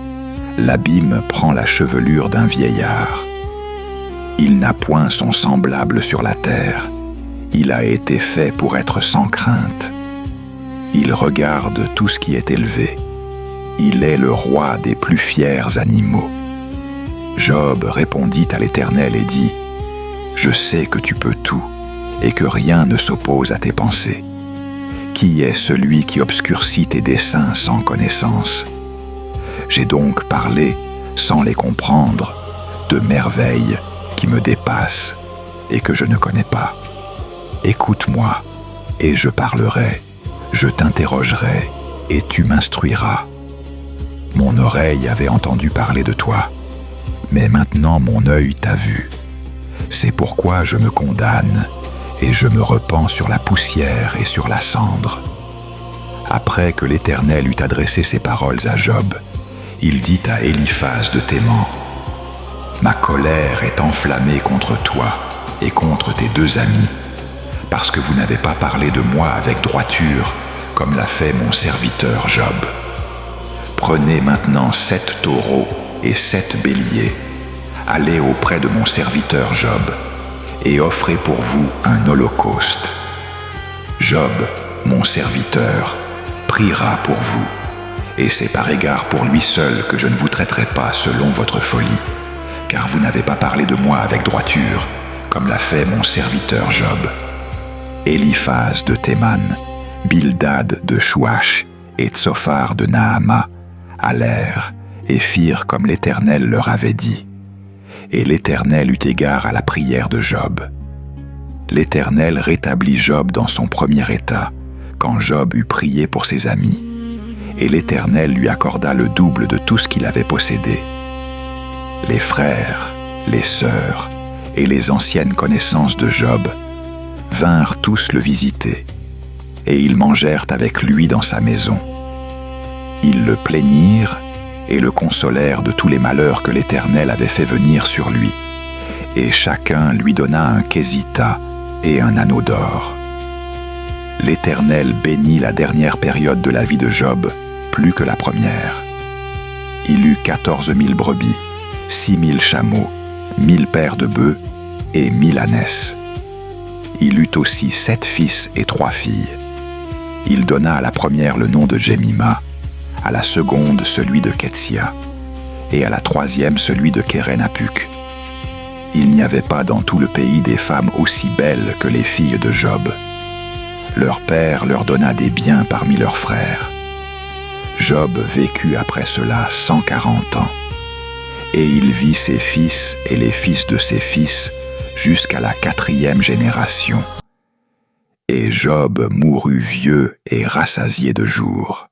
L'abîme prend la chevelure d'un vieillard. Il n'a point son semblable sur la terre. Il a été fait pour être sans crainte. Il regarde tout ce qui est élevé. Il est le roi des plus fiers animaux. Job répondit à l'Éternel et dit : « Je sais que tu peux tout, et que rien ne s'oppose à tes pensées. Qui est celui qui obscurcit tes desseins sans connaissance ? J'ai donc parlé, sans les comprendre, de merveilles qui me dépassent et que je ne connais pas. Écoute-moi, et je parlerai, je t'interrogerai, et tu m'instruiras. Mon oreille avait entendu parler de toi, mais maintenant mon œil t'a vu. C'est pourquoi je me condamne, et je me repens sur la poussière et sur la cendre. » Après que l'Éternel eut adressé ces paroles à Job, il dit à Éliphaz de Théman : « Ma colère est enflammée contre toi et contre tes deux amis, parce que vous n'avez pas parlé de moi avec droiture, comme l'a fait mon serviteur Job. Prenez maintenant 7 taureaux et 7 béliers. Allez auprès de mon serviteur Job et offrez pour vous un holocauste. Job, mon serviteur, priera pour vous, et c'est par égard pour lui seul que je ne vous traiterai pas selon votre folie, car vous n'avez pas parlé de moi avec droiture, comme l'a fait mon serviteur Job. » Éliphaz de Théman, Bildad de Chouach et Tsophar de Naama allèrent et firent comme l'Éternel leur avait dit. Et l'Éternel eut égard à la prière de Job. L'Éternel rétablit Job dans son premier état, quand Job eut prié pour ses amis, et l'Éternel lui accorda le double de tout ce qu'il avait possédé. Les frères, les sœurs et les anciennes connaissances de Job vinrent tous le visiter, et ils mangèrent avec lui dans sa maison. Ils le plaignirent et le consolèrent de tous les malheurs que l'Éternel avait fait venir sur lui, et chacun lui donna un késita et un anneau d'or. L'Éternel bénit la dernière période de la vie de Job plus que la première. Il eut 14 000 brebis, 6 000 chameaux, 1000 paires de bœufs et 1000 ânesses. Il eut aussi 7 fils et 3 filles. Il donna à la première le nom de Jemima, à la seconde celui de Ketsia, et à la troisième celui de Kérénapuk. Il n'y avait pas dans tout le pays des femmes aussi belles que les filles de Job. Leur père leur donna des biens parmi leurs frères. Job vécut après cela 140 ans, et il vit ses fils et les fils de ses fils jusqu'à la 4e génération. Et Job mourut vieux et rassasié de jours.